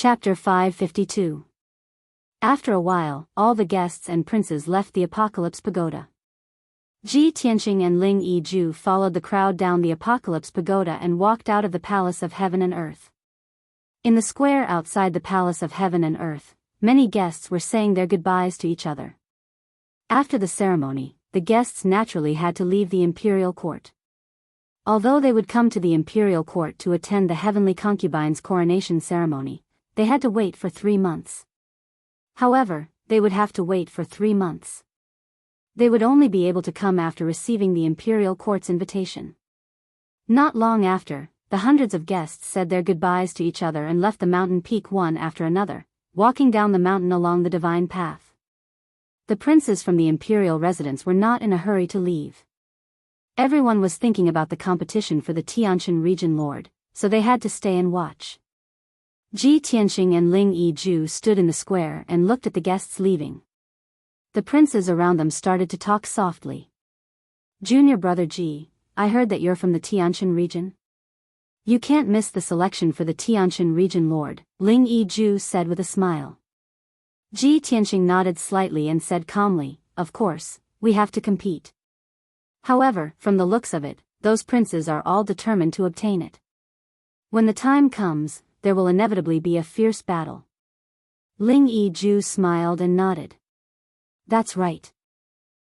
Chapter 552. After a while, all the guests and princes left the Apocalypse Pagoda. Ji Tianqing and Ling Yiju followed the crowd down the Apocalypse Pagoda and walked out of the Palace of Heaven and Earth. In the square outside the Palace of Heaven and Earth, many guests were saying their goodbyes to each other. After the ceremony, the guests naturally had to leave the imperial court. Although they would come to the imperial court to attend the heavenly concubine's coronation ceremony, they had to wait for 3 months. However, they would have to wait for 3 months. They would only be able to come after receiving the imperial court's invitation. Not long after, the hundreds of guests said their goodbyes to each other and left the mountain peak one after another, walking down the mountain along the divine path. The princes from the imperial residence were not in a hurry to leave. Everyone was thinking about the competition for the Tianshan region lord, so they had to stay and watch. Ji Tianqing and Ling Yiju stood in the square and looked at the guests leaving. The princes around them started to talk softly. "Junior brother Ji, I heard that you're from the Tianshan region. You can't miss the selection for the Tianshan region lord," Ling Yiju said with a smile. Ji Tianqing nodded slightly and said calmly, "Of course, we have to compete. However, from the looks of it, those princes are all determined to obtain it. When the time comes, there will inevitably be a fierce battle." Ling Yiju smiled and nodded. "That's right.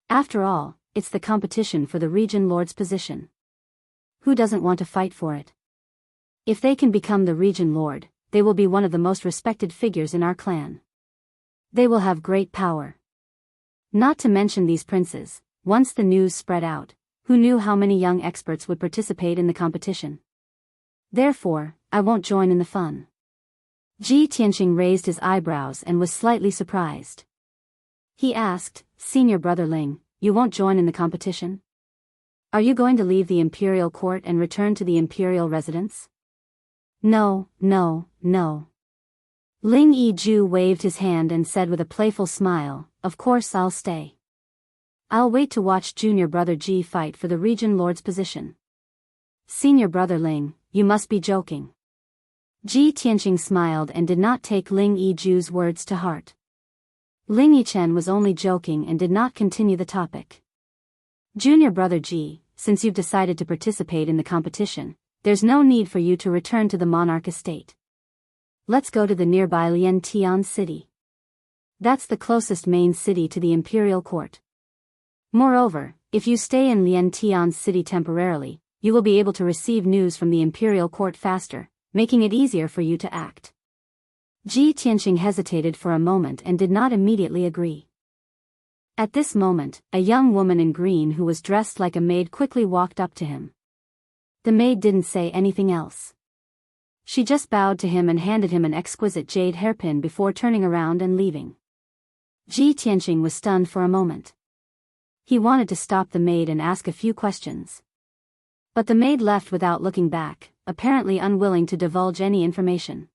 After all, it's the competition for the region lord's position. Who doesn't want to fight for it? If they can become the region lord, they will be one of the most respected figures in our clan. They will have great power. Not to mention these princes, once the news spread out, who knew how many young experts would participate in the competition? Therefore, I won't join in the fun." Ji Tianqing raised his eyebrows and was slightly surprised. He asked, "Senior brother Ling, you won't join in the competition? Are you going to leave the imperial court and return to the imperial residence?" No. Ling Yiju waved his hand and said with a playful smile, "Of course I'll stay. I'll wait to watch junior brother Ji fight for the region lord's position." "Senior brother Ling, you must be joking." Ji Tianqing smiled and did not take Ling Yiju's words to heart. Ling Yichen was only joking and did not continue the topic. "Junior brother Ji, since you've decided to participate in the competition, there's no need for you to return to the monarch estate. Let's go to the nearby Liantian city. That's the closest main city to the imperial court. Moreover, if you stay in Liantian city temporarily, you will be able to receive news from the imperial court faster, making it easier for you to act." Ji Tianqing hesitated for a moment and did not immediately agree. At this moment, a young woman in green who was dressed like a maid quickly walked up to him. The maid didn't say anything else. She just bowed to him and handed him an exquisite jade hairpin before turning around and leaving. Ji Tianqing was stunned for a moment. He wanted to stop the maid and ask a few questions. But the maid left without looking back, apparently unwilling to divulge any information.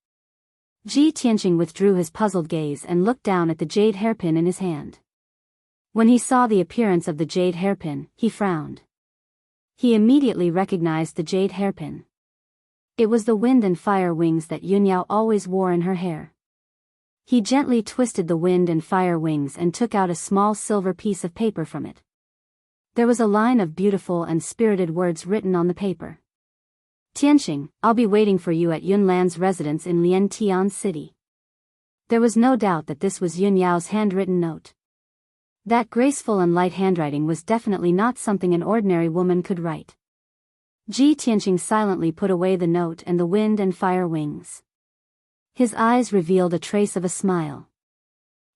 Ji Tianqing withdrew his puzzled gaze and looked down at the jade hairpin in his hand. When he saw the appearance of the jade hairpin, he frowned. He immediately recognized the jade hairpin. It was the wind and fire wings that Yunyao always wore in her hair. He gently twisted the wind and fire wings and took out a small silver piece of paper from it. There was a line of beautiful and spirited words written on the paper. "Tianqing, I'll be waiting for you at Yunlan's residence in Liantian city." There was no doubt that this was Yunyao's handwritten note. That graceful and light handwriting was definitely not something an ordinary woman could write. Ji Tianqing silently put away the note and the wind and fire wings. His eyes revealed a trace of a smile.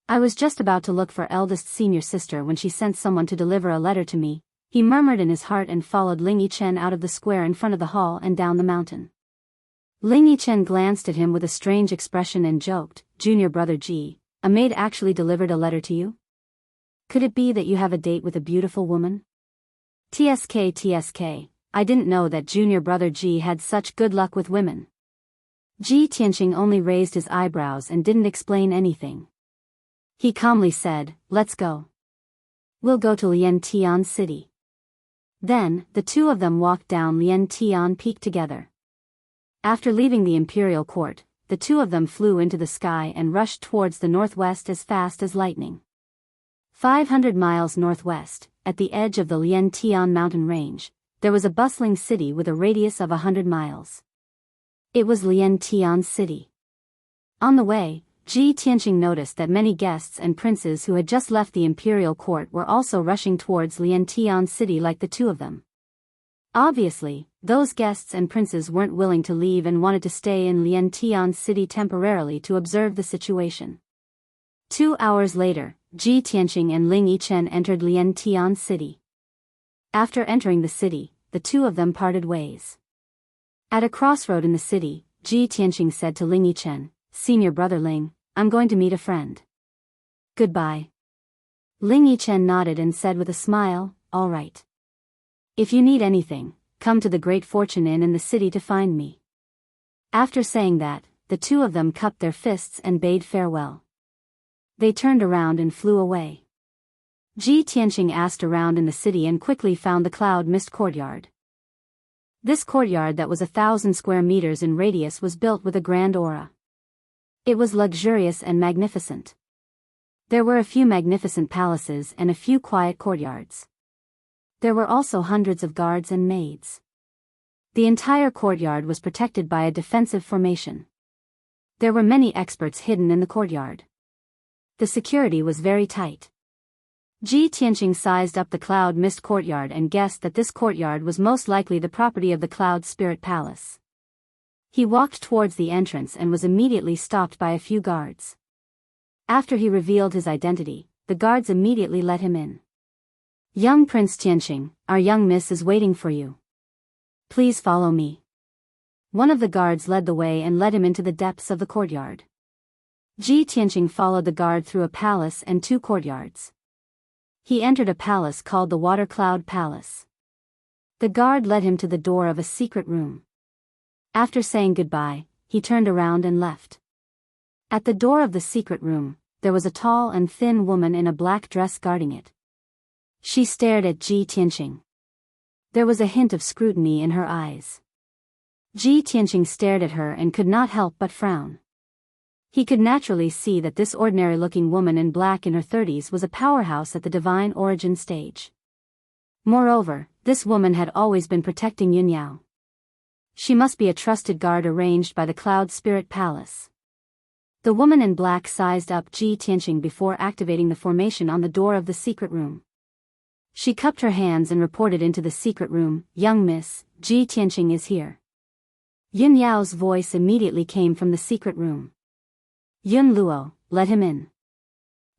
"I was just about to look for eldest senior sister when she sent someone to deliver a letter to me," he murmured in his heart and followed Ling Yichen out of the square in front of the hall and down the mountain. Ling Yichen glanced at him with a strange expression and joked, "Junior brother Ji, a maid actually delivered a letter to you? Could it be that you have a date with a beautiful woman?" TSK, I didn't know that junior brother Ji had such good luck with women." Ji Tianqing only raised his eyebrows and didn't explain anything. He calmly said, "Let's go. We'll go to Liantian city." Then, the two of them walked down Liantian Peak together. After leaving the imperial court, the two of them flew into the sky and rushed towards the northwest as fast as lightning. 500 miles northwest, at the edge of the Liantian mountain range, there was a bustling city with a radius of 100 miles. It was Liantian City. On the way, Ji Tianqing noticed that many guests and princes who had just left the imperial court were also rushing towards Liantian City like the two of them. Obviously, those guests and princes weren't willing to leave and wanted to stay in Liantian City temporarily to observe the situation. 2 hours later, Ji Tianqing and Ling Yichen entered Liantian City. After entering the city, the two of them parted ways. At a crossroad in the city, Ji Tianqing said to Ling Yichen, "Senior brother Ling, I'm going to meet a friend. Goodbye." Ling Yichen nodded and said with a smile, "All right. If you need anything, come to the Great Fortune Inn in the city to find me." After saying that, the two of them cupped their fists and bade farewell. They turned around and flew away. Ji Tianqing asked around in the city and quickly found the cloud mist courtyard. This courtyard that was 1,000 square meters in radius was built with a grand aura. It was luxurious and magnificent. There were a few magnificent palaces and a few quiet courtyards. There were also hundreds of guards and maids. The entire courtyard was protected by a defensive formation. There were many experts hidden in the courtyard. The security was very tight. Ji Tianqing sized up the cloud mist courtyard and guessed that this courtyard was most likely the property of the Cloud Spirit Palace. He walked towards the entrance and was immediately stopped by a few guards. After he revealed his identity, the guards immediately let him in. "Young Prince Tianqing, our young miss is waiting for you. Please follow me." One of the guards led the way and led him into the depths of the courtyard. Ji Tianqing followed the guard through a palace and 2 courtyards. He entered a palace called the Water Cloud Palace. The guard led him to the door of a secret room. After saying goodbye, he turned around and left. At the door of the secret room, there was a tall and thin woman in a black dress guarding it. She stared at Ji Tianqing. There was a hint of scrutiny in her eyes. Ji Tianqing stared at her and could not help but frown. He could naturally see that this ordinary-looking woman in black in her 30s was a powerhouse at the divine origin stage. Moreover, this woman had always been protecting Yunyao. She must be a trusted guard arranged by the Cloud Spirit Palace. The woman in black sized up Ji Tianqing before activating the formation on the door of the secret room. She cupped her hands and reported into the secret room, "Young miss, Ji Tianqing is here." Yun Yao's voice immediately came from the secret room. "Yun Luo, let him in."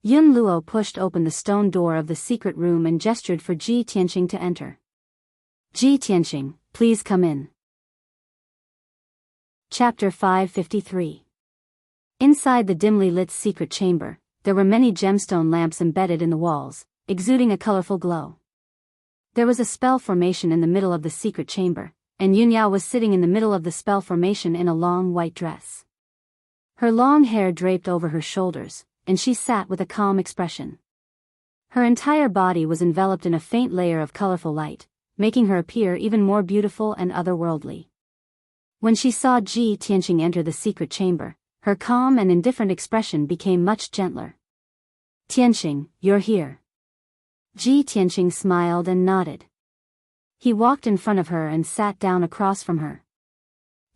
Yun Luo pushed open the stone door of the secret room and gestured for Ji Tianqing to enter. "Ji Tianqing, please come in." Chapter 553. Inside the dimly lit secret chamber, there were many gemstone lamps embedded in the walls, exuding a colorful glow. There was a spell formation in the middle of the secret chamber, and Yunyao was sitting in the middle of the spell formation in a long white dress. Her long hair draped over her shoulders, and she sat with a calm expression. Her entire body was enveloped in a faint layer of colorful light, making her appear even more beautiful and otherworldly. When she saw Ji Tianqing enter the secret chamber, her calm and indifferent expression became much gentler. "Tianqing, you're here." Ji Tianqing smiled and nodded. He walked in front of her and sat down across from her.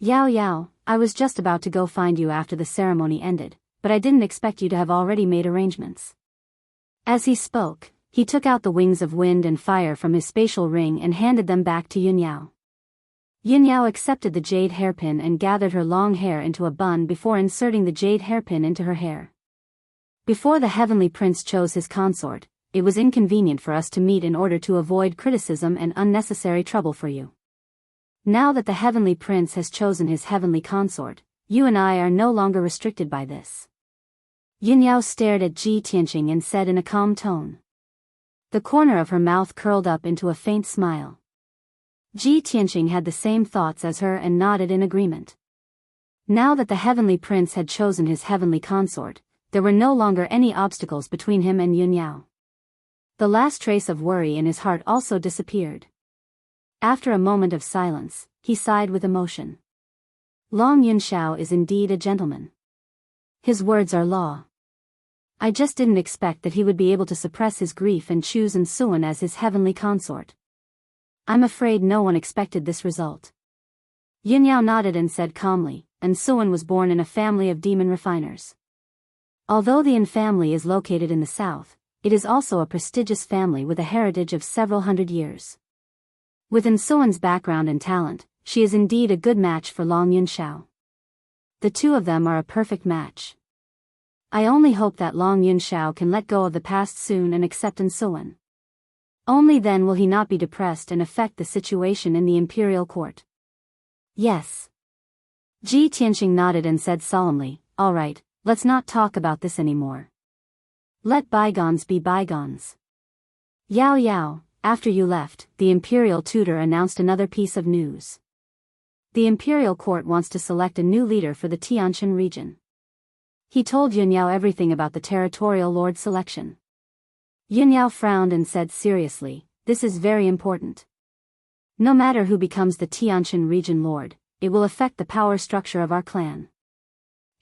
"Yao Yao, I was just about to go find you after the ceremony ended, but I didn't expect you to have already made arrangements." As he spoke, he took out the wings of wind and fire from his spatial ring and handed them back to Yunyao. Yunyao accepted the jade hairpin and gathered her long hair into a bun before inserting the jade hairpin into her hair. "Before the heavenly prince chose his consort, it was inconvenient for us to meet in order to avoid criticism and unnecessary trouble for you. Now that the heavenly prince has chosen his heavenly consort, you and I are no longer restricted by this." Yunyao stared at Ji Tianqing and said in a calm tone. The corner of her mouth curled up into a faint smile. Ji Tianqing had the same thoughts as her and nodded in agreement. Now that the heavenly prince had chosen his heavenly consort, there were no longer any obstacles between him and Yunyao. The last trace of worry in his heart also disappeared. After a moment of silence, he sighed with emotion. Long Yunxiao is indeed a gentleman. His words are law. I just didn't expect that he would be able to suppress his grief and choose Nsuan as his heavenly consort. I'm afraid no one expected this result. Yunyao nodded and said calmly, Nsuan was born in a family of demon refiners. Although the Yin family is located in the south, it is also a prestigious family with a heritage of several hundred years. With Nsuan's background and talent, she is indeed a good match for Long Yunxiao. The two of them are a perfect match. I only hope that Long Yunxiao can let go of the past soon and accept Nsuan. Only then will he not be depressed and affect the situation in the imperial court. Yes. Ji Tianxing nodded and said solemnly, all right, let's not talk about this anymore. Let bygones be bygones. Yao Yao, after you left, the imperial tutor announced another piece of news. The imperial court wants to select a new leader for the Tianshan region. He told Yunyao everything about the territorial lord selection. Yunyao frowned and said seriously, this is very important. No matter who becomes the Tianshan region lord, it will affect the power structure of our clan.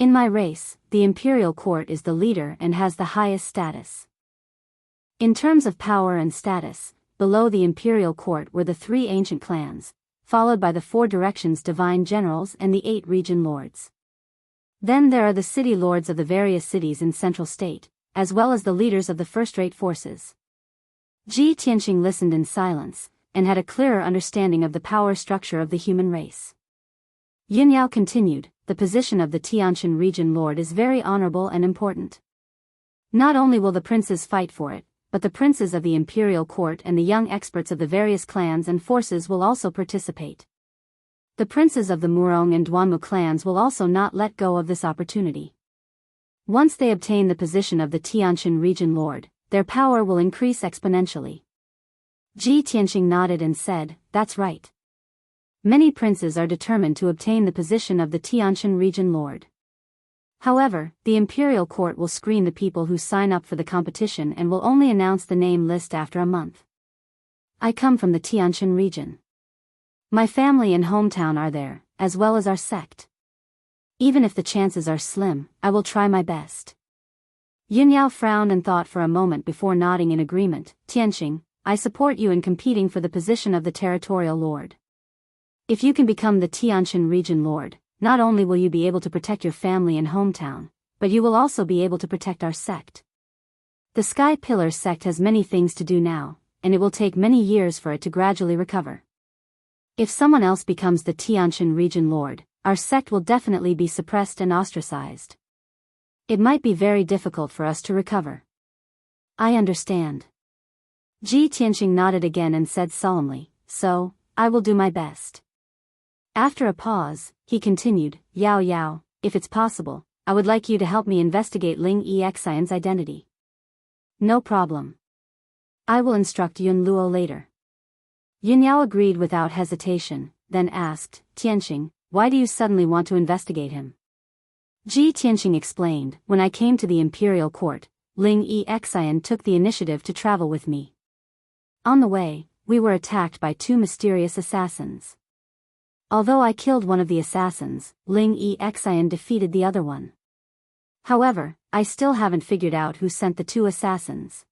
In my race, the imperial court is the leader and has the highest status. In terms of power and status, below the imperial court were the 3 ancient clans, followed by the 4 directions divine generals and the 8 region lords. Then there are the city lords of the various cities in central state, as well as the leaders of the first-rate forces. Ji Tianxing listened in silence, and had a clearer understanding of the power structure of the human race. Yunyao continued, the position of the Tianshan region lord is very honorable and important. Not only will the princes fight for it, but the princes of the imperial court and the young experts of the various clans and forces will also participate. The princes of the Murong and Duanmu clans will also not let go of this opportunity. Once they obtain the position of the Tianshan region lord, their power will increase exponentially. Ji Tianxing nodded and said, that's right. Many princes are determined to obtain the position of the Tianshan region lord. However, the imperial court will screen the people who sign up for the competition and will only announce the name list after a month. I come from the Tianshan region. My family and hometown are there, as well as our sect. Even if the chances are slim, I will try my best. Yunyao frowned and thought for a moment before nodding in agreement. Tianxing, I support you in competing for the position of the territorial lord. If you can become the Tianshan region lord, not only will you be able to protect your family and hometown, but you will also be able to protect our sect. The Sky Pillar sect has many things to do now, and it will take many years for it to gradually recover. If someone else becomes the Tianshan region lord, our sect will definitely be suppressed and ostracized. It might be very difficult for us to recover. I understand. Ji Tianxing nodded again and said solemnly, so, I will do my best. After a pause, he continued, Yao Yao, if it's possible, I would like you to help me investigate Ling Exian's identity. No problem. I will instruct Yun Luo later. Yunyao agreed without hesitation, then asked, Tianxing, why do you suddenly want to investigate him? Ji Tianxing explained, when I came to the imperial court, Ling Exian took the initiative to travel with me. On the way, we were attacked by 2 mysterious assassins. Although I killed one of the assassins, Ling Exian defeated the other one. However, I still haven't figured out who sent the 2 assassins.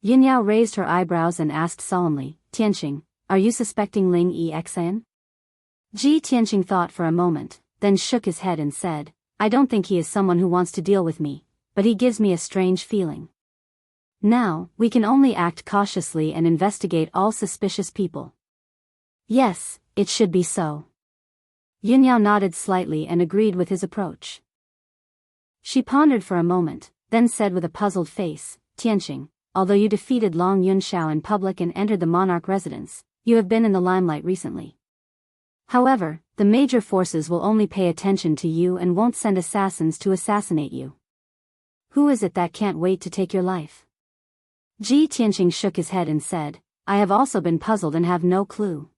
Yunyao raised her eyebrows and asked solemnly, Tianxing, are you suspecting Ling Exian? Ji Tianxing thought for a moment, then shook his head and said, I don't think he is someone who wants to deal with me, but he gives me a strange feeling. Now, we can only act cautiously and investigate all suspicious people. Yes, it should be so. Yunyao nodded slightly and agreed with his approach. She pondered for a moment, then said with a puzzled face, Tianxing, although you defeated Long Yunxiao in public and entered the monarch residence, you have been in the limelight recently. However, the major forces will only pay attention to you and won't send assassins to assassinate you. Who is it that can't wait to take your life? Ji Tianxing shook his head and said, I have also been puzzled and have no clue.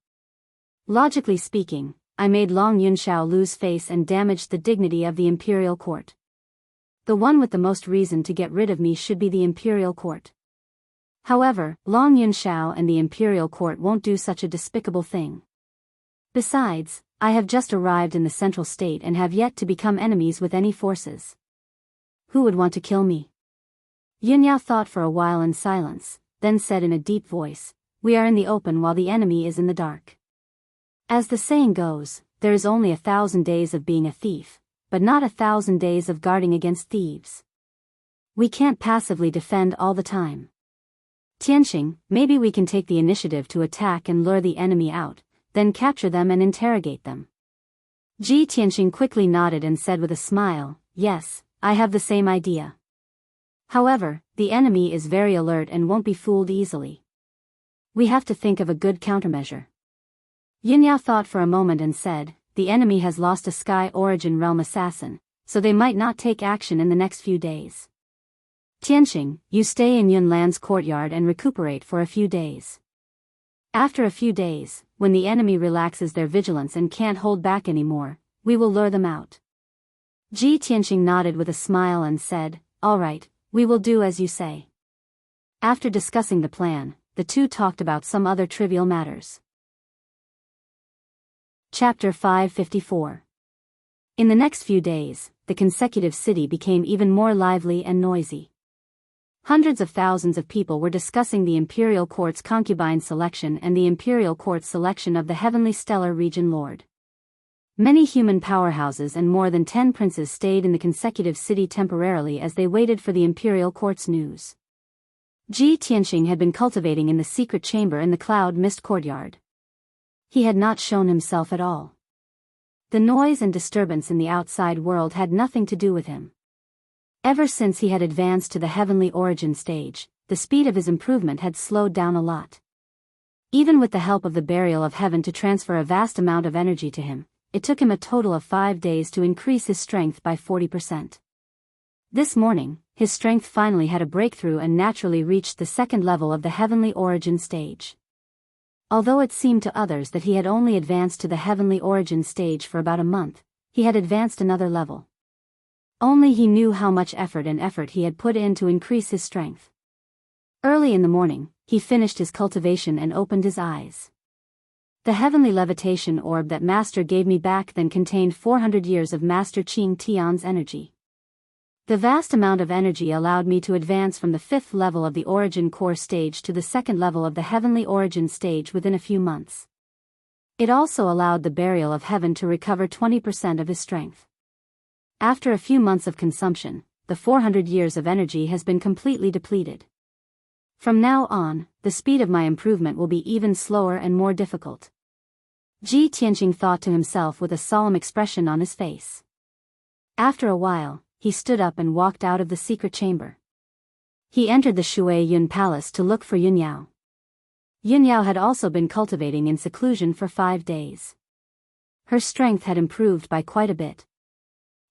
Logically speaking, I made Long Yunxiao lose face and damaged the dignity of the imperial court. The one with the most reason to get rid of me should be the imperial court. However, Long Yunxiao and the imperial court won't do such a despicable thing. Besides, I have just arrived in the central state and have yet to become enemies with any forces. Who would want to kill me? Yunyao thought for a while in silence, then said in a deep voice, we are in the open while the enemy is in the dark. As the saying goes, there is only 1,000 days of being a thief, but not 1,000 days of guarding against thieves. We can't passively defend all the time. Tianxing, maybe we can take the initiative to attack and lure the enemy out, then capture them and interrogate them. Ji Tianxing quickly nodded and said with a smile, yes, I have the same idea. However, the enemy is very alert and won't be fooled easily. We have to think of a good countermeasure. Yunyao thought for a moment and said, the enemy has lost a Sky Origin Realm assassin, so they might not take action in the next few days. Tianxing, you stay in Yunlan's courtyard and recuperate for a few days. After a few days, when the enemy relaxes their vigilance and can't hold back anymore, we will lure them out. Ji Tianxing nodded with a smile and said, all right, we will do as you say. After discussing the plan, the two talked about some other trivial matters. Chapter 554. In the next few days, the consecutive city became even more lively and noisy. Hundreds of thousands of people were discussing the Imperial Court's concubine selection and the Imperial Court's selection of the Heavenly Stellar Region Lord. Many human powerhouses and more than 10 princes stayed in the consecutive city temporarily as they waited for the Imperial Court's news. Ji Tianxing had been cultivating in the secret chamber in the Cloud Mist courtyard. He had not shown himself at all. The noise and disturbance in the outside world had nothing to do with him. Ever since he had advanced to the heavenly origin stage, the speed of his improvement had slowed down a lot. Even with the help of the burial of heaven to transfer a vast amount of energy to him, it took him a total of 5 days to increase his strength by 40%. This morning, his strength finally had a breakthrough and naturally reached the second level of the heavenly origin stage. Although it seemed to others that he had only advanced to the heavenly origin stage for about a month, he had advanced another level. Only he knew how much effort he had put in to increase his strength. Early in the morning, he finished his cultivation and opened his eyes. The heavenly levitation orb that Master gave me back then contained 400 years of Master Qing Tian's energy. The vast amount of energy allowed me to advance from the 5th level of the Origin Core stage to the 2nd level of the Heavenly Origin stage within a few months. It also allowed the burial of heaven to recover 20% of his strength. After a few months of consumption, the 400 years of energy has been completely depleted. From now on, the speed of my improvement will be even slower and more difficult. Ji Tianxing thought to himself with a solemn expression on his face. After a while, he stood up and walked out of the secret chamber. He entered the Shui Yun Palace to look for Yunyao. Yunyao had also been cultivating in seclusion for 5 days. Her strength had improved by quite a bit.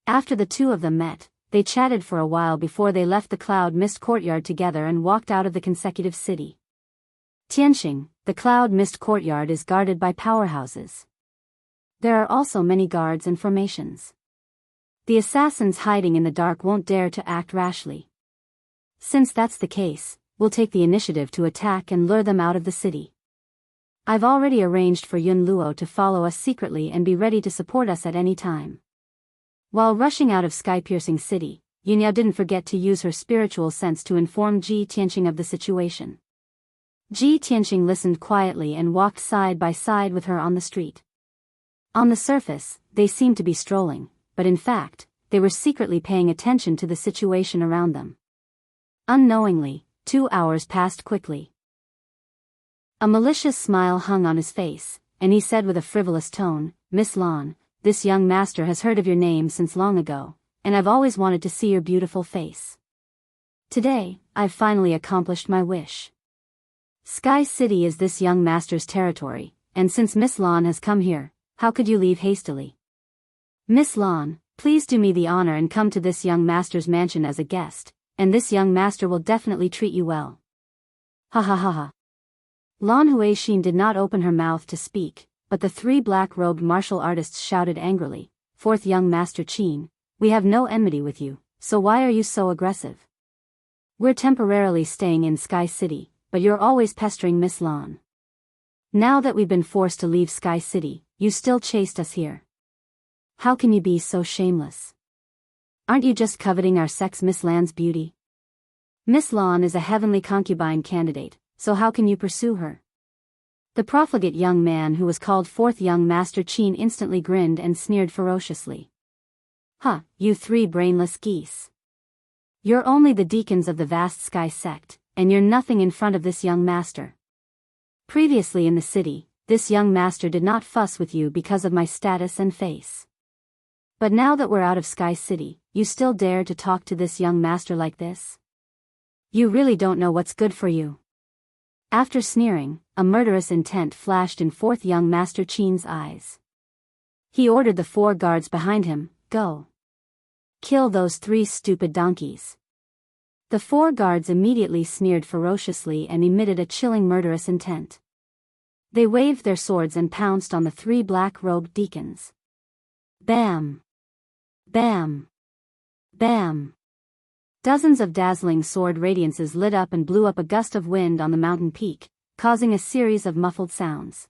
After the two of them met, they chatted for a while before they left the Cloud Mist courtyard together and walked out of the consecutive city. Tianxing, the Cloud Mist courtyard is guarded by powerhouses. There are also many guards and formations. The assassins hiding in the dark won't dare to act rashly. Since that's the case, we'll take the initiative to attack and lure them out of the city. I've already arranged for Yun Luo to follow us secretly and be ready to support us at any time. While rushing out of Sky-Piercing City, Yunyao didn't forget to use her spiritual sense to inform Ji Tianxing of the situation. Ji Tianxing listened quietly and walked side by side with her on the street. On the surface, they seemed to be strolling, but in fact, they were secretly paying attention to the situation around them. Unknowingly, 2 hours passed quickly. A malicious smile hung on his face, and he said with a frivolous tone, Miss Lan, this young master has heard of your name since long ago, and I've always wanted to see your beautiful face. Today, I've finally accomplished my wish. Sky City is this young master's territory, and since Miss Lan has come here, how could you leave hastily? Miss Lan, please do me the honor and come to this young master's mansion as a guest, and this young master will definitely treat you well. Ha ha ha ha. Lan Huixin did not open her mouth to speak, but the 3 black-robed martial artists shouted angrily, Fourth young Master Qin, we have no enmity with you, so why are you so aggressive? We're temporarily staying in Sky City, but you're always pestering Miss Lan. Now that we've been forced to leave Sky City, you still chased us here. How can you be so shameless? Aren't you just coveting our sex Miss Lan's beauty? Miss Lan is a heavenly concubine candidate, so how can you pursue her? The profligate young man who was called fourth young Master Qin instantly grinned and sneered ferociously. Huh, you three brainless geese. You're only the deacons of the vast sky sect, and you're nothing in front of this young master. Previously in the city, this young master did not fuss with you because of my status and face. But now that we're out of Sky City, you still dare to talk to this young master like this? You really don't know what's good for you. After sneering, a murderous intent flashed in fourth young Master Qin's eyes. He ordered the 4 guards behind him, go. Kill those 3 stupid donkeys. The 4 guards immediately sneered ferociously and emitted a chilling murderous intent. They waved their swords and pounced on the 3 black-robed deacons. Bam! Bam! Bam! Dozens of dazzling sword radiances lit up and blew up a gust of wind on the mountain peak, causing a series of muffled sounds.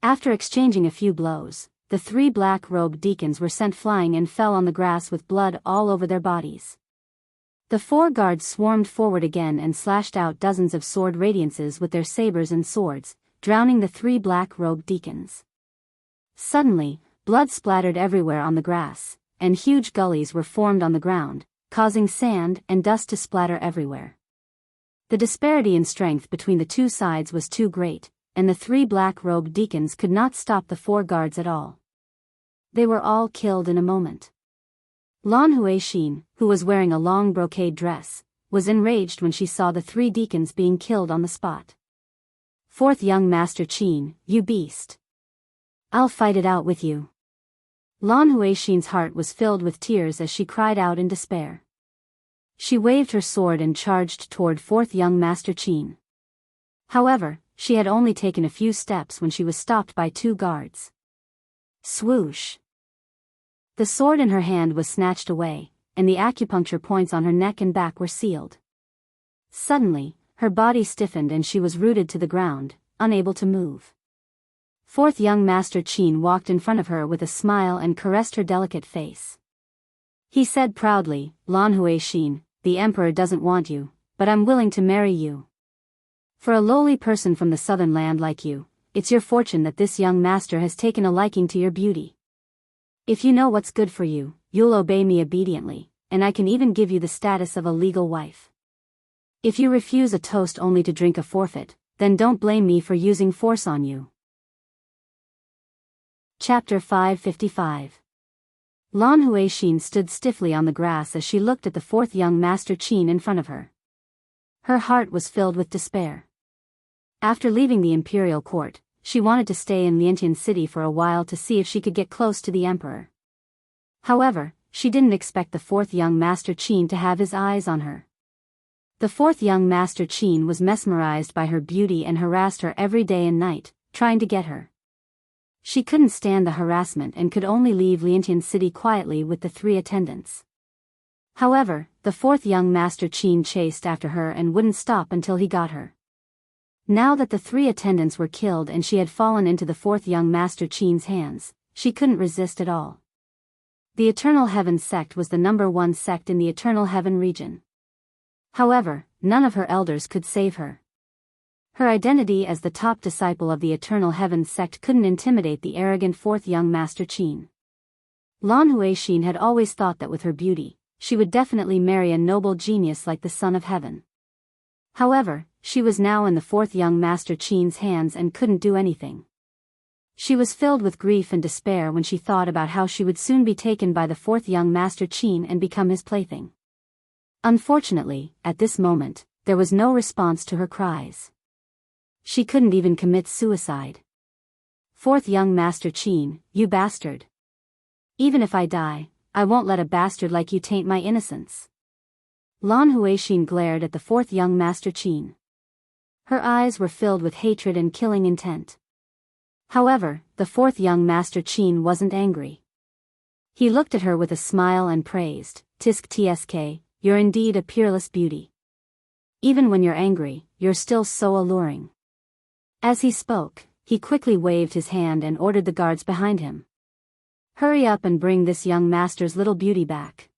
After exchanging a few blows, the 3 black-robed deacons were sent flying and fell on the grass with blood all over their bodies. The 4 guards swarmed forward again and slashed out dozens of sword radiances with their sabers and swords, drowning the 3 black-robed deacons. Suddenly, blood splattered everywhere on the grass, and huge gullies were formed on the ground, causing sand and dust to splatter everywhere. The disparity in strength between the 2 sides was too great, and the 3 black-robed deacons could not stop the 4 guards at all. They were all killed in a moment. Lan Huixin, who was wearing a long brocade dress, was enraged when she saw the 3 deacons being killed on the spot. Fourth young Master Qin, you beast. I'll fight it out with you. Lan Huixin's heart was filled with tears as she cried out in despair. She waved her sword and charged toward fourth young Master Qin. However, she had only taken a few steps when she was stopped by 2 guards. Swoosh! The sword in her hand was snatched away, and the acupuncture points on her neck and back were sealed. Suddenly, her body stiffened and she was rooted to the ground, unable to move. Fourth young Master Qin walked in front of her with a smile and caressed her delicate face. He said proudly, Lan Huixin, the emperor doesn't want you, but I'm willing to marry you. For a lowly person from the southern land like you, it's your fortune that this young master has taken a liking to your beauty. If you know what's good for you, you'll obey me obediently, and I can even give you the status of a legal wife. If you refuse a toast only to drink a forfeit, then don't blame me for using force on you. Chapter 555. Lan Huixin stood stiffly on the grass as she looked at the fourth young Master Qin in front of her. Her heart was filled with despair. After leaving the imperial court, she wanted to stay in Liantian City for a while to see if she could get close to the emperor. However, she didn't expect the fourth young Master Qin to have his eyes on her. The fourth young Master Qin was mesmerized by her beauty and harassed her every day and night, trying to get her. She couldn't stand the harassment and could only leave Liantian City quietly with the 3 attendants. However, the fourth young Master Qin chased after her and wouldn't stop until he got her. Now that the 3 attendants were killed and she had fallen into the fourth young Master Qin's hands, she couldn't resist at all. The Eternal Heaven sect was the #1 sect in the Eternal Heaven region. However, none of her elders could save her. Her identity as the top disciple of the Eternal Heaven sect couldn't intimidate the arrogant fourth young Master Qin. Lan Huixin had always thought that with her beauty, she would definitely marry a noble genius like the Son of Heaven. However, she was now in the fourth young Master Qin's hands and couldn't do anything. She was filled with grief and despair when she thought about how she would soon be taken by the fourth young Master Qin and become his plaything. Unfortunately, at this moment, there was no response to her cries. She couldn't even commit suicide. Fourth young Master Qin, you bastard. Even if I die, I won't let a bastard like you taint my innocence. Lan Huixin glared at the fourth young Master Qin. Her eyes were filled with hatred and killing intent. However, the fourth young Master Qin wasn't angry. He looked at her with a smile and praised, Tisk tsk, you're indeed a peerless beauty. Even when you're angry, you're still so alluring. As he spoke, he quickly waved his hand and ordered the guards behind him. Hurry up and bring this young master's little beauty back.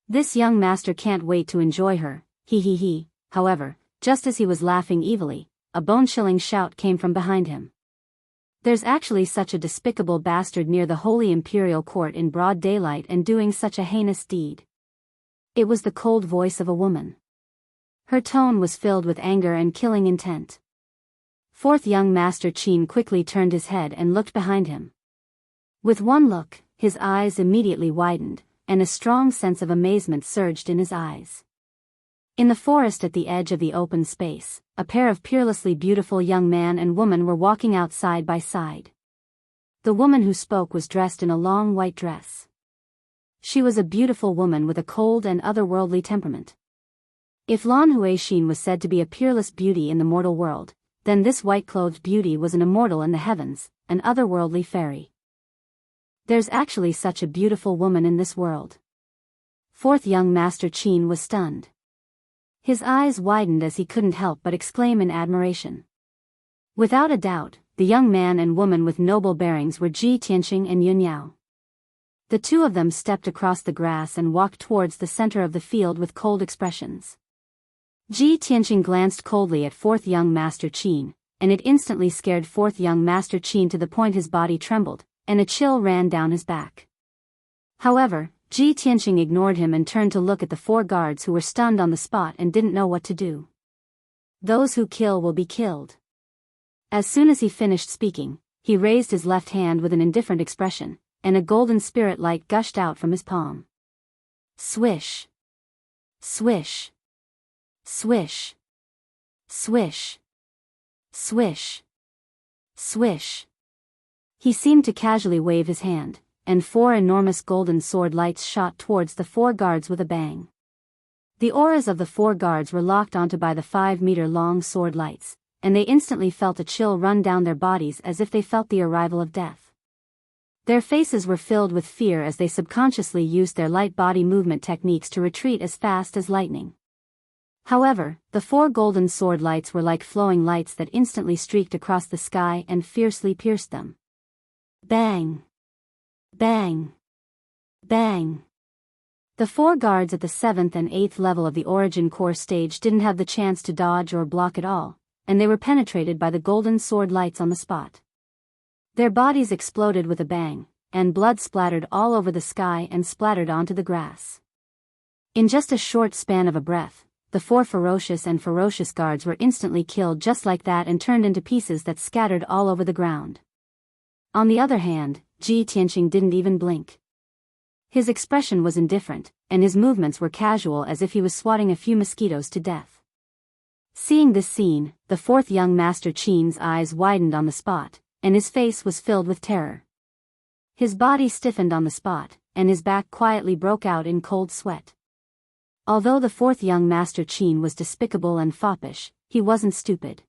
This young master can't wait to enjoy her, he. However, just as he was laughing evilly, a bone-chilling shout came from behind him. There's actually such a despicable bastard near the Holy Imperial Court in broad daylight and doing such a heinous deed. It was the cold voice of a woman. Her tone was filled with anger and killing intent. Fourth young Master Qin quickly turned his head and looked behind him. With one look, his eyes immediately widened, and a strong sense of amazement surged in his eyes. In the forest at the edge of the open space, a pair of peerlessly beautiful young man and woman were walking out side by side. The woman who spoke was dressed in a long white dress. She was a beautiful woman with a cold and otherworldly temperament. If Lan Huixin was said to be a peerless beauty in the mortal world, then this white-clothed beauty was an immortal in the heavens, an otherworldly fairy. There's actually such a beautiful woman in this world. Fourth young Master Qin was stunned. His eyes widened as he couldn't help but exclaim in admiration. Without a doubt, the young man and woman with noble bearings were Ji Tianqing and Yun Yao. The two of them stepped across the grass and walked towards the center of the field with cold expressions. Ji Tianqing glanced coldly at fourth young Master Qin, and it instantly scared fourth young Master Qin to the point his body trembled, and a chill ran down his back. However, Ji Tianqing ignored him and turned to look at the four guards who were stunned on the spot and didn't know what to do. Those who kill will be killed. As soon as he finished speaking, he raised his left hand with an indifferent expression, and a golden spirit light gushed out from his palm. Swish! Swish! Swish! Swish! Swish! Swish! He seemed to casually wave his hand, and four enormous golden sword lights shot towards the four guards with a bang. The auras of the four guards were locked onto by the 5-meter-long sword lights, and they instantly felt a chill run down their bodies as if they felt the arrival of death. Their faces were filled with fear as they subconsciously used their light body movement techniques to retreat as fast as lightning. However, the four golden sword lights were like flowing lights that instantly streaked across the sky and fiercely pierced them. Bang! Bang! Bang! The four guards at the 7th and 8th level of the Origin Core stage didn't have the chance to dodge or block at all, and they were penetrated by the golden sword lights on the spot. Their bodies exploded with a bang, and blood splattered all over the sky and splattered onto the grass. In just a short span of a breath, the four ferocious guards were instantly killed just like that and turned into pieces that scattered all over the ground. On the other hand, Ji Tianqing didn't even blink. His expression was indifferent, and his movements were casual as if he was swatting a few mosquitoes to death. Seeing this scene, the fourth young Master Qin's eyes widened on the spot, and his face was filled with terror. His body stiffened on the spot, and his back quietly broke out in cold sweat. Although the fourth young Master Qin was despicable and foppish, he wasn't stupid.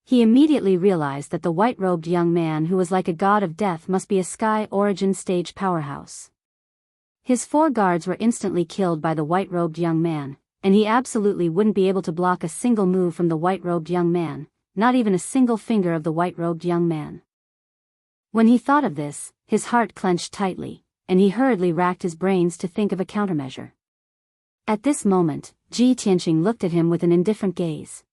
He immediately realized that the white-robed young man who was like a god of death must be a Sky Origin stage powerhouse. His four guards were instantly killed by the white-robed young man, and he absolutely wouldn't be able to block a single move from the white-robed young man, not even a single finger of the white-robed young man. When he thought of this, his heart clenched tightly, and he hurriedly racked his brains to think of a countermeasure. At this moment, Ji Tianqing looked at him with an indifferent gaze.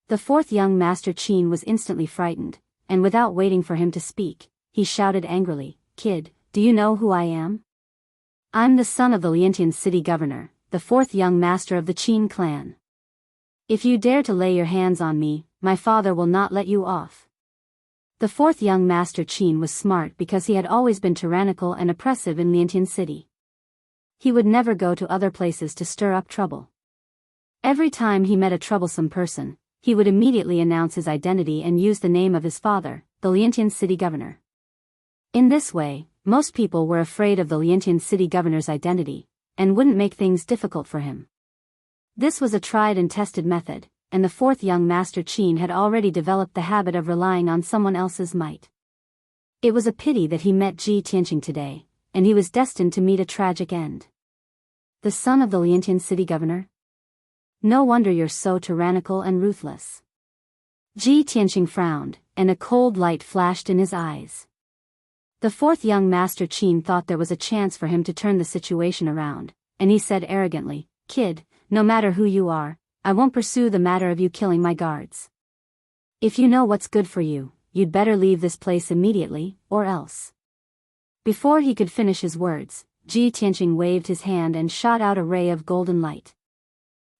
The fourth young Master Qin was instantly frightened, and without waiting for him to speak, he shouted angrily, "Kid, do you know who I am? I'm the son of the Liantian city governor, the fourth young master of the Qin clan. If you dare to lay your hands on me, my father will not let you off." The fourth young Master Qin was smart because he had always been tyrannical and oppressive in Liantian city. He would never go to other places to stir up trouble. Every time he met a troublesome person, he would immediately announce his identity and use the name of his father, the Liantian city governor. In this way, most people were afraid of the Liantian city governor's identity, and wouldn't make things difficult for him. This was a tried and tested method, and the fourth young Master Qin had already developed the habit of relying on someone else's might. It was a pity that he met Ji Tianqing today, and he was destined to meet a tragic end. The son of the Liantian city governor? No wonder you're so tyrannical and ruthless. Ji Tianqing frowned, and a cold light flashed in his eyes. The fourth young Master Qin thought there was a chance for him to turn the situation around, and he said arrogantly, "Kid, no matter who you are, I won't pursue the matter of you killing my guards. If you know what's good for you, you'd better leave this place immediately, or else." Before he could finish his words, Ji Tianqing waved his hand and shot out a ray of golden light.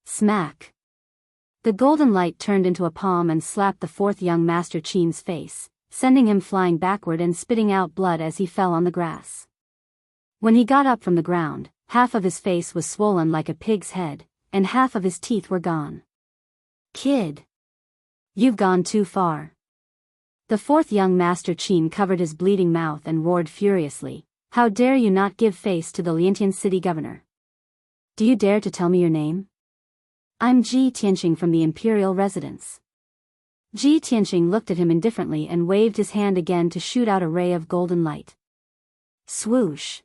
Smack! The golden light turned into a palm and slapped the fourth young Master Qin's face, sending him flying backward and spitting out blood as he fell on the grass. When he got up from the ground, half of his face was swollen like a pig's head, and half of his teeth were gone. "Kid! You've gone too far." The fourth young Master Qin covered his bleeding mouth and roared furiously, "How dare you not give face to the Liantian city governor? Do you dare to tell me your name?" "I'm Ji Tianqing from the imperial residence." Ji Tianqing looked at him indifferently and waved his hand again to shoot out a ray of golden light. Swoosh!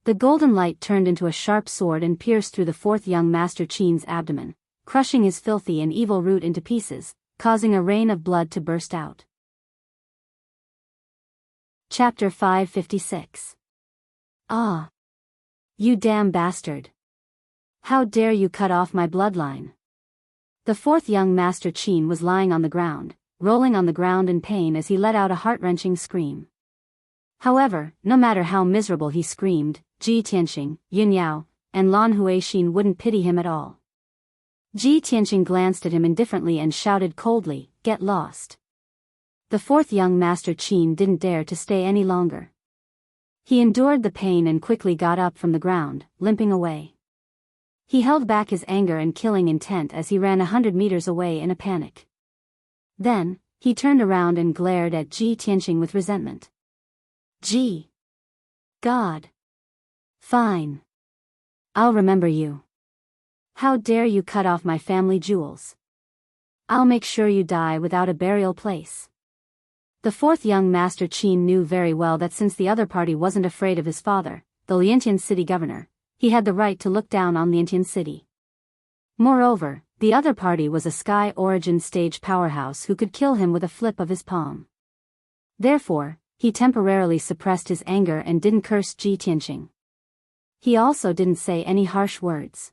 The golden light turned into a sharp sword and pierced through the fourth young Master Qin's abdomen, crushing his filthy and evil root into pieces, causing a rain of blood to burst out. Chapter 556. Ah! You damn bastard! How dare you cut off my bloodline? The fourth young Master Qin was lying on the ground, rolling on the ground in pain as he let out a heart-wrenching scream. However, no matter how miserable he screamed, Ji Tianqing, Yun Yao, and Lan Huixin wouldn't pity him at all. Ji Tianqing glanced at him indifferently and shouted coldly, "Get lost." The fourth young Master Qin didn't dare to stay any longer. He endured the pain and quickly got up from the ground, limping away. He held back his anger and killing intent as he ran 100 meters away in a panic. Then, he turned around and glared at Ji Tianqing with resentment. "Ji! God! Fine! I'll remember you. How dare you cut off my family jewels? I'll make sure you die without a burial place." The fourth young Master Qin knew very well that since the other party wasn't afraid of his father, the Liantian city governor, he had the right to look down on Liantian city. Moreover, the other party was a Sky Origin stage powerhouse who could kill him with a flip of his palm. Therefore, he temporarily suppressed his anger and didn't curse Ji Tianqing. He also didn't say any harsh words.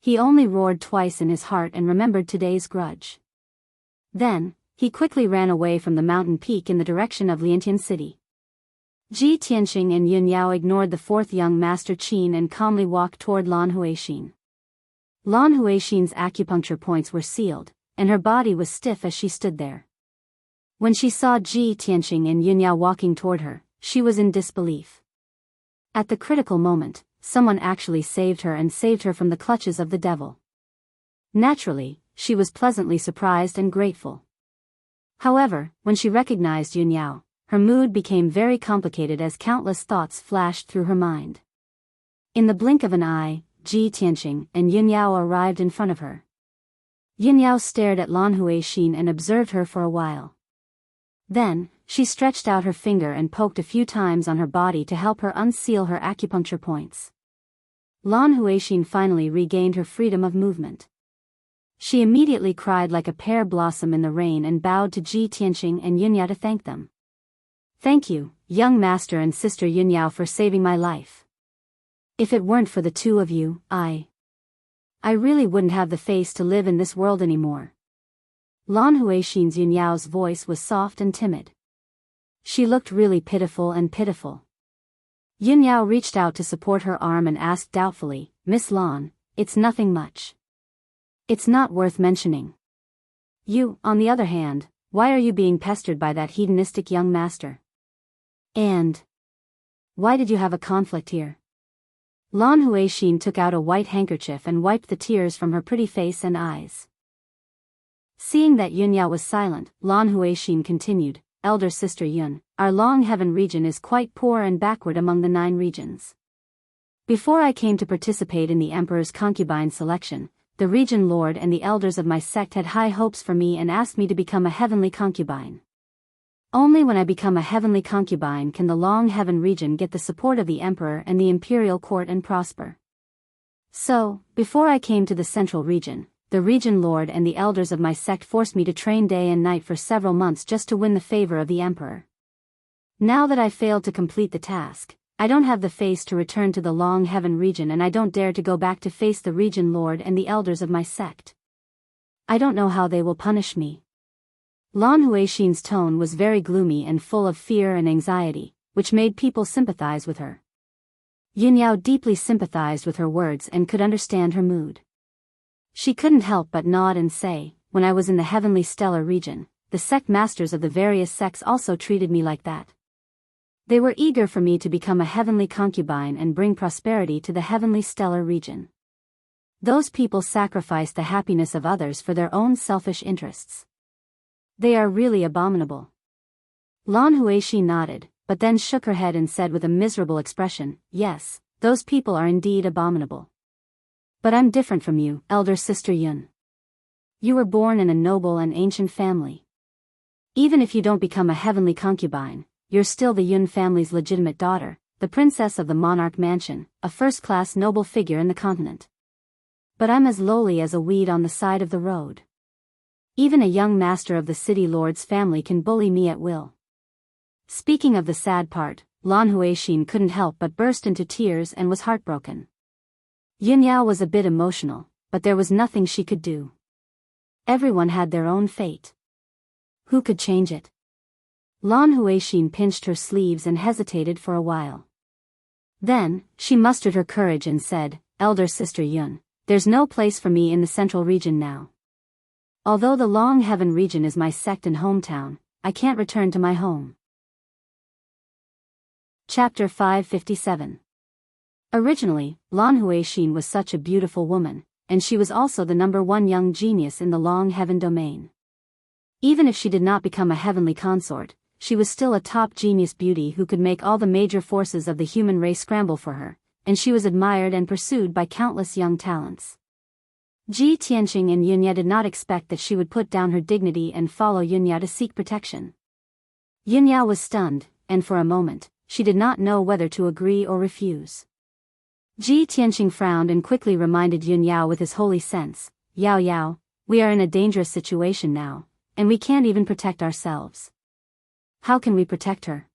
He only roared twice in his heart and remembered today's grudge. Then, he quickly ran away from the mountain peak in the direction of Liantian city. Ji Tianqing and Yun Yao ignored the fourth young Master Qin and calmly walked toward Lan Huixin. Lan Huixin's acupuncture points were sealed, and her body was stiff as she stood there. When she saw Ji Tianqing and Yun Yao walking toward her, she was in disbelief. At the critical moment, someone actually saved her and saved her from the clutches of the devil. Naturally, she was pleasantly surprised and grateful. However, when she recognized Yun Yao, her mood became very complicated as countless thoughts flashed through her mind. In the blink of an eye, Ji Tianqing and Yun Yao arrived in front of her. Yun Yao stared at Lan Huixin and observed her for a while. Then, she stretched out her finger and poked a few times on her body to help her unseal her acupuncture points. Lan Huixin finally regained her freedom of movement. She immediately cried like a pear blossom in the rain and bowed to Ji Tianqing and Yun Yao to thank them. "Thank you, young master and sister Yun Yao, for saving my life. If it weren't for the two of you, I really wouldn't have the face to live in this world anymore." Lan Huixin's Yun Yao's voice was soft and timid. She looked really pitiful and pitiful. Yun Yao reached out to support her arm and asked doubtfully, "Miss Lan, it's nothing much. It's not worth mentioning. You, on the other hand, why are you being pestered by that hedonistic young master? And why did you have a conflict here?" Lan Huixin took out a white handkerchief and wiped the tears from her pretty face and eyes. Seeing that Yun Yao was silent, Lan Huixin continued, "Elder sister Yun, our Long Heaven region is quite poor and backward among the 9 regions. Before I came to participate in the Emperor's concubine selection, the region lord and the elders of my sect had high hopes for me and asked me to become a heavenly concubine. Only when I become a heavenly concubine can the Long Heaven region get the support of the Emperor and the imperial court and prosper. So, before I came to the central region, the Region Lord and the elders of my sect forced me to train day and night for several months just to win the favor of the Emperor. Now that I failed to complete the task, I don't have the face to return to the Long Heaven region, and I don't dare to go back to face the Region Lord and the elders of my sect. I don't know how they will punish me. Lan Huixin's tone was very gloomy and full of fear and anxiety, which made people sympathize with her. Yunyao deeply sympathized with her words and could understand her mood. She couldn't help but nod and say, when I was in the heavenly stellar region, the sect masters of the various sects also treated me like that. They were eager for me to become a heavenly concubine and bring prosperity to the heavenly stellar region. Those people sacrificed the happiness of others for their own selfish interests. They are really abominable. Lan Huixi nodded, but then shook her head and said with a miserable expression, yes, those people are indeed abominable. But I'm different from you, elder sister Yun. You were born in a noble and ancient family. Even if you don't become a heavenly concubine, you're still the Yun family's legitimate daughter, the princess of the monarch mansion, a first-class noble figure in the continent. But I'm as lowly as a weed on the side of the road. Even a young master of the city lord's family can bully me at will. Speaking of the sad part, Lan Huixin couldn't help but burst into tears and was heartbroken. Yunyao was a bit emotional, but there was nothing she could do. Everyone had their own fate. Who could change it? Lan Huixin pinched her sleeves and hesitated for a while. Then, she mustered her courage and said, Elder Sister Yun, there's no place for me in the central region now. Although the Long Heaven region is my sect and hometown, I can't return to my home. Chapter 557. Originally, Lan Huixin was such a beautiful woman, and she was also the #1 young genius in the Long Heaven domain. Even if she did not become a heavenly consort, she was still a top genius beauty who could make all the major forces of the human race scramble for her, and she was admired and pursued by countless young talents. Ji Tianqing and Yunya did not expect that she would put down her dignity and follow Yunya to seek protection. Yunya was stunned, and for a moment, she did not know whether to agree or refuse. Ji Tianqing frowned and quickly reminded Yunyao with his holy sense, Yao Yao, we are in a dangerous situation now, and we can't even protect ourselves. How can we protect her?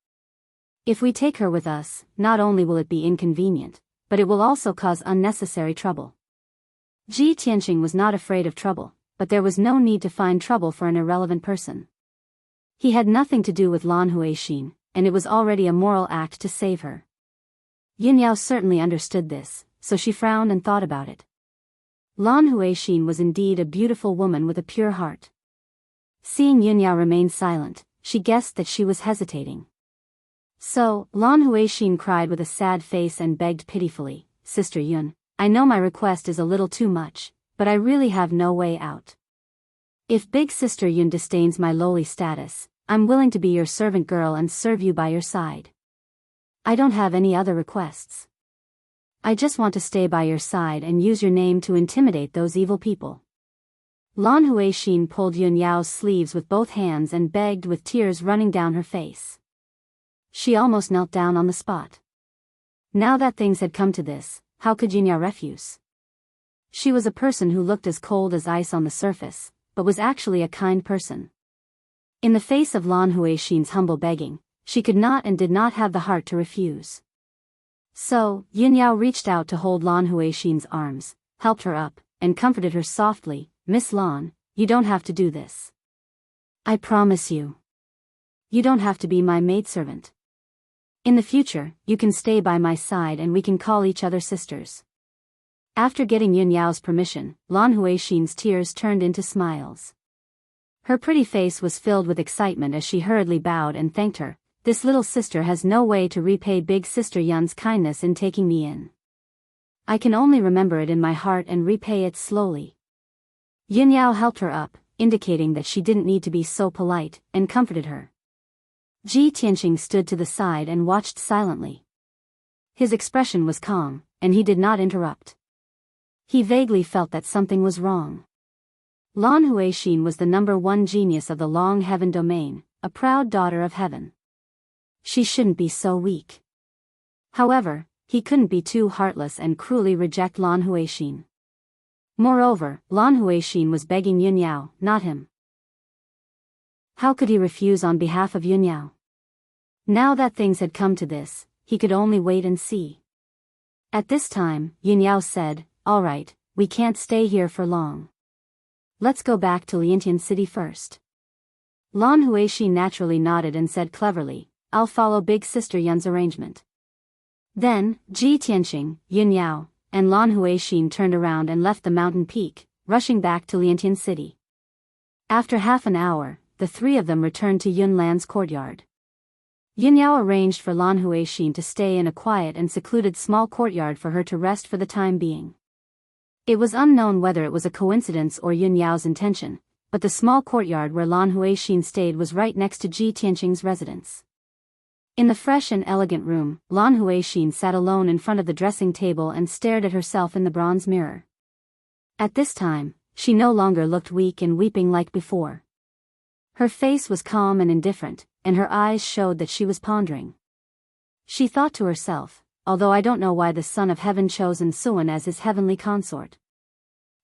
If we take her with us, not only will it be inconvenient, but it will also cause unnecessary trouble. Ji Tianqing was not afraid of trouble, but there was no need to find trouble for an irrelevant person. He had nothing to do with Lan Huixin, and it was already a moral act to save her. Yunyao certainly understood this, so she frowned and thought about it. Lan Huixin was indeed a beautiful woman with a pure heart. Seeing Yunyao remain silent, she guessed that she was hesitating. So, Lan Huixin cried with a sad face and begged pitifully, Sister Yun, I know my request is a little too much, but I really have no way out. If Big Sister Yun disdains my lowly status, I'm willing to be your servant girl and serve you by your side. I don't have any other requests. I just want to stay by your side and use your name to intimidate those evil people. Lan Huixin pulled Yunyao's sleeves with both hands and begged with tears running down her face. She almost knelt down on the spot. Now that things had come to this, how could Yunyao refuse? She was a person who looked as cold as ice on the surface, but was actually a kind person. In the face of Lan Huixin's humble begging, she could not and did not have the heart to refuse. So, Yunyao reached out to hold Lan Huixin's arms, helped her up, and comforted her softly, Miss Lan, you don't have to do this. I promise you. You don't have to be my maidservant. In the future, you can stay by my side and we can call each other sisters. After getting Yunyao's permission, Lan Huixin's tears turned into smiles. Her pretty face was filled with excitement as she hurriedly bowed and thanked her. This little sister has no way to repay Big Sister Yun's kindness in taking me in. I can only remember it in my heart and repay it slowly. Yunyao helped her up, indicating that she didn't need to be so polite, and comforted her. Ji Tianqing stood to the side and watched silently. His expression was calm, and he did not interrupt. He vaguely felt that something was wrong. Lan Huixin was the #1 genius of the Long Heaven domain, a proud daughter of heaven. She shouldn't be so weak. However, he couldn't be too heartless and cruelly reject Lan Huixin. Moreover, Lan Huixin was begging Yun Yao, not him. How could he refuse on behalf of Yun Yao? Now that things had come to this, he could only wait and see. At this time, Yun Yao said, "All right, we can't stay here for long. Let's go back to Liantian City first." Lan Huixin naturally nodded and said cleverly, "I'll follow Big Sister Yun's arrangement." Then, Ji Tianxing, Yun Yao, and Lan Huixin turned around and left the mountain peak, rushing back to Liantian City. After half an hour, the three of them returned to Yun Lan's courtyard. Yun Yao arranged for Lan Huixin to stay in a quiet and secluded small courtyard for her to rest for the time being. It was unknown whether it was a coincidence or Yun Yao's intention, but the small courtyard where Lan Huixin stayed was right next to Ji Tianxing's residence. In the fresh and elegant room, Lan Huixin sat alone in front of the dressing table and stared at herself in the bronze mirror. At this time, she no longer looked weak and weeping like before. Her face was calm and indifferent, and her eyes showed that she was pondering. She thought to herself, although I don't know why the Son of Heaven chose Suan as his heavenly consort.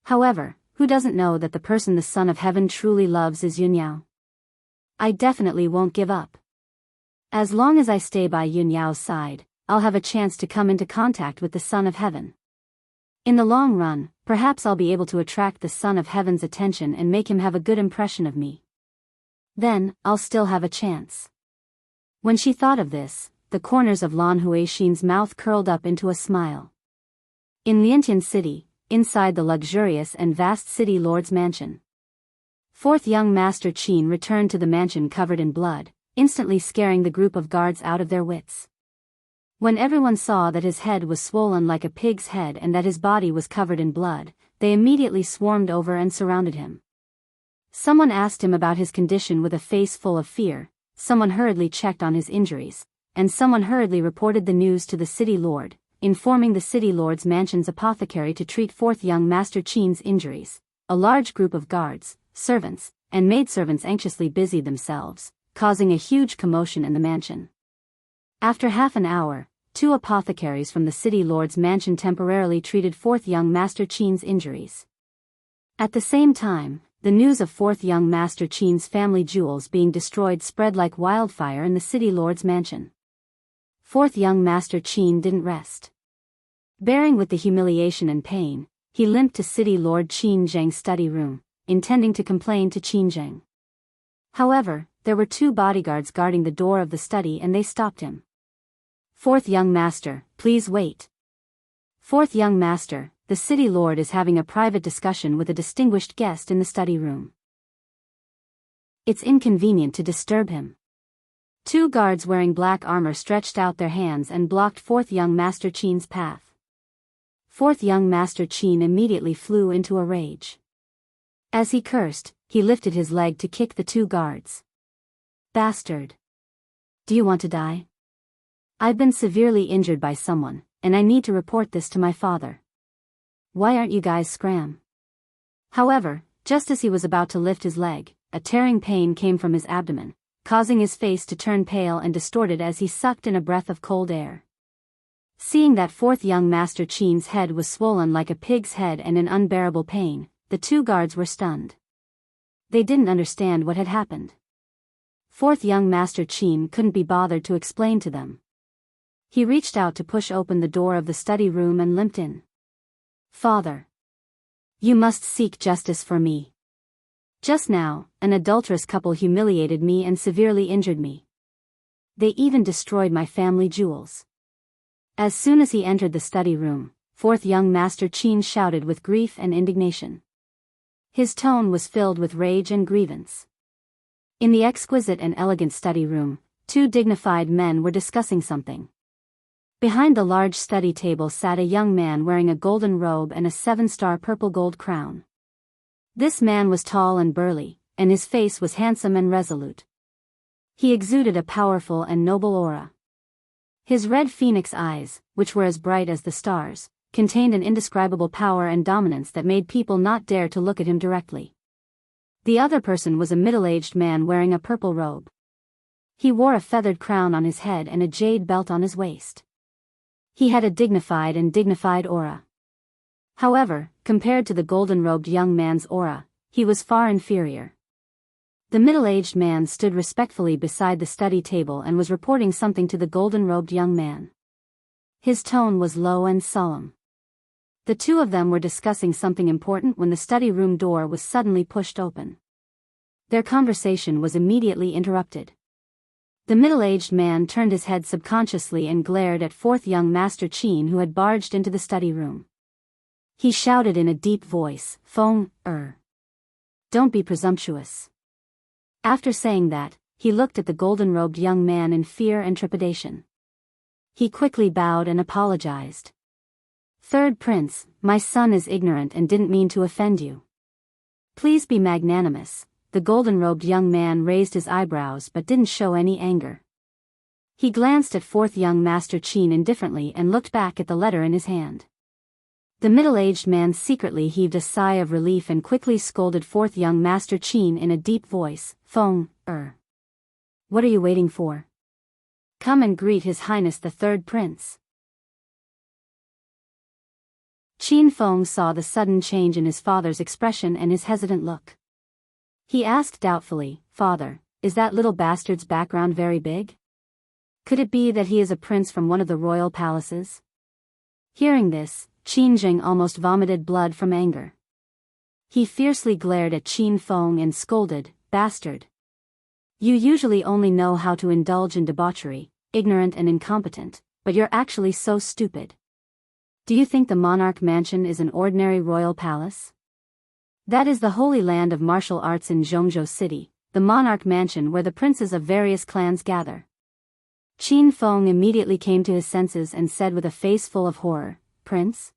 However, who doesn't know that the person the Son of Heaven truly loves is Yun Yao? I definitely won't give up. As long as I stay by Yun Yao's side, I'll have a chance to come into contact with the Son of Heaven. In the long run, perhaps I'll be able to attract the Son of Heaven's attention and make him have a good impression of me. Then, I'll still have a chance. When she thought of this, the corners of Lan Huixin's mouth curled up into a smile. In Liantian City, inside the luxurious and vast city lord's mansion. Fourth young Master Qin returned to the mansion covered in blood, instantly scaring the group of guards out of their wits. When everyone saw that his head was swollen like a pig's head and that his body was covered in blood, they immediately swarmed over and surrounded him. Someone asked him about his condition with a face full of fear, someone hurriedly checked on his injuries, and someone hurriedly reported the news to the city lord, informing the city lord's mansion's apothecary to treat fourth young Master Qin's injuries. A large group of guards, servants, and maidservants anxiously busied themselves, causing a huge commotion in the mansion. After half an hour, 2 apothecaries from the city lord's mansion temporarily treated fourth young Master Qin's injuries. At the same time, the news of fourth young Master Qin's family jewels being destroyed spread like wildfire in the city lord's mansion. Fourth young Master Qin didn't rest. Bearing with the humiliation and pain, he limped to city lord Qin Zheng's study room, intending to complain to Qin Zheng. However, there were 2 bodyguards guarding the door of the study and they stopped him. "Fourth young master, please wait." "Fourth young master, the city lord is having a private discussion with a distinguished guest in the study room. It's inconvenient to disturb him." 2 guards wearing black armor stretched out their hands and blocked fourth young Master Qin's path. Fourth young Master Qin immediately flew into a rage. As he cursed, he lifted his leg to kick the 2 guards. "Bastard! Do you want to die? I've been severely injured by someone, and I need to report this to my father. Why aren't you guys scram?" However, just as he was about to lift his leg, a tearing pain came from his abdomen, causing his face to turn pale and distorted as he sucked in a breath of cold air. Seeing that fourth young Master Qin's head was swollen like a pig's head and in unbearable pain, the 2 guards were stunned. They didn't understand what had happened. Fourth young Master Qin couldn't be bothered to explain to them. He reached out to push open the door of the study room and limped in. "Father, you must seek justice for me. Just now, an adulterous couple humiliated me and severely injured me. They even destroyed my family jewels." As soon as he entered the study room, fourth young Master Qin shouted with grief and indignation. His tone was filled with rage and grievance. In the exquisite and elegant study room, 2 dignified men were discussing something. Behind the large study table sat a young man wearing a golden robe and a 7-star purple gold crown. This man was tall and burly, and his face was handsome and resolute. He exuded a powerful and noble aura. His red phoenix eyes, which were as bright as the stars, contained an indescribable power and dominance that made people not dare to look at him directly. The other person was a middle-aged man wearing a purple robe. He wore a feathered crown on his head and a jade belt on his waist. He had a dignified aura. However, compared to the golden-robed young man's aura, he was far inferior. The middle-aged man stood respectfully beside the study table and was reporting something to the golden-robed young man. His tone was low and solemn. The two of them were discussing something important when the study room door was suddenly pushed open. Their conversation was immediately interrupted. The middle-aged man turned his head subconsciously and glared at fourth young Master Qin, who had barged into the study room. He shouted in a deep voice, "Feng, don't be presumptuous." After saying that, he looked at the golden-robed young man in fear and trepidation. He quickly bowed and apologized. "Third Prince, my son is ignorant and didn't mean to offend you. Please be magnanimous." The golden-robed young man raised his eyebrows but didn't show any anger. He glanced at fourth young Master Qin indifferently and looked back at the letter in his hand. The middle-aged man secretly heaved a sigh of relief and quickly scolded fourth young Master Qin in a deep voice, "Feng, what are you waiting for? Come and greet His Highness the Third Prince." Qin Feng saw the sudden change in his father's expression and his hesitant look. He asked doubtfully, "Father, is that little bastard's background very big? Could it be that he is a prince from one of the royal palaces?" Hearing this, Qin Jing almost vomited blood from anger. He fiercely glared at Qin Feng and scolded, "Bastard! You usually only know how to indulge in debauchery, ignorant and incompetent, but you're actually so stupid. Do you think the monarch mansion is an ordinary royal palace? That is the holy land of martial arts in Zhongzhou City, the monarch mansion where the princes of various clans gather." Qin Feng immediately came to his senses and said with a face full of horror, "Prince?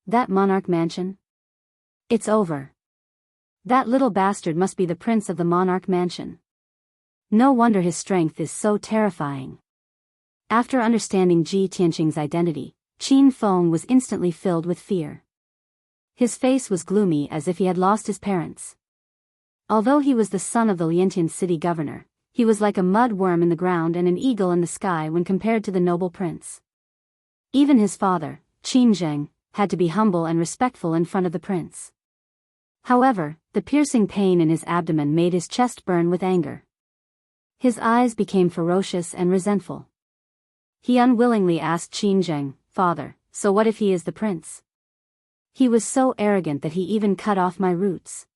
That monarch mansion? It's over. That little bastard must be the prince of the monarch mansion. No wonder his strength is so terrifying." After understanding Ji Tianqing's identity, Qin Feng was instantly filled with fear. His face was gloomy as if he had lost his parents. Although he was the son of the Liantian city governor, he was like a mud worm in the ground and an eagle in the sky when compared to the noble prince. Even his father, Qin Zheng, had to be humble and respectful in front of the prince. However, the piercing pain in his abdomen made his chest burn with anger. His eyes became ferocious and resentful. He unwillingly asked Qin Zheng, "Father, so what if he is the prince? He was so arrogant that he even cut off my roots.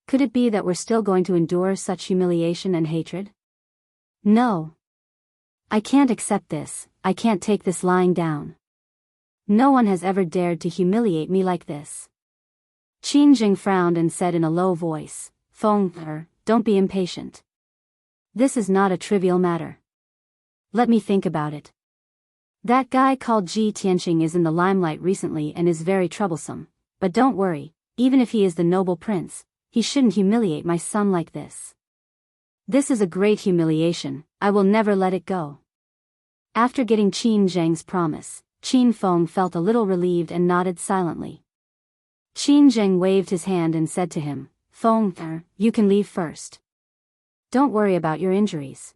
Could it be that we're still going to endure such humiliation and hatred? No. I can't accept this, I can't take this lying down. No one has ever dared to humiliate me like this." Qin Jing frowned and said in a low voice, "Feng, don't be impatient. This is not a trivial matter. Let me think about it. That guy called Ji Tianqing is in the limelight recently and is very troublesome, but don't worry, even if he is the noble prince, he shouldn't humiliate my son like this. This is a great humiliation, I will never let it go." After getting Qin Zheng's promise, Qin Feng felt a little relieved and nodded silently. Qin Zheng waved his hand and said to him, "Feng, you can leave first. Don't worry about your injuries.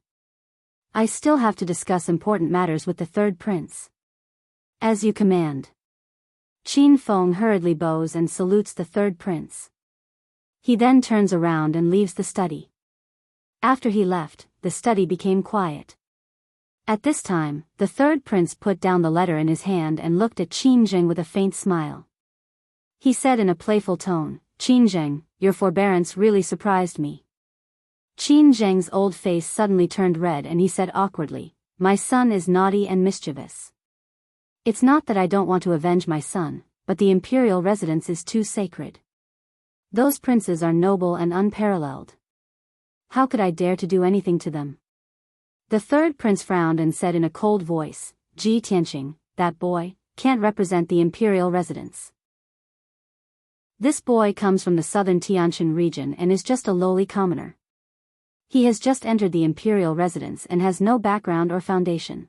I still have to discuss important matters with the third prince." "As you command." Qin Feng hurriedly bows and salutes the third prince. He then turns around and leaves the study. After he left, the study became quiet. At this time, the third prince put down the letter in his hand and looked at Qin Zheng with a faint smile. He said in a playful tone, "Qin Zheng, your forbearance really surprised me." Qin Zheng's old face suddenly turned red and he said awkwardly, "My son is naughty and mischievous. It's not that I don't want to avenge my son, but the imperial residence is too sacred. Those princes are noble and unparalleled. How could I dare to do anything to them?" The third prince frowned and said in a cold voice, "Ji Tianqing, that boy, can't represent the imperial residence. This boy comes from the southern Tianshan region and is just a lowly commoner. He has just entered the imperial residence and has no background or foundation.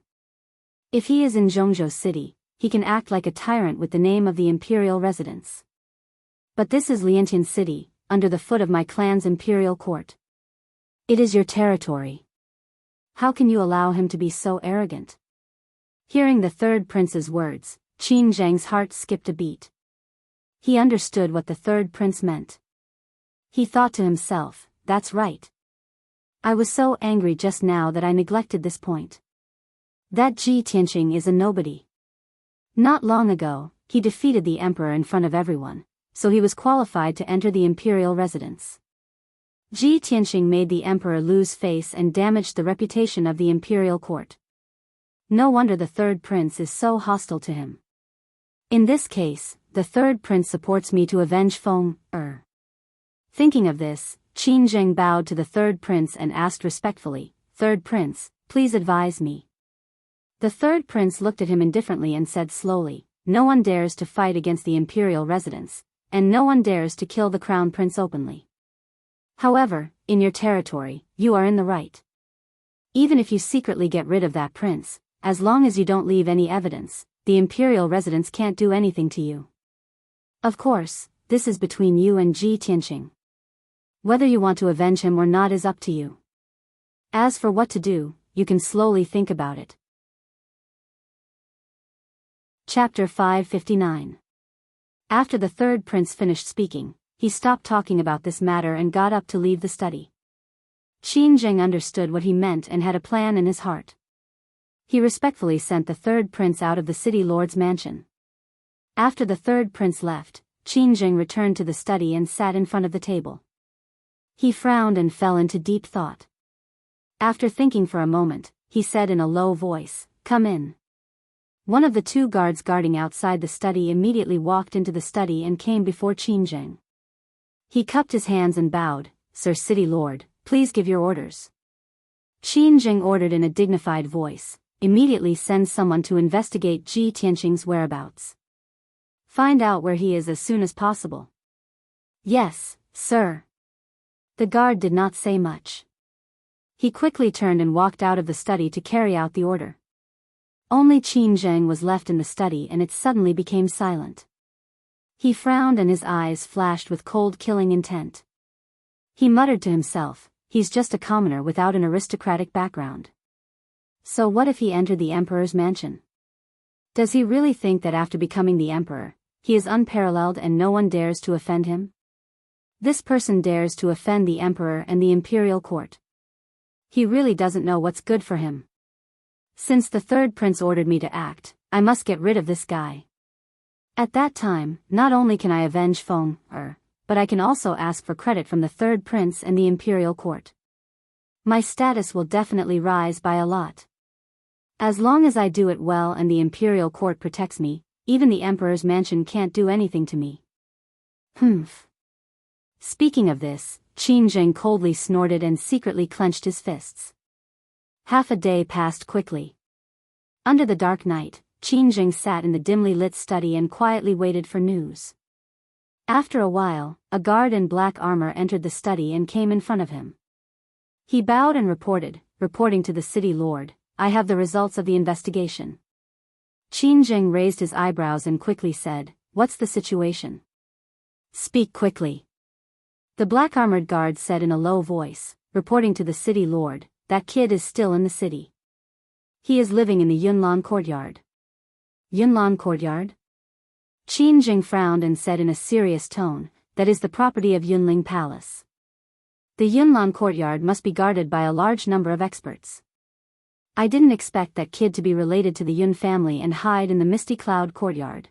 If he is in Zhongzhou City, he can act like a tyrant with the name of the imperial residence. But this is Liantian City, under the foot of my clan's imperial court. It is your territory. How can you allow him to be so arrogant?" Hearing the third prince's words, Qin Zheng's heart skipped a beat. He understood what the third prince meant. He thought to himself, that's right. I was so angry just now that I neglected this point. That Ji Tianqing is a nobody. Not long ago, he defeated the emperor in front of everyone, so he was qualified to enter the imperial residence. Ji Tianqing made the emperor lose face and damaged the reputation of the imperial court. No wonder the third prince is so hostile to him. In this case, the third prince supports me to avenge Feng Er. Thinking of this, Qin Zheng bowed to the third prince and asked respectfully, "Third prince, please advise me." The third prince looked at him indifferently and said slowly, "No one dares to fight against the imperial residence, and no one dares to kill the crown prince openly. However, in your territory, you are in the right. Even if you secretly get rid of that prince, as long as you don't leave any evidence, the imperial residence can't do anything to you. Of course, this is between you and Ji Tianqing. Whether you want to avenge him or not is up to you. As for what to do, you can slowly think about it." Chapter 559. After the third prince finished speaking, he stopped talking about this matter and got up to leave the study. Qin Zheng understood what he meant and had a plan in his heart. He respectfully sent the third prince out of the city lord's mansion. After the third prince left, Qin Zheng returned to the study and sat in front of the table. He frowned and fell into deep thought. After thinking for a moment, he said in a low voice, "Come in." One of the two guards guarding outside the study immediately walked into the study and came before Qin Zheng. He cupped his hands and bowed, "Sir City Lord, please give your orders." Qin Zheng ordered in a dignified voice, "Immediately send someone to investigate Ji Tianqing's whereabouts. Find out where he is as soon as possible." "Yes, sir." The guard did not say much. He quickly turned and walked out of the study to carry out the order. Only Qin Zheng was left in the study and it suddenly became silent. He frowned and his eyes flashed with cold killing intent. He muttered to himself, "He's just a commoner without an aristocratic background. So what if he entered the emperor's mansion? Does he really think that after becoming the emperor, he is unparalleled and no one dares to offend him? This person dares to offend the emperor and the imperial court. He really doesn't know what's good for him. Since the third prince ordered me to act, I must get rid of this guy. At that time, not only can I avenge Feng Er, but I can also ask for credit from the third prince and the imperial court. My status will definitely rise by a lot. As long as I do it well and the imperial court protects me, even the emperor's mansion can't do anything to me." Humph. Speaking of this, Qin Zheng coldly snorted and secretly clenched his fists. Half a day passed quickly. Under the dark night, Qin Zheng sat in the dimly lit study and quietly waited for news. After a while, a guard in black armor entered the study and came in front of him. He bowed and reporting to the city lord, "I have the results of the investigation." Qin Zheng raised his eyebrows and quickly said, "What's the situation? Speak quickly." The black-armored guard said in a low voice, reporting to the city lord, "That kid is still in the city. He is living in the Yunlan courtyard." Yunlan courtyard? Qin Zheng frowned and said in a serious tone, "That is the property of Yunling Palace. The Yunlan courtyard must be guarded by a large number of experts. I didn't expect that kid to be related to the Yun family and hide in the Misty Cloud courtyard."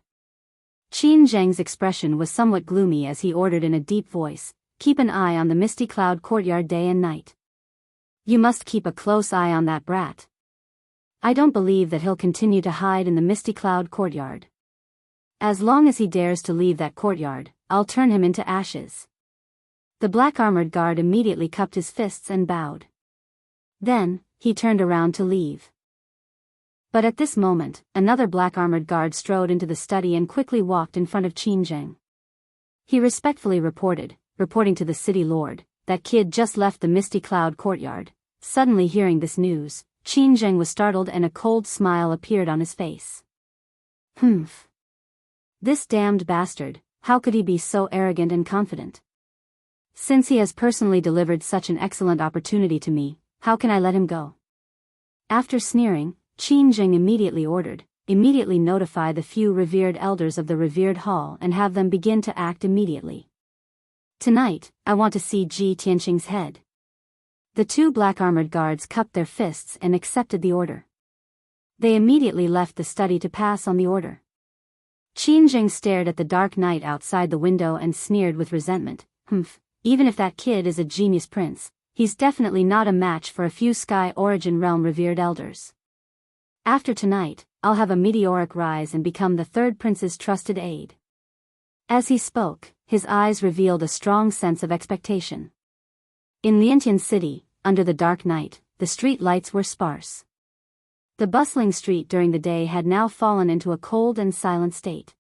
Qin Zheng's expression was somewhat gloomy as he ordered in a deep voice, "Keep an eye on the Misty Cloud courtyard day and night. You must keep a close eye on that brat. I don't believe that he'll continue to hide in the Misty Cloud courtyard. As long as he dares to leave that courtyard, I'll turn him into ashes." The black-armored guard immediately cupped his fists and bowed. Then, he turned around to leave. But at this moment, another black-armored guard strode into the study and quickly walked in front of Qin Zheng. He respectfully reporting to the city lord, "That kid just left the Misty Cloud courtyard." Suddenly hearing this news, Qin Zheng was startled and a cold smile appeared on his face. Humph. This damned bastard, how could he be so arrogant and confident? Since he has personally delivered such an excellent opportunity to me, how can I let him go? After sneering, Qin Zheng immediately ordered, immediately notify the few revered elders of the revered hall and have them begin to act immediately. Tonight, I want to see Ji Tianqing's head. The two black armored guards cupped their fists and accepted the order. They immediately left the study to pass on the order. Qin Jing stared at the dark night outside the window and sneered with resentment. Even if that kid is a genius prince, he's definitely not a match for a few Sky Origin Realm revered elders. After tonight, I'll have a meteoric rise and become the third prince's trusted aide. As he spoke, his eyes revealed a strong sense of expectation. In Liantian City, under the dark night, the street lights were sparse. The bustling street during the day had now fallen into a cold and silent state.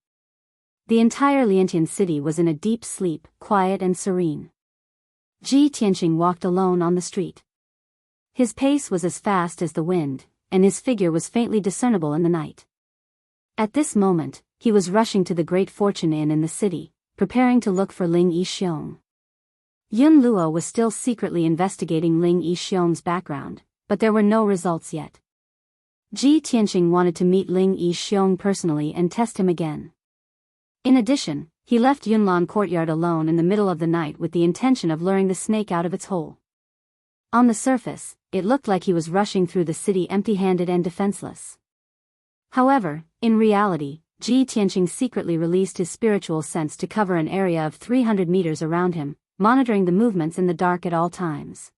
The entire Liantian city was in a deep sleep, quiet and serene. Ji Tianqing walked alone on the street. His pace was as fast as the wind, and his figure was faintly discernible in the night. At this moment, he was rushing to the Great Fortune Inn in the city, preparing to look for Ling Yixiong. Yun Luo was still secretly investigating Ling Yixiong's background, but there were no results yet. Ji Tianqing wanted to meet Ling Yixiong personally and test him again. In addition, he left Yunlan courtyard alone in the middle of the night with the intention of luring the snake out of its hole. On the surface, it looked like he was rushing through the city empty-handed and defenseless. However, in reality, Ji Tianqing secretly released his spiritual sense to cover an area of 300 meters around him, monitoring the movements in the dark at all times.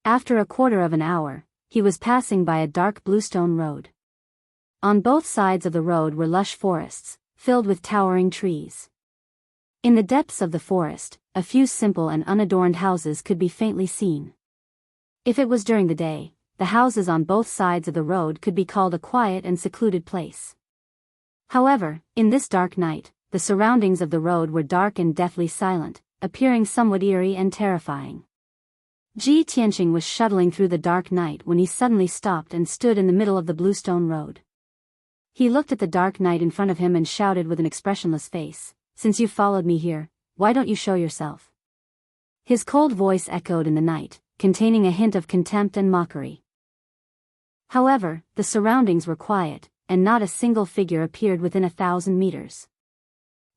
After a quarter of an hour, he was passing by a dark bluestone road. On both sides of the road were lush forests, filled with towering trees. In the depths of the forest, a few simple and unadorned houses could be faintly seen. If it was during the day, the houses on both sides of the road could be called a quiet and secluded place. However, in this dark night, the surroundings of the road were dark and deathly silent, appearing somewhat eerie and terrifying. Ji Tianqing was shuttling through the dark night when he suddenly stopped and stood in the middle of the bluestone road. He looked at the dark night in front of him and shouted with an expressionless face, "Since you followed me here, why don't you show yourself?" His cold voice echoed in the night, containing a hint of contempt and mockery. However, the surroundings were quiet, and not a single figure appeared within 1,000 meters.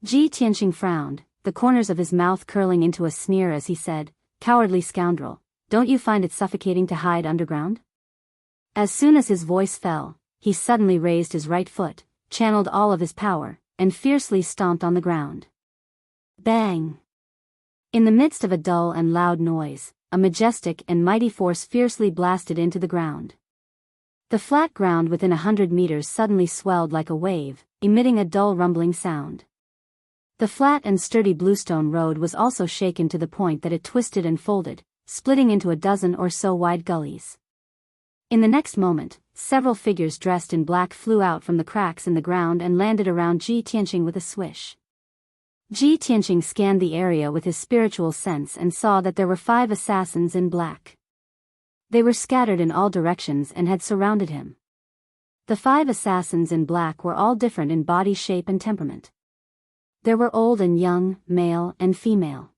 Ji Tianqing frowned, the corners of his mouth curling into a sneer as he said, "Cowardly scoundrel, don't you find it suffocating to hide underground?" As soon as his voice fell, he suddenly raised his right foot, channeled all of his power, and fiercely stomped on the ground. Bang! In the midst of a dull and loud noise, a majestic and mighty force fiercely blasted into the ground. The flat ground within 100 meters suddenly swelled like a wave, emitting a dull rumbling sound. The flat and sturdy bluestone road was also shaken to the point that it twisted and folded, splitting into a dozen or so wide gullies. In the next moment, several figures dressed in black flew out from the cracks in the ground and landed around Ji Tianqing with a swish. Ji Tianqing scanned the area with his spiritual sense and saw that there were 5 assassins in black. They were scattered in all directions and had surrounded him. The 5 assassins in black were all different in body shape and temperament. There were old and young, male and female.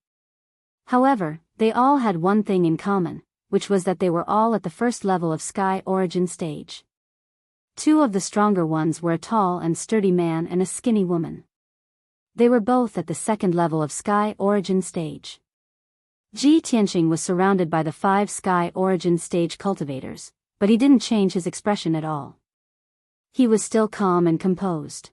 However, they all had one thing in common, which was that they were all at the first level of Sky Origin stage. 2 of the stronger ones were a tall and sturdy man and a skinny woman. They were both at the second level of Sky Origin stage. Ji Tianqing was surrounded by the 5 Sky Origin stage cultivators, but he didn't change his expression at all. He was still calm and composed.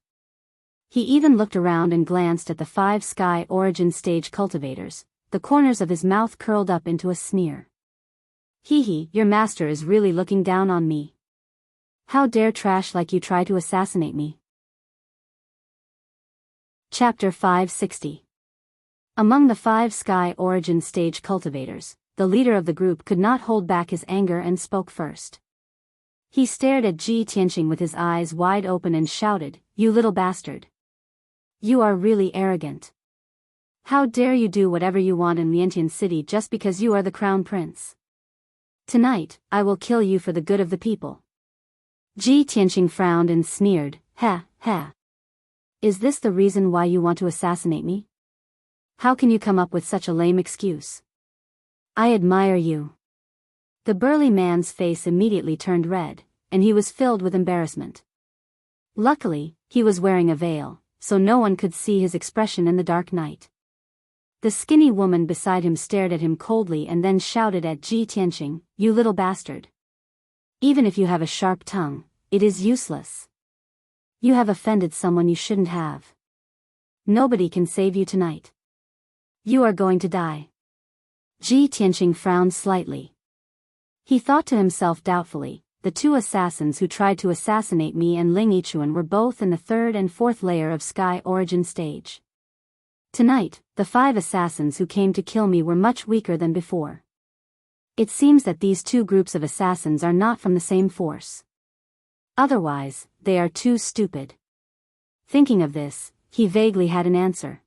He even looked around and glanced at the 5 Sky Origin stage cultivators, the corners of his mouth curled up into a sneer. "Hee, your master is really looking down on me. How dare trash like you try to assassinate me?" Chapter 560. Among the 5 Sky Origin stage cultivators, the leader of the group could not hold back his anger and spoke first. He stared at Ji Tianqing with his eyes wide open and shouted, "You little bastard! You are really arrogant. How dare you do whatever you want in Liantian City just because you are the crown prince? Tonight, I will kill you for the good of the people." Ji Tianqing frowned and sneered, "Ha, ha. Is this the reason why you want to assassinate me? How can you come up with such a lame excuse? I admire you." The burly man's face immediately turned red, and he was filled with embarrassment. Luckily, he was wearing a veil, so no one could see his expression in the dark night. The skinny woman beside him stared at him coldly and then shouted at Ji Tianqing, "You little bastard. Even if you have a sharp tongue, it is useless. You have offended someone you shouldn't have. Nobody can save you tonight. You are going to die." Ji Tianqing frowned slightly. He thought to himself doubtfully, the two assassins who tried to assassinate me and Ling Yichuan were both in the third and fourth layer of Sky Origin stage. Tonight, the 5 assassins who came to kill me were much weaker than before. It seems that these two groups of assassins are not from the same force. Otherwise, they are too stupid. Thinking of this, he vaguely had an answer.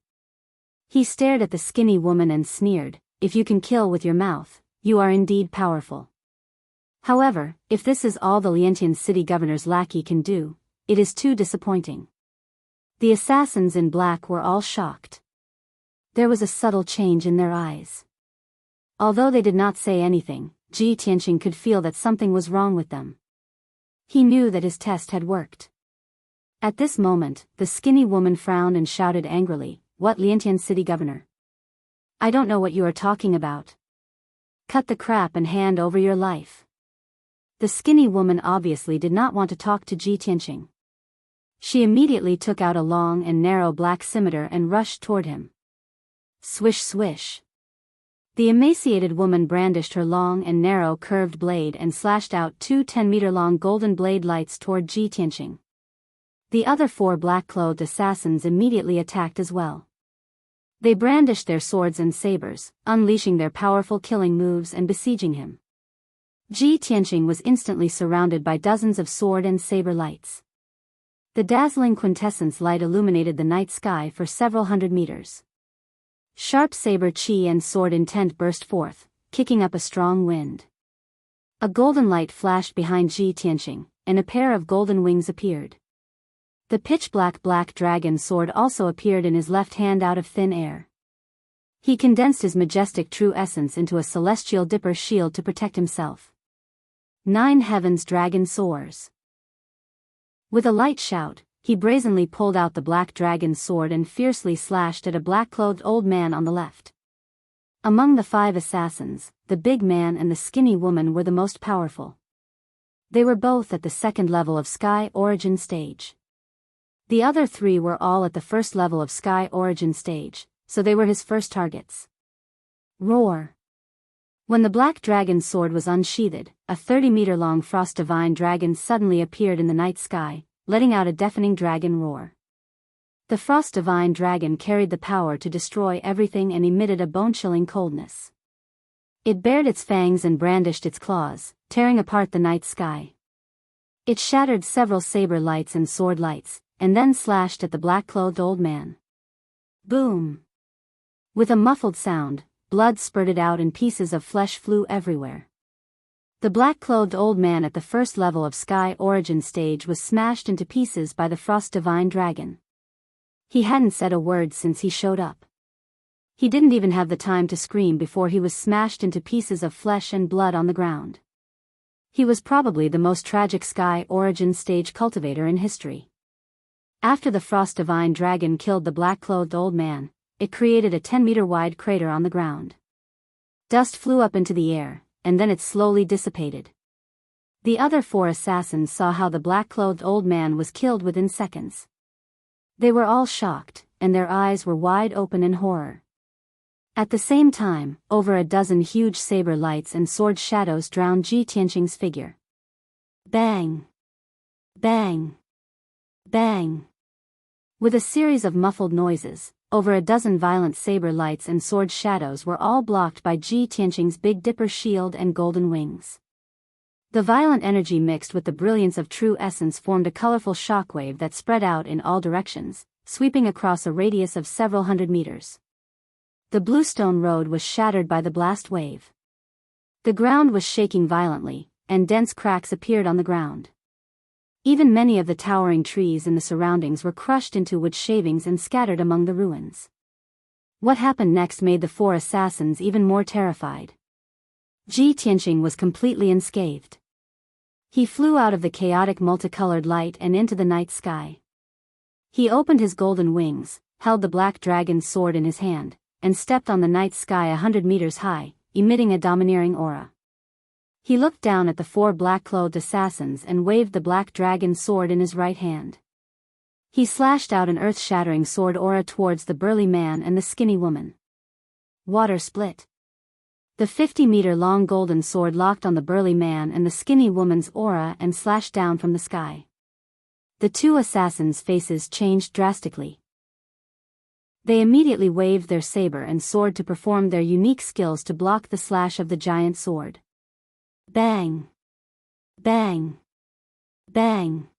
He stared at the skinny woman and sneered, "If you can kill with your mouth, you are indeed powerful. However, if this is all the Liantian city governor's lackey can do, it is too disappointing." The assassins in black were all shocked. There was a subtle change in their eyes. Although they did not say anything, Ji Tianqing could feel that something was wrong with them. He knew that his test had worked. At this moment, the skinny woman frowned and shouted angrily, "What Liantian city governor? I don't know what you are talking about. Cut the crap and hand over your life." The skinny woman obviously did not want to talk to Ji Tianqing. She immediately took out a long and narrow black scimitar and rushed toward him. Swish swish. The emaciated woman brandished her long and narrow curved blade and slashed out 2 10-meter-long golden blade lights toward Ji Tianqing. The other 4 black-clothed assassins immediately attacked as well. They brandished their swords and sabers, unleashing their powerful killing moves and besieging him. Ji Tianqing was instantly surrounded by dozens of sword and saber lights. The dazzling quintessence light illuminated the night sky for several hundred meters. Sharp saber chi and sword intent burst forth, kicking up a strong wind. A golden light flashed behind Ji Tianqing, and a pair of golden wings appeared. The pitch-black dragon sword also appeared in his left hand out of thin air. He condensed his majestic true essence into a celestial dipper shield to protect himself. 9 heavens dragon soars. With a light shout, he brazenly pulled out the black dragon sword and fiercely slashed at a black-clothed old man on the left. Among the 5 assassins, the big man and the skinny woman were the most powerful. They were both at the second level of Sky Origin stage. The other 3 were all at the first level of Sky Origin stage, so they were his first targets. Roar! When the black dragon sword was unsheathed, a 30-meter-long frost divine dragon suddenly appeared in the night sky, letting out a deafening dragon roar. The frost divine dragon carried the power to destroy everything and emitted a bone-chilling coldness. It bared its fangs and brandished its claws, tearing apart the night sky. It shattered several saber lights and sword lights, and then slashed at the black-clothed old man. Boom! With a muffled sound, blood spurted out and pieces of flesh flew everywhere. The black-clothed old man at the first level of Sky Origin stage was smashed into pieces by the Frost Divine Dragon. He hadn't said a word since he showed up. He didn't even have the time to scream before he was smashed into pieces of flesh and blood on the ground. He was probably the most tragic Sky Origin stage cultivator in history. After the Frost Divine Dragon killed the black-clothed old man, it created a 10-meter-wide crater on the ground. Dust flew up into the air, and then it slowly dissipated. The other 4 assassins saw how the black-clothed old man was killed within seconds. They were all shocked, and their eyes were wide open in horror. At the same time, over a dozen huge saber lights and sword shadows drowned Ji Tianqing's figure. Bang! Bang! Bang! With a series of muffled noises, over a dozen violent saber lights and sword shadows were all blocked by Ji Tianqing's Big Dipper shield and golden wings. The violent energy mixed with the brilliance of true essence formed a colorful shockwave that spread out in all directions, sweeping across a radius of several hundred meters. The bluestone road was shattered by the blast wave. The ground was shaking violently, and dense cracks appeared on the ground. Even many of the towering trees in the surroundings were crushed into wood shavings and scattered among the ruins. What happened next made the 4 assassins even more terrified. Ji Tianqing was completely unscathed. He flew out of the chaotic multicolored light and into the night sky. He opened his golden wings, held the black dragon's sword in his hand, and stepped on the night sky 100 meters high, emitting a domineering aura. He looked down at the 4 black-clothed assassins and waved the black dragon's sword in his right hand. He slashed out an earth-shattering sword aura towards the burly man and the skinny woman. Water split. The 50-meter-long golden sword locked on the burly man and the skinny woman's aura and slashed down from the sky. The 2 assassins' faces changed drastically. They immediately waved their saber and sword to perform their unique skills to block the slash of the giant sword. Bang! Bang! Bang!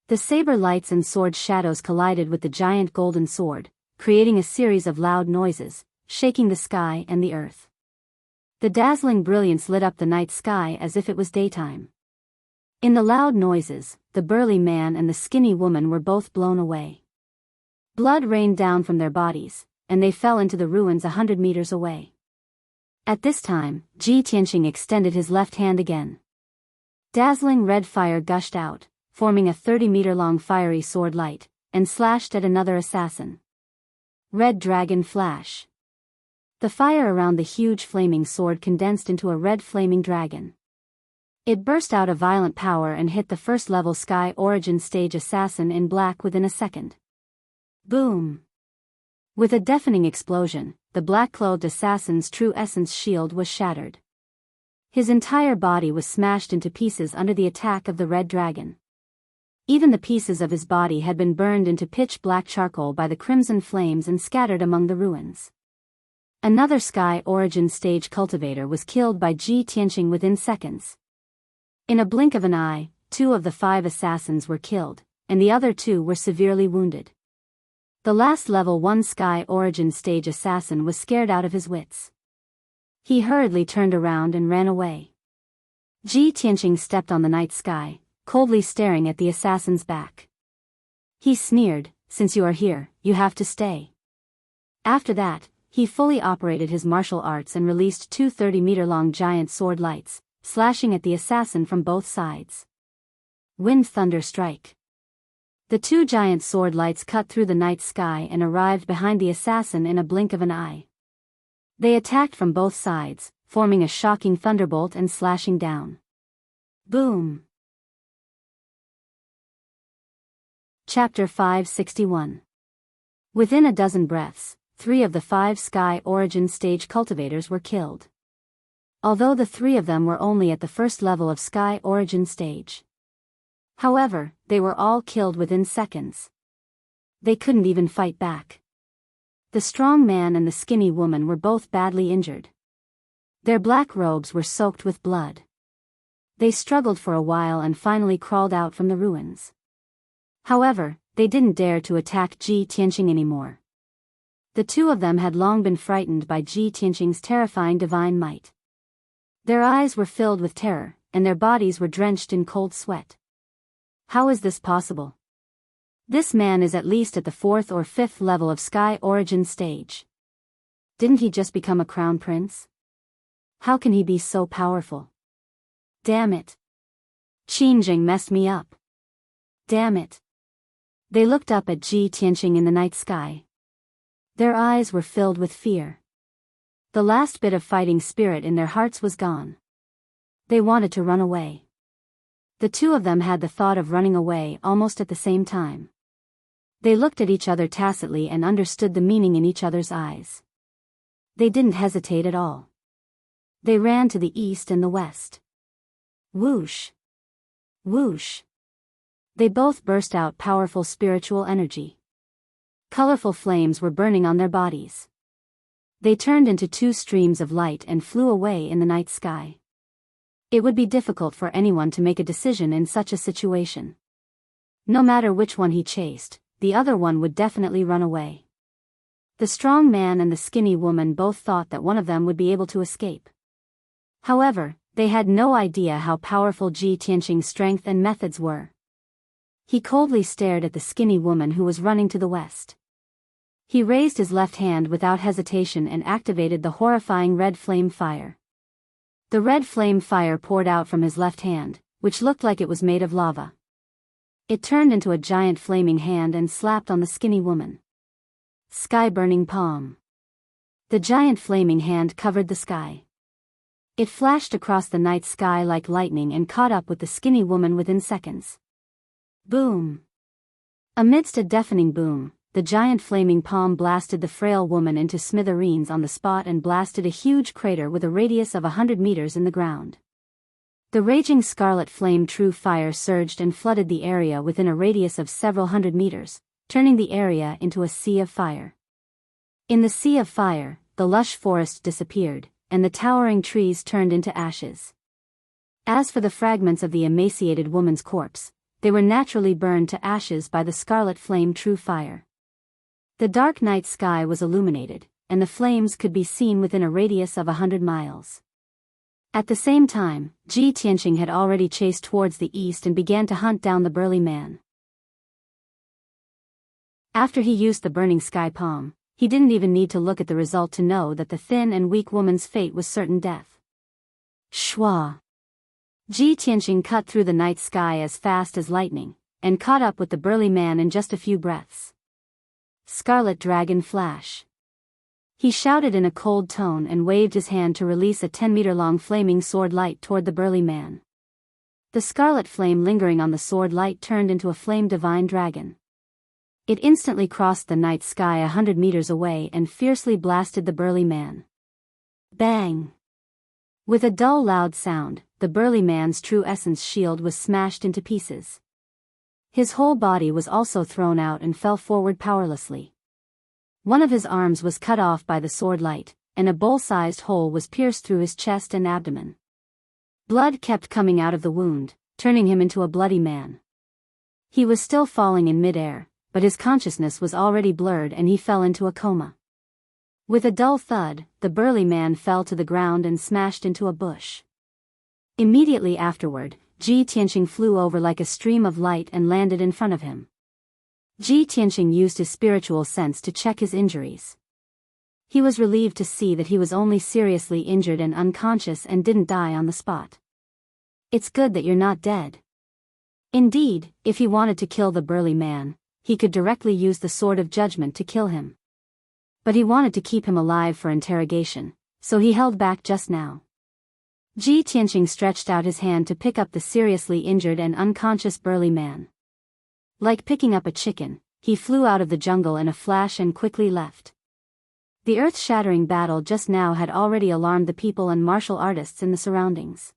The saber lights and sword shadows collided with the giant golden sword, creating a series of loud noises, shaking the sky and the earth. The dazzling brilliance lit up the night sky as if it was daytime. In the loud noises, the burly man and the skinny woman were both blown away. Blood rained down from their bodies, and they fell into the ruins 100 meters away. At this time, Ji Tianqing extended his left hand again. Dazzling red fire gushed out, forming a 30-meter-long fiery sword light, and slashed at another assassin. Red Dragon Flash. The fire around the huge flaming sword condensed into a red flaming dragon. It burst out a violent power and hit the first-level Sky Origin stage assassin in black within a second. Boom! With a deafening explosion, the black-clothed assassin's true essence shield was shattered. His entire body was smashed into pieces under the attack of the red dragon. Even the pieces of his body had been burned into pitch-black charcoal by the crimson flames and scattered among the ruins. Another Sky Origin stage cultivator was killed by Ji Tianqing within seconds. In a blink of an eye, 2 of the 5 assassins were killed, and the other 2 were severely wounded. The last level 1 Sky Origin stage assassin was scared out of his wits. He hurriedly turned around and ran away. Ji Tianqing stepped on the night sky, coldly staring at the assassin's back. He sneered, "Since you are here, you have to stay." After that, he fully operated his martial arts and released 2 30-meter-long giant sword lights, slashing at the assassin from both sides. Wind Thunder Strike. The 2 giant sword lights cut through the night sky and arrived behind the assassin in a blink of an eye. They attacked from both sides, forming a shocking thunderbolt and slashing down. Boom! Chapter 561. Within a dozen breaths, 3 of the 5 Sky Origin stage cultivators were killed. Although the 3 of them were only at the first level of Sky Origin stage. However, they were all killed within seconds. They couldn't even fight back. The strong man and the skinny woman were both badly injured. Their black robes were soaked with blood. They struggled for a while and finally crawled out from the ruins. However, they didn't dare to attack Ji Tianqing anymore. The 2 of them had long been frightened by Ji Tianqing's terrifying divine might. Their eyes were filled with terror, and their bodies were drenched in cold sweat. How is this possible? This man is at least at the 4th or 5th level of Sky Origin stage. Didn't he just become a crown prince? How can he be so powerful? Damn it. Qin Jing messed me up. Damn it. They looked up at Ji Tianqing in the night sky. Their eyes were filled with fear. The last bit of fighting spirit in their hearts was gone. They wanted to run away. The 2 of them had the thought of running away almost at the same time. They looked at each other tacitly and understood the meaning in each other's eyes. They didn't hesitate at all. They ran to the east and the west. Whoosh! Whoosh! They both burst out powerful spiritual energy. Colorful flames were burning on their bodies. They turned into 2 streams of light and flew away in the night sky. It would be difficult for anyone to make a decision in such a situation. No matter which one he chased, the other one would definitely run away. The strong man and the skinny woman both thought that one of them would be able to escape. However, they had no idea how powerful Ji Tianqing's strength and methods were. He coldly stared at the skinny woman who was running to the west. He raised his left hand without hesitation and activated the horrifying red flame fire. The red flame fire poured out from his left hand, which looked like it was made of lava. It turned into a giant flaming hand and slapped on the skinny woman. Sky-burning palm. The giant flaming hand covered the sky. It flashed across the night sky like lightning and caught up with the skinny woman within seconds. Boom! Amidst a deafening boom, the giant flaming palm blasted the frail woman into smithereens on the spot and blasted a huge crater with a radius of 100 meters in the ground. The raging scarlet flame true fire surged and flooded the area within a radius of several hundred meters, turning the area into a sea of fire. In the sea of fire, the lush forest disappeared, and the towering trees turned into ashes. As for the fragments of the emaciated woman's corpse, they were naturally burned to ashes by the scarlet flame true fire. The dark night sky was illuminated, and the flames could be seen within a radius of 100 miles. At the same time, Ji Tianqing had already chased towards the east and began to hunt down the burly man. After he used the burning sky palm, he didn't even need to look at the result to know that the thin and weak woman's fate was certain death. Shwa! Ji Tianqing cut through the night sky as fast as lightning, and caught up with the burly man in just a few breaths. Scarlet Dragon Flash. He shouted in a cold tone and waved his hand to release a 10-meter-long flaming sword light toward the burly man. The scarlet flame lingering on the sword light turned into a flame divine dragon. It instantly crossed the night sky 100 meters away and fiercely blasted the burly man. Bang! With a dull loud sound, the burly man's true essence shield was smashed into pieces. His whole body was also thrown out and fell forward powerlessly. One of his arms was cut off by the sword light, and a bowl-sized hole was pierced through his chest and abdomen. Blood kept coming out of the wound, turning him into a bloody man. He was still falling in midair, but his consciousness was already blurred and he fell into a coma. With a dull thud, the burly man fell to the ground and smashed into a bush. Immediately afterward, Ji Tianqing flew over like a stream of light and landed in front of him. Ji Tianqing used his spiritual sense to check his injuries. He was relieved to see that he was only seriously injured and unconscious and didn't die on the spot. It's good that you're not dead. Indeed, if he wanted to kill the burly man, he could directly use the sword of judgment to kill him. But he wanted to keep him alive for interrogation, so he held back just now. Ji Tianqing stretched out his hand to pick up the seriously injured and unconscious burly man. Like picking up a chicken, he flew out of the jungle in a flash and quickly left. The earth-shattering battle just now had already alarmed the people and martial artists in the surroundings.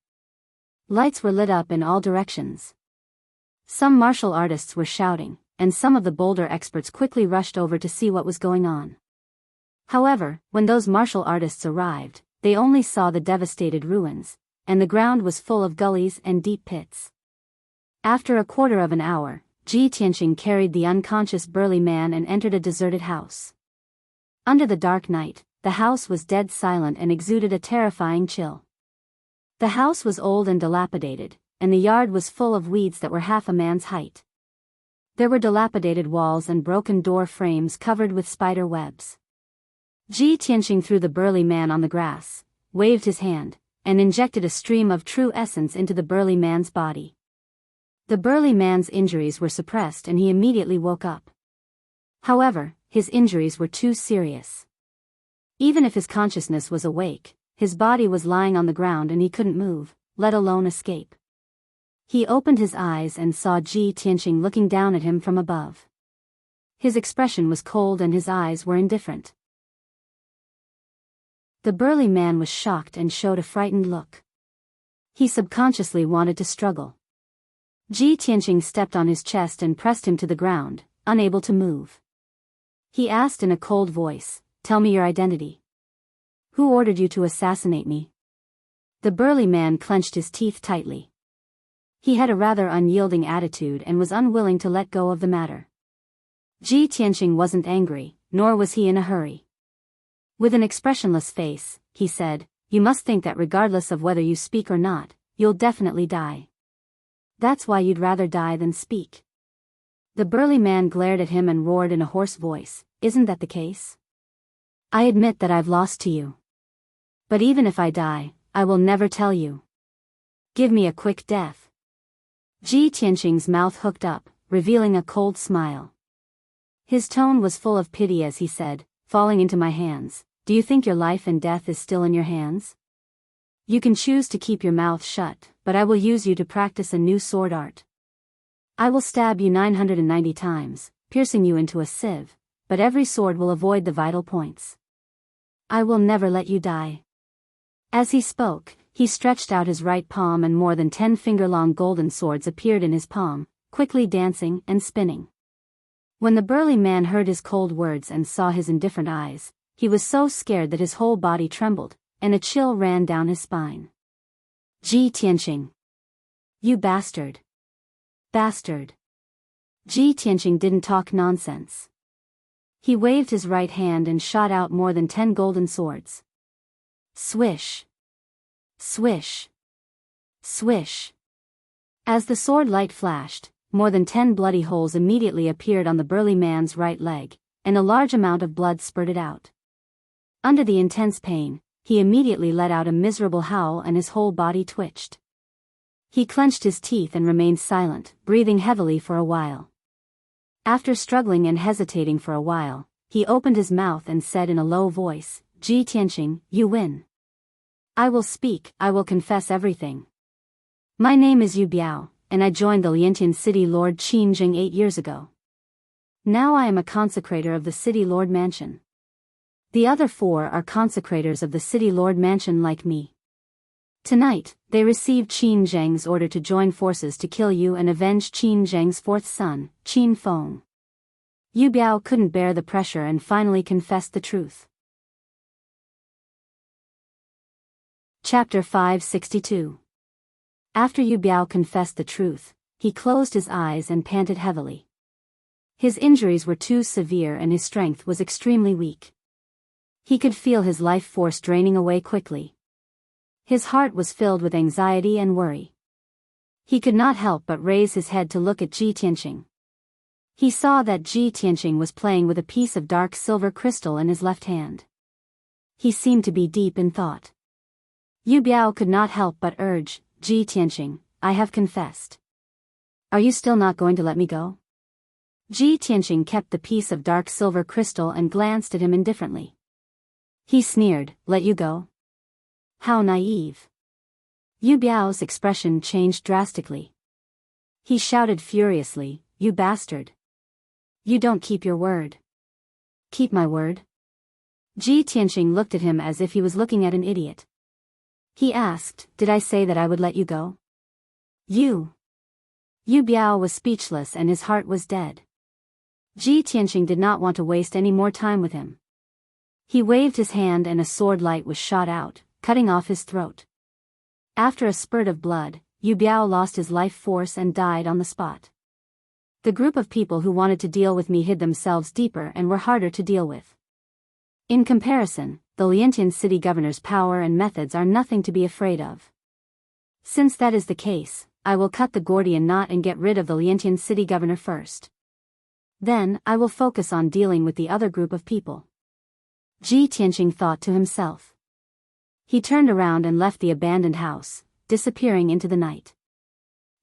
Lights were lit up in all directions. Some martial artists were shouting, and some of the boulder experts quickly rushed over to see what was going on. However, when those martial artists arrived, they only saw the devastated ruins, and the ground was full of gullies and deep pits. After a quarter of an hour, Ji Tianqing carried the unconscious burly man and entered a deserted house. Under the dark night, the house was dead silent and exuded a terrifying chill. The house was old and dilapidated, and the yard was full of weeds that were half a man's height. There were dilapidated walls and broken door frames covered with spider webs. Ji Tianqing threw the burly man on the grass, waved his hand, and injected a stream of true essence into the burly man's body. The burly man's injuries were suppressed and he immediately woke up. However, his injuries were too serious. Even if his consciousness was awake, his body was lying on the ground and he couldn't move, let alone escape. He opened his eyes and saw Ji Tianqing looking down at him from above. His expression was cold and his eyes were indifferent. The burly man was shocked and showed a frightened look. He subconsciously wanted to struggle. Ji Tianqing stepped on his chest and pressed him to the ground, unable to move. He asked in a cold voice, "Tell me your identity. Who ordered you to assassinate me?" The burly man clenched his teeth tightly. He had a rather unyielding attitude and was unwilling to let go of the matter. Ji Tianqing wasn't angry, nor was he in a hurry. With an expressionless face, he said, "You must think that regardless of whether you speak or not, you'll definitely die. That's why you'd rather die than speak." The burly man glared at him and roared in a hoarse voice, "Isn't that the case? I admit that I've lost to you. But even if I die, I will never tell you. Give me a quick death. Ji Tianqing's mouth hooked up, revealing a cold smile. His tone was full of pity as he said, "Falling into my hands, do you think your life and death is still in your hands? You can choose to keep your mouth shut, but I will use you to practice a new sword art. I will stab you 990 times, piercing you into a sieve, but every sword will avoid the vital points. I will never let you die." As he spoke, he stretched out his right palm and more than 10-finger-long golden swords appeared in his palm, quickly dancing and spinning. When the burly man heard his cold words and saw his indifferent eyes, he was so scared that his whole body trembled, and a chill ran down his spine. "Ji Tianqing! You bastard! Bastard!" Ji Tianqing didn't talk nonsense. He waved his right hand and shot out more than 10 golden swords. Swish! Swish! Swish! As the sword light flashed, more than 10 bloody holes immediately appeared on the burly man's right leg, and a large amount of blood spurted out. Under the intense pain, he immediately let out a miserable howl and his whole body twitched. He clenched his teeth and remained silent, breathing heavily for a while. After struggling and hesitating for a while, he opened his mouth and said in a low voice, "Ji Tianqing, you win. I will speak, I will confess everything. My name is Biyao, and I joined the Liantian City Lord Qinjing 8 years ago. Now I am a consecrator of the City Lord Mansion. The other 4 are consecrators of the City Lord Mansion like me. Tonight, they received Qin Zheng's order to join forces to kill you and avenge Qin Zheng's 4th son, Qin Feng." Yu Biao couldn't bear the pressure and finally confessed the truth. Chapter 562. After Yu Biao confessed the truth, he closed his eyes and panted heavily. His injuries were too severe and his strength was extremely weak. He could feel his life force draining away quickly. His heart was filled with anxiety and worry. He could not help but raise his head to look at Ji Tianqing. He saw that Ji Tianqing was playing with a piece of dark silver crystal in his left hand. He seemed to be deep in thought. Yu Biao could not help but urge, "Ji Tianqing, I have confessed. Are you still not going to let me go?" Ji Tianqing kept the piece of dark silver crystal and glanced at him indifferently. He sneered, "Let you go? How naive." Yu Biao's expression changed drastically. He shouted furiously, "You bastard! You don't keep your word." "Keep my word?" Ji Tianqing looked at him as if he was looking at an idiot. He asked, "Did I say that I would let you go?" Yu Biao was speechless and his heart was dead. Ji Tianqing did not want to waste any more time with him. He waved his hand and a sword light was shot out, cutting off his throat. After a spurt of blood, Yu Biao lost his life force and died on the spot. The group of people who wanted to deal with me hid themselves deeper and were harder to deal with. In comparison, the Liantian city governor's power and methods are nothing to be afraid of. Since that is the case, I will cut the Gordian knot and get rid of the Liantian city governor first. Then, I will focus on dealing with the other group of people. Ji Tianqing thought to himself. He turned around and left the abandoned house, disappearing into the night.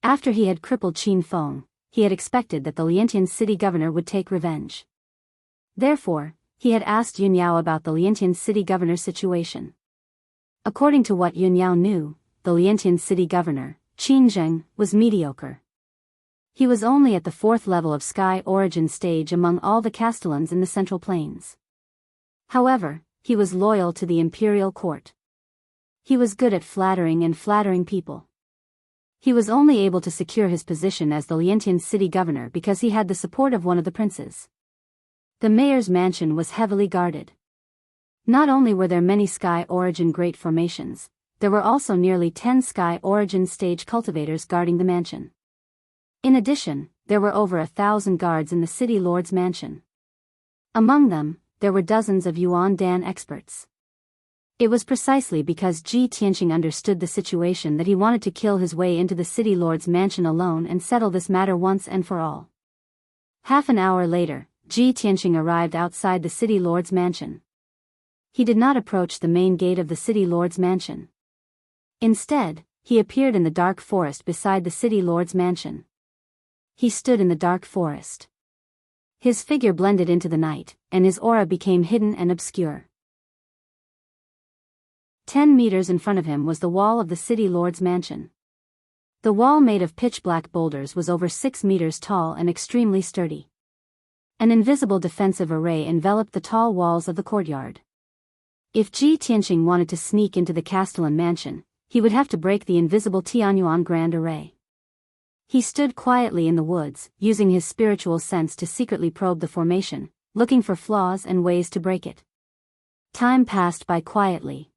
After he had crippled Qin Feng, he had expected that the Liantian city governor would take revenge. Therefore, he had asked Yun Yao about the Liantian city governor's situation. According to what Yun Yao knew, the Liantian city governor, Qin Zheng, was mediocre. He was only at the 4th level of sky origin stage among all the castellans in the Central Plains. However, he was loyal to the imperial court. He was good at flattering people. He was only able to secure his position as the Liantian city governor because he had the support of one of the princes. The mayor's mansion was heavily guarded. Not only were there many sky origin great formations, there were also nearly 10 sky origin stage cultivators guarding the mansion. In addition, there were over 1,000 guards in the city lord's mansion. Among them, there were dozens of Yuan Dan experts. It was precisely because Ji Tianqing understood the situation that he wanted to kill his way into the city lord's mansion alone and settle this matter once and for all. Half an hour later, Ji Tianqing arrived outside the city lord's mansion. He did not approach the main gate of the city lord's mansion. Instead, he appeared in the dark forest beside the city lord's mansion. He stood in the dark forest. His figure blended into the night, and his aura became hidden and obscure. 10 meters in front of him was the wall of the city lord's mansion. The wall, made of pitch-black boulders, was over 6 meters tall and extremely sturdy. An invisible defensive array enveloped the tall walls of the courtyard. If Ji Tianqing wanted to sneak into the Castellan mansion, he would have to break the invisible Tianyuan Grand Array. He stood quietly in the woods, using his spiritual sense to secretly probe the formation, looking for flaws and ways to break it. Time passed by quietly.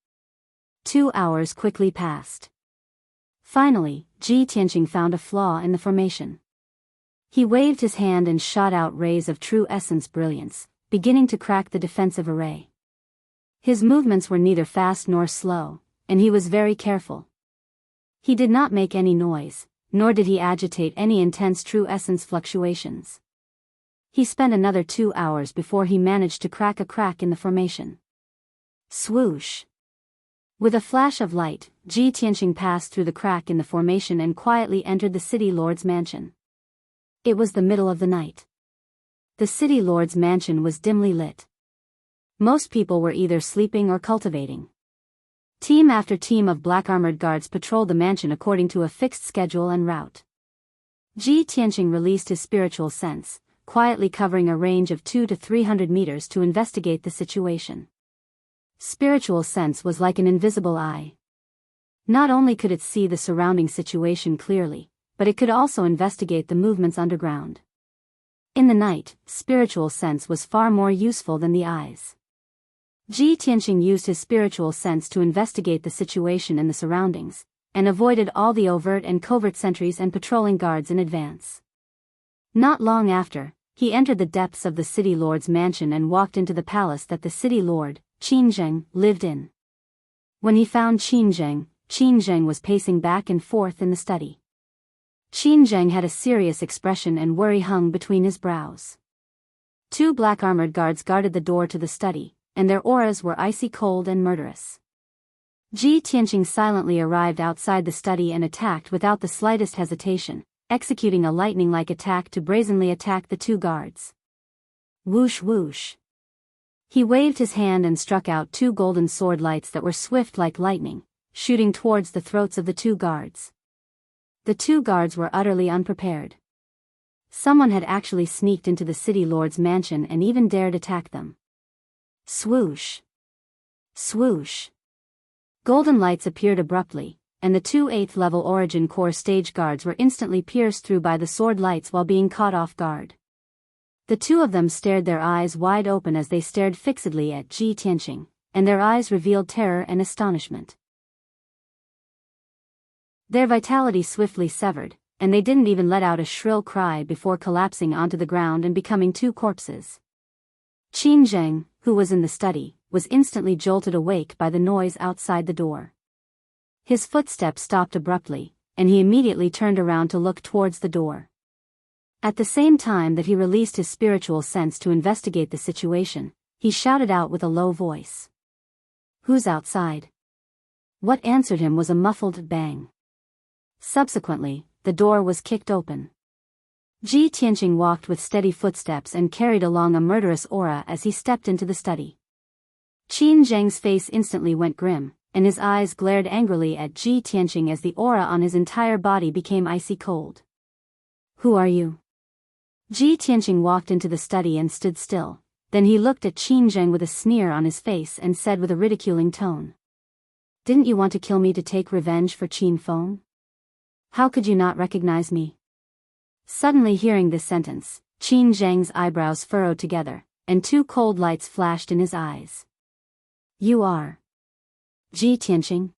2 hours quickly passed. Finally, Ji Tianqing found a flaw in the formation. He waved his hand and shot out rays of true essence brilliance, beginning to crack the defensive array. His movements were neither fast nor slow, and he was very careful. He did not make any noise, nor did he agitate any intense true essence fluctuations. He spent another 2 hours before he managed to crack a crack in the formation. Swoosh! With a flash of light, Ji Tianqing passed through the crack in the formation and quietly entered the city lord's mansion. It was the middle of the night. The city lord's mansion was dimly lit. Most people were either sleeping or cultivating. Team after team of black-armored guards patrolled the mansion according to a fixed schedule and route. Ji Tianqing released his spiritual sense, quietly covering a range of 200 to 300 meters to investigate the situation. Spiritual sense was like an invisible eye. Not only could it see the surrounding situation clearly, but it could also investigate the movements underground. In the night, spiritual sense was far more useful than the eyes. Ji Tianqing used his spiritual sense to investigate the situation and the surroundings, and avoided all the overt and covert sentries and patrolling guards in advance. Not long after, he entered the depths of the city lord's mansion and walked into the palace that the city lord, Qin Zheng, lived in. When he found Qin Zheng was pacing back and forth in the study. Qin Zheng had a serious expression and worry hung between his brows. 2 black-armored guards guarded the door to the study, and their auras were icy cold and murderous. Ji Tianqing silently arrived outside the study and attacked without the slightest hesitation, executing a lightning-like attack to brazenly attack the 2 guards. Whoosh whoosh. He waved his hand and struck out 2 golden sword lights that were swift like lightning, shooting towards the throats of the 2 guards. The 2 guards were utterly unprepared. Someone had actually sneaked into the city lord's mansion and even dared attack them. Swoosh! Swoosh! Golden lights appeared abruptly, and the 2 8th-level Origin Core stage guards were instantly pierced through by the sword lights while being caught off guard. The 2 of them stared, their eyes wide open as they stared fixedly at Ji Tianqing, and their eyes revealed terror and astonishment. Their vitality swiftly severed, and they didn't even let out a shrill cry before collapsing onto the ground and becoming 2 corpses. Qin Zheng, who was in the study, was instantly jolted awake by the noise outside the door. His footsteps stopped abruptly, and he immediately turned around to look towards the door. At the same time that he released his spiritual sense to investigate the situation, he shouted out with a low voice. "Who's outside?" What answered him was a muffled bang. Subsequently, the door was kicked open. Ji Tianqing walked with steady footsteps and carried along a murderous aura as he stepped into the study. Qin Zheng's face instantly went grim, and his eyes glared angrily at Ji Tianqing as the aura on his entire body became icy cold. "Who are you?" Ji Tianqing walked into the study and stood still, then he looked at Qin Zheng with a sneer on his face and said with a ridiculing tone. "Didn't you want to kill me to take revenge for Qin Feng? How could you not recognize me?" Suddenly hearing this sentence, Qin Zheng's eyebrows furrowed together, and 2 cold lights flashed in his eyes. "You are Ji Tianqing?"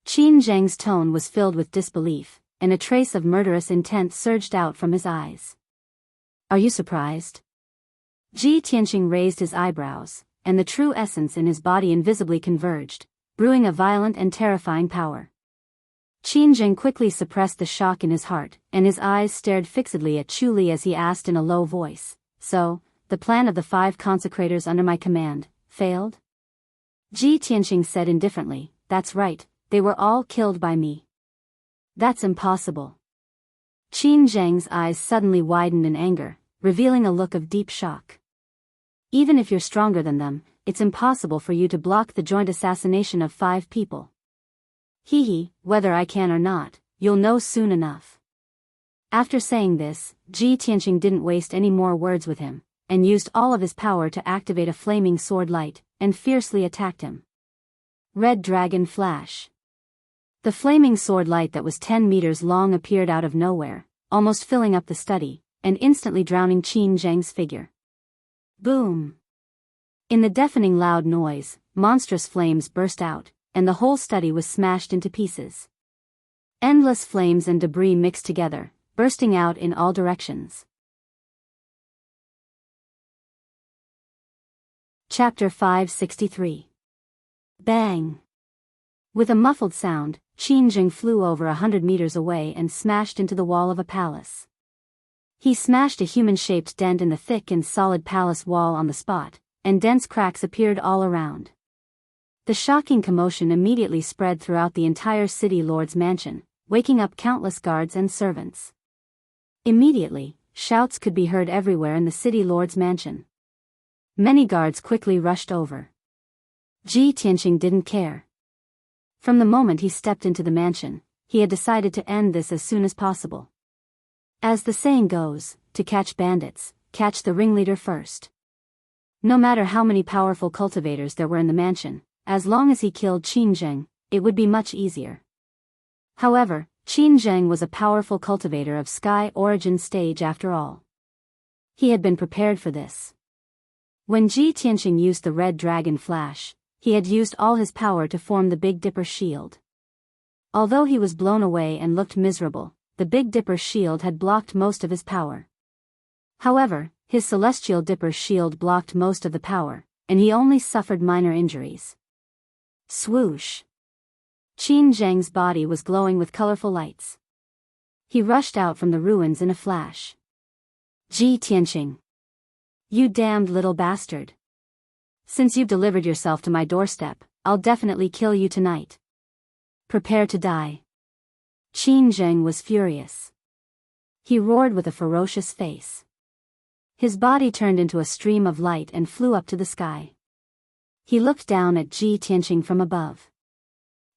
Qin Zheng's tone was filled with disbelief, and a trace of murderous intent surged out from his eyes. "Are you surprised?" Ji Tianqing raised his eyebrows, and the true essence in his body invisibly converged, brewing a violent and terrifying power. Qin Zheng quickly suppressed the shock in his heart, and his eyes stared fixedly at Chu Li as he asked in a low voice, "So, the plan of the 5 consecrators under my command failed?" Ji Tianqing said indifferently, "That's right, they were all killed by me." That's impossible. Qin Zheng's eyes suddenly widened in anger, revealing a look of deep shock. Even if you're stronger than them, it's impossible for you to block the joint assassination of 5 people. Whether I can or not, you'll know soon enough. After saying this, Ji Tianqing didn't waste any more words with him, and used all of his power to activate a flaming sword light, and fiercely attacked him. Red Dragon Flash. The flaming sword light that was 10 meters long appeared out of nowhere, almost filling up the study, and instantly drowning Qin Zheng's figure. Boom! In the deafening loud noise, monstrous flames burst out, and the whole study was smashed into pieces. Endless flames and debris mixed together, bursting out in all directions. Chapter 563. Bang! With a muffled sound, Qin Zheng flew over 100 meters away and smashed into the wall of a palace. He smashed a human-shaped dent in the thick and solid palace wall on the spot, and dense cracks appeared all around. The shocking commotion immediately spread throughout the entire city lord's mansion, waking up countless guards and servants. Immediately, shouts could be heard everywhere in the city lord's mansion. Many guards quickly rushed over. Ji Tianqing didn't care. From the moment he stepped into the mansion, he had decided to end this as soon as possible. As the saying goes, to catch bandits, catch the ringleader first. No matter how many powerful cultivators there were in the mansion, as long as he killed Qin Zheng, it would be much easier. However, Qin Zheng was a powerful cultivator of Sky Origin stage after all. He had been prepared for this. When Ji Tianqing used the Red Dragon Flash, he had used all his power to form the Big Dipper's shield. Although he was blown away and looked miserable, the Big Dipper's shield had blocked most of his power. However, his Celestial Dipper's shield blocked most of the power, and he only suffered minor injuries. Swoosh! Qin Zheng's body was glowing with colorful lights. He rushed out from the ruins in a flash. Ji Tianqing! You damned little bastard! Since you've delivered yourself to my doorstep, I'll definitely kill you tonight. Prepare to die. Qin Zheng was furious. He roared with a ferocious face. His body turned into a stream of light and flew up to the sky. He looked down at Ji Tianqing from above.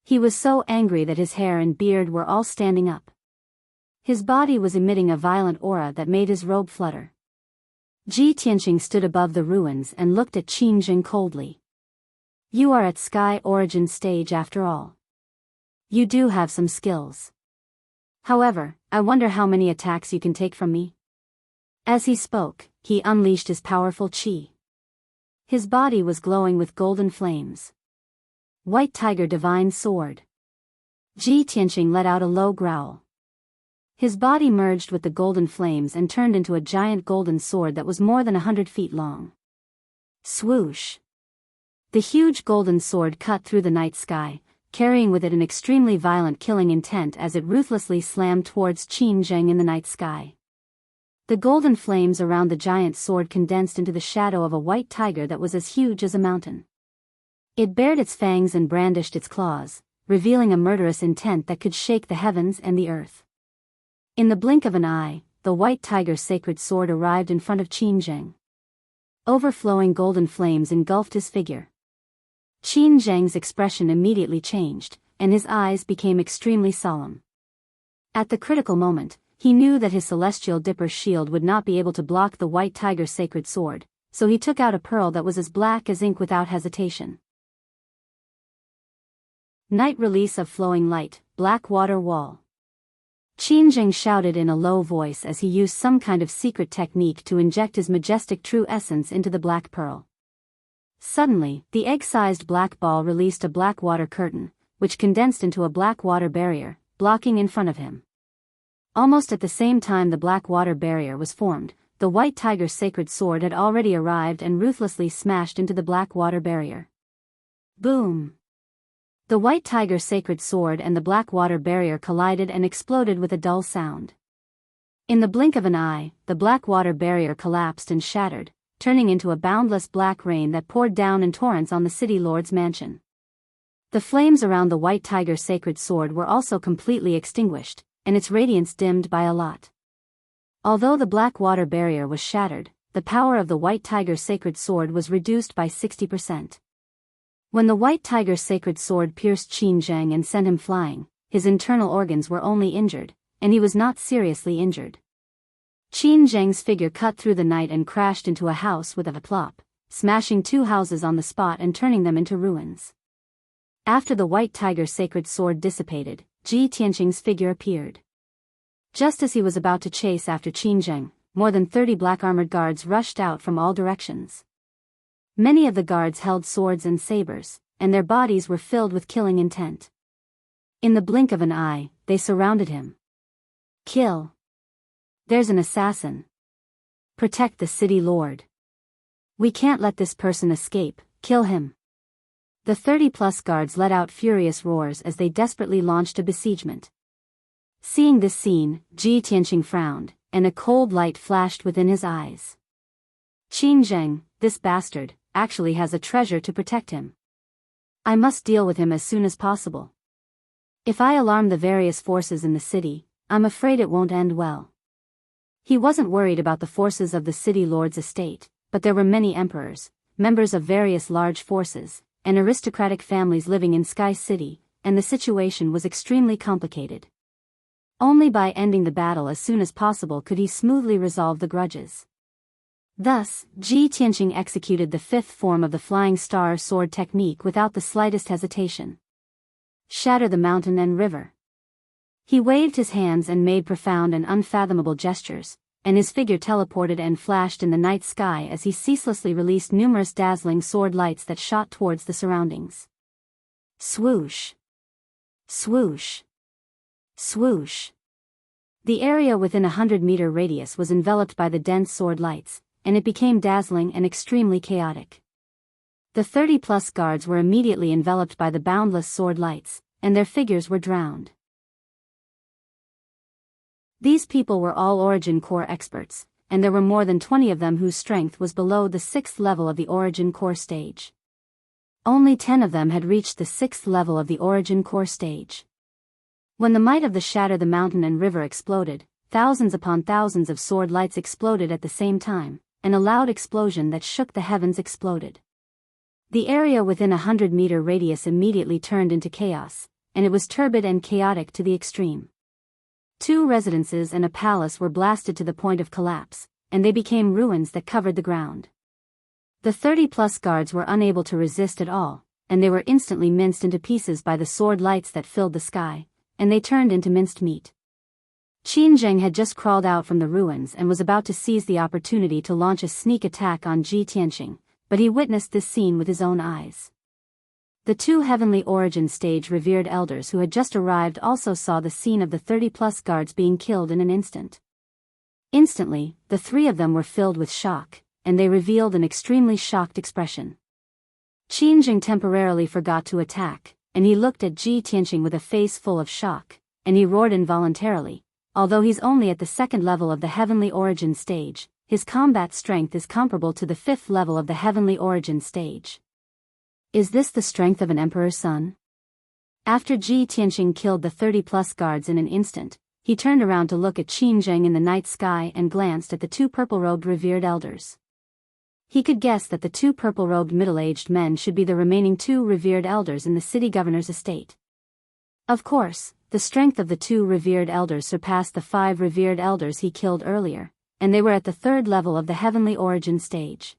He was so angry that his hair and beard were all standing up. His body was emitting a violent aura that made his robe flutter. Ji Tianqing stood above the ruins and looked at Qin Zheng coldly. You are at Sky Origin stage after all. You do have some skills. However, I wonder how many attacks you can take from me. As he spoke, he unleashed his powerful qi. His body was glowing with golden flames. White Tiger Divine Sword. Ji Tianqing let out a low growl. His body merged with the golden flames and turned into a giant golden sword that was more than 100 feet long. Swoosh! The huge golden sword cut through the night sky, carrying with it an extremely violent killing intent as it ruthlessly slammed towards Qin Zheng in the night sky. The golden flames around the giant sword condensed into the shadow of a white tiger that was as huge as a mountain. It bared its fangs and brandished its claws, revealing a murderous intent that could shake the heavens and the earth. In the blink of an eye, the white tiger's sacred sword arrived in front of Qin Zheng. Overflowing golden flames engulfed his figure. Qin Zheng's expression immediately changed, and his eyes became extremely solemn. At the critical moment, he knew that his Celestial Dipper's shield would not be able to block the white tiger's sacred sword, so he took out a pearl that was as black as ink without hesitation. Night release of flowing light, black water wall. Qin Zheng shouted in a low voice as he used some kind of secret technique to inject his majestic true essence into the black pearl. Suddenly, the egg-sized black ball released a black water curtain, which condensed into a black water barrier, blocking in front of him. Almost at the same time the black water barrier was formed, the white tiger's sacred sword had already arrived and ruthlessly smashed into the black water barrier. Boom! The white tiger's sacred sword and the black water barrier collided and exploded with a dull sound. In the blink of an eye, the black water barrier collapsed and shattered, turning into a boundless black rain that poured down in torrents on the city lord's mansion. The flames around the white tiger's sacred sword were also completely extinguished, and its radiance dimmed by a lot. Although the black water barrier was shattered, the power of the white tiger's sacred sword was reduced by 60%. When the white tiger's sacred sword pierced Qin Zheng and sent him flying, his internal organs were only injured, and he was not seriously injured. Qin Zheng's figure cut through the night and crashed into a house with a plop, smashing 2 houses on the spot and turning them into ruins. After the white tiger's sacred sword dissipated, Ji Tianqing's figure appeared. Just as he was about to chase after Qin Zheng, more than 30 black-armored guards rushed out from all directions. Many of the guards held swords and sabers, and their bodies were filled with killing intent. In the blink of an eye, they surrounded him. Kill. There's an assassin. Protect the city lord. We can't let this person escape, kill him. The 30-plus guards let out furious roars as they desperately launched a besiegement. Seeing this scene, Ji Tianqing frowned, and a cold light flashed within his eyes. Qin Zheng, this bastard, actually has a treasure to protect him. I must deal with him as soon as possible. If I alarm the various forces in the city, I'm afraid it won't end well. He wasn't worried about the forces of the city lord's estate, but there were many emperors, members of various large forces, and aristocratic families living in Sky City, and the situation was extremely complicated. Only by ending the battle as soon as possible could he smoothly resolve the grudges. Thus, Ji Tianqing executed the 5th form of the Flying Star Sword technique without the slightest hesitation. Shatter the mountain and river. He waved his hands and made profound and unfathomable gestures, and his figure teleported and flashed in the night sky as he ceaselessly released numerous dazzling sword lights that shot towards the surroundings. Swoosh! Swoosh! Swoosh! The area within a 100-meter radius was enveloped by the dense sword lights, and it became dazzling and extremely chaotic. The 30-plus guards were immediately enveloped by the boundless sword lights, and their figures were drowned. These people were all Origin Core experts, and there were more than 20 of them whose strength was below the 6th level of the Origin Core stage. Only 10 of them had reached the 6th level of the Origin Core stage. When the might of the Shatter the Mountain and River exploded, thousands upon thousands of sword lights exploded at the same time, and a loud explosion that shook the heavens exploded. The area within a 100-meter radius immediately turned into chaos, and it was turbid and chaotic to the extreme. 2 residences and a palace were blasted to the point of collapse, and they became ruins that covered the ground. The 30-plus guards were unable to resist at all, and they were instantly minced into pieces by the sword lights that filled the sky, and they turned into minced meat. Qin Zheng had just crawled out from the ruins and was about to seize the opportunity to launch a sneak attack on Ji Tianqing, but he witnessed this scene with his own eyes. The 2 Heavenly Origin Stage revered elders who had just arrived also saw the scene of the 30-plus guards being killed in an instant. Instantly, the 3 of them were filled with shock, and they revealed an extremely shocked expression. Qin Zheng temporarily forgot to attack, and he looked at Ji Tianqing with a face full of shock, and he roared involuntarily. Although he's only at the 2nd level of the Heavenly Origin Stage, his combat strength is comparable to the 5th level of the Heavenly Origin Stage. Is this the strength of an emperor's son? After Ji Tianqing killed the 30-plus guards in an instant, he turned around to look at Qin Zheng in the night sky and glanced at the 2 purple-robed revered elders. He could guess that the 2 purple-robed middle-aged men should be the remaining 2 revered elders in the city governor's estate. Of course, the strength of the 2 revered elders surpassed the 5 revered elders he killed earlier, and they were at the 3rd level of the Heavenly Origin Stage.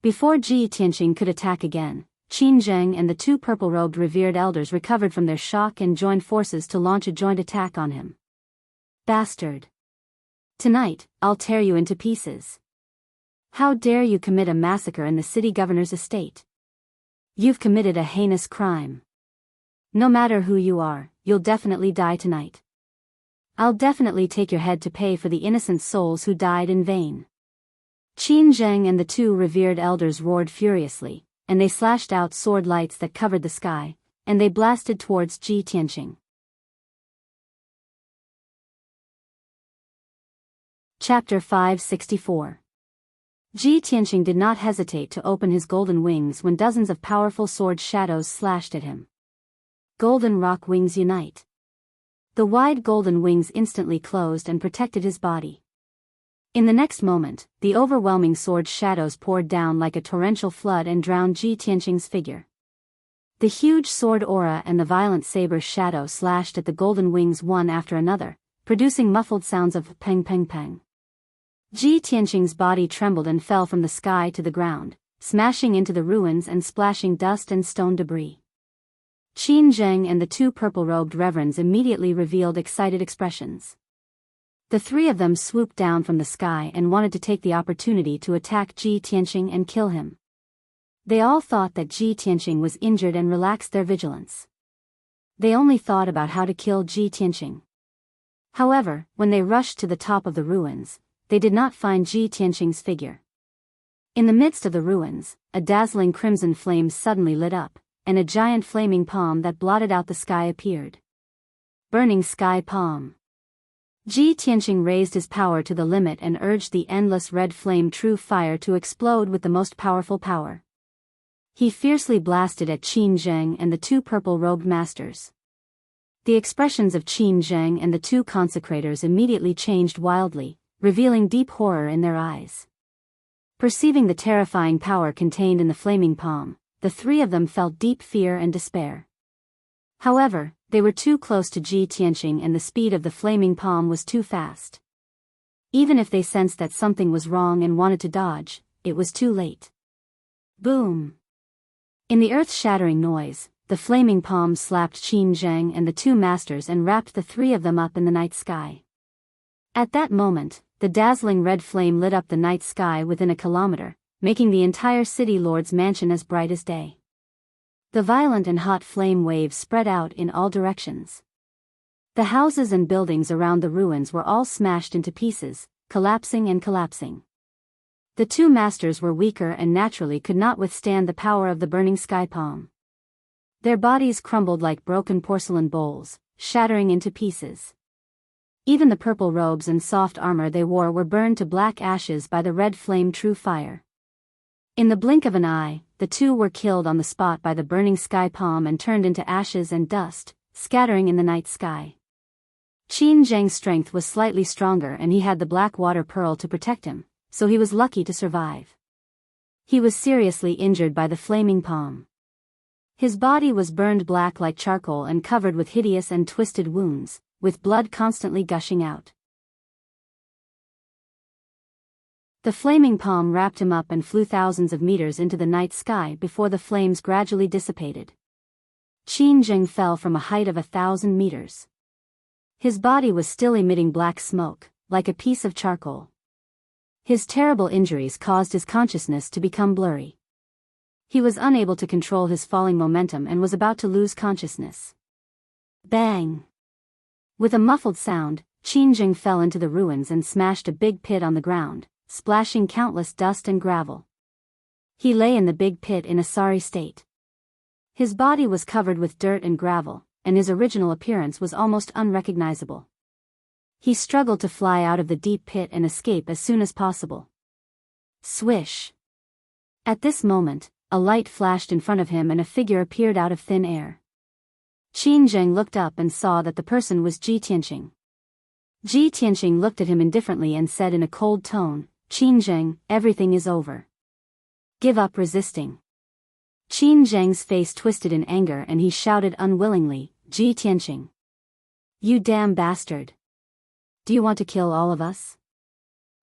Before Ji Tianqing could attack again, Qin Zheng and the 2 purple-robed revered elders recovered from their shock and joined forces to launch a joint attack on him. Bastard! Tonight, I'll tear you into pieces. How dare you commit a massacre in the city governor's estate? You've committed a heinous crime. No matter who you are, you'll definitely die tonight. I'll definitely take your head to pay for the innocent souls who died in vain. Qin Zheng and the 2 revered elders roared furiously, and they slashed out sword lights that covered the sky, and they blasted towards Ji Tianqing. Chapter 564. Ji Tianqing did not hesitate to open his golden wings when dozens of powerful sword shadows slashed at him. Golden rock wings unite. The wide golden wings instantly closed and protected his body. In the next moment, the overwhelming sword shadows poured down like a torrential flood and drowned Ji Tianqing's figure. The huge sword aura and the violent saber shadow slashed at the golden wings one after another, producing muffled sounds of peng peng peng. Ji Tianqing's body trembled and fell from the sky to the ground, smashing into the ruins and splashing dust and stone debris. Qin Zheng and the two purple-robed reverends immediately revealed excited expressions. The three of them swooped down from the sky and wanted to take the opportunity to attack Ji Tianqing and kill him. They all thought that Ji Tianqing was injured and relaxed their vigilance. They only thought about how to kill Ji Tianqing. However, when they rushed to the top of the ruins, they did not find Ji Tianqing's figure. In the midst of the ruins, a dazzling crimson flame suddenly lit up, and a giant flaming palm that blotted out the sky appeared. Burning Sky Palm. Ji Tianqing raised his power to the limit and urged the endless red flame true fire to explode with the most powerful power. He fiercely blasted at Qin Zheng and the two purple-robed masters. The expressions of Qin Zheng and the two consecrators immediately changed wildly, revealing deep horror in their eyes. Perceiving the terrifying power contained in the flaming palm, the three of them felt deep fear and despair. However, they were too close to Ji Tianqing and the speed of the flaming palm was too fast. Even if they sensed that something was wrong and wanted to dodge, it was too late. Boom! In the earth-shattering noise, the flaming palm slapped Qin Zheng and the two masters and wrapped the three of them up in the night sky. At that moment, the dazzling red flame lit up the night sky within a kilometer, making the entire city lord's mansion as bright as day. The violent and hot flame waves spread out in all directions. The houses and buildings around the ruins were all smashed into pieces, collapsing and collapsing. The two masters were weaker and naturally could not withstand the power of the burning sky palm. Their bodies crumbled like broken porcelain bowls, shattering into pieces. Even the purple robes and soft armor they wore were burned to black ashes by the red flame true fire. In the blink of an eye, the two were killed on the spot by the burning sky palm and turned into ashes and dust, scattering in the night sky. Qin Zheng's strength was slightly stronger and he had the black water pearl to protect him, so he was lucky to survive. He was seriously injured by the flaming palm. His body was burned black like charcoal and covered with hideous and twisted wounds, with blood constantly gushing out. The flaming palm wrapped him up and flew thousands of meters into the night sky before the flames gradually dissipated. Qin Zheng fell from a height of 1,000 meters. His body was still emitting black smoke, like a piece of charcoal. His terrible injuries caused his consciousness to become blurry. He was unable to control his falling momentum and was about to lose consciousness. Bang! With a muffled sound, Qin Zheng fell into the ruins and smashed a big pit on the ground, splashing countless dust and gravel. He lay in the big pit in a sorry state. His body was covered with dirt and gravel, and his original appearance was almost unrecognizable. He struggled to fly out of the deep pit and escape as soon as possible. Swish! At this moment, a light flashed in front of him and a figure appeared out of thin air. Qin Zheng looked up and saw that the person was Ji Tianqing. Ji Tianqing looked at him indifferently and said in a cold tone, "Qin Zheng, everything is over. Give up resisting." Qin Zheng's face twisted in anger and he shouted unwillingly, "Ji Tianqing. You damn bastard. Do you want to kill all of us?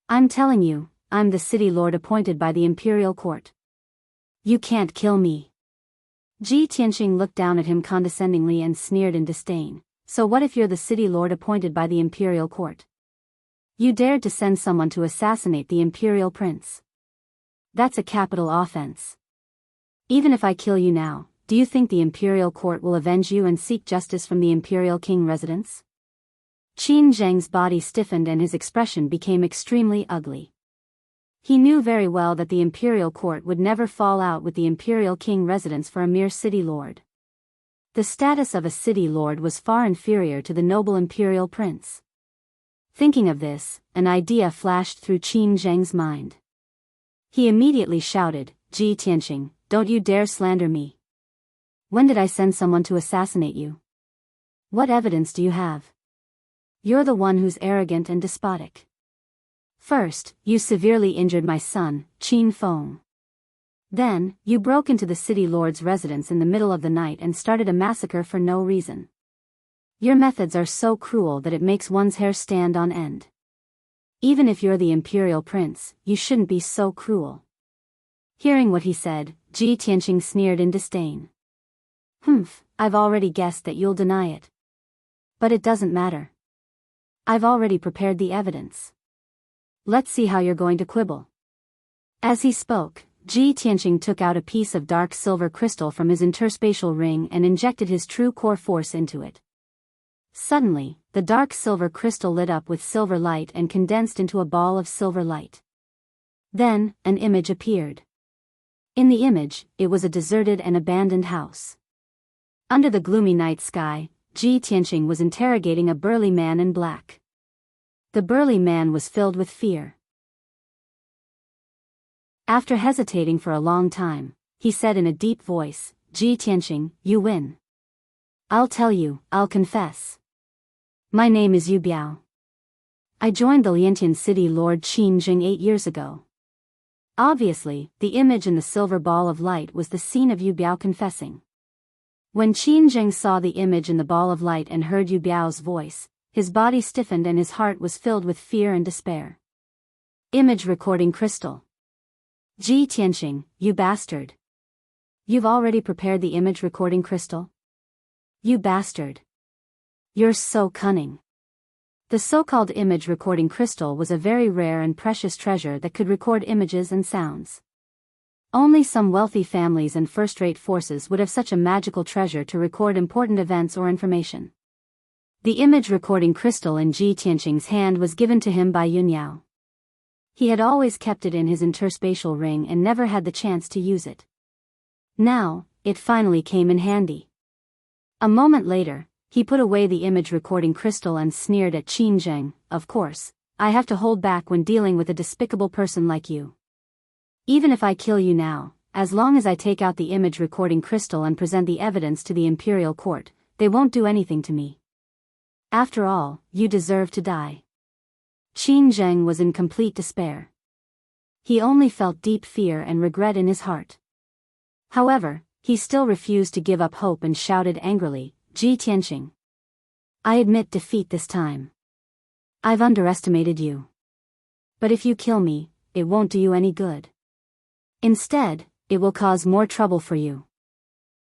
I'm telling you, I'm the city lord appointed by the imperial court. You can't kill me." Ji Tianqing looked down at him condescendingly and sneered in disdain. "So what if you're the city lord appointed by the imperial court? You dared to send someone to assassinate the imperial prince. That's a capital offense. Even if I kill you now, do you think the imperial court will avenge you and seek justice from the imperial king residence?" Qin Zheng's body stiffened and his expression became extremely ugly. He knew very well that the imperial court would never fall out with the imperial king residence for a mere city lord. The status of a city lord was far inferior to the noble imperial prince. Thinking of this, an idea flashed through Qin Zheng's mind. He immediately shouted, "Ji Tianqing, don't you dare slander me. When did I send someone to assassinate you? What evidence do you have? You're the one who's arrogant and despotic. First, you severely injured my son, Qin Feng. Then, you broke into the city lord's residence in the middle of the night and started a massacre for no reason. Your methods are so cruel that it makes one's hair stand on end. Even if you're the imperial prince, you shouldn't be so cruel. Hearing what he said, Ji Tianqing sneered in disdain. I've already guessed that you'll deny it. But it doesn't matter. I've already prepared the evidence. Let's see how you're going to quibble. As he spoke, Ji Tianqing took out a piece of dark silver crystal from his interspatial ring and injected his true core force into it. Suddenly, the dark silver crystal lit up with silver light and condensed into a ball of silver light. Then, an image appeared. In the image, it was a deserted and abandoned house. Under the gloomy night sky, Ji Tianqing was interrogating a burly man in black. The burly man was filled with fear. After hesitating for a long time, he said in a deep voice, Ji Tianqing, you win. I'll tell you, I'll confess. My name is Biyao. I joined the Liantian city Lord Qin Jing 8 years ago. Obviously, the image in the silver ball of light was the scene of Biyao confessing. When Qin Jing saw the image in the ball of light and heard Biao's voice, his body stiffened and his heart was filled with fear and despair. Image recording crystal. Ji Tianqing, you bastard. You've already prepared the image recording crystal? You bastard. You're so cunning. The so-called image recording crystal was a very rare and precious treasure that could record images and sounds. Only some wealthy families and first-rate forces would have such a magical treasure to record important events or information. The image recording crystal in Ji Tianqing's hand was given to him by Yunyao. He had always kept it in his interspatial ring and never had the chance to use it. Now, it finally came in handy. A moment later, he put away the image recording crystal and sneered at Qin Jing. Of course, I have to hold back when dealing with a despicable person like you. Even if I kill you now, as long as I take out the image recording crystal and present the evidence to the imperial court, they won't do anything to me. After all, you deserve to die. Qin Jing was in complete despair. He only felt deep fear and regret in his heart. However, he still refused to give up hope and shouted angrily, Ji Tianqing. I admit defeat this time. I've underestimated you. But if you kill me, it won't do you any good. Instead, it will cause more trouble for you.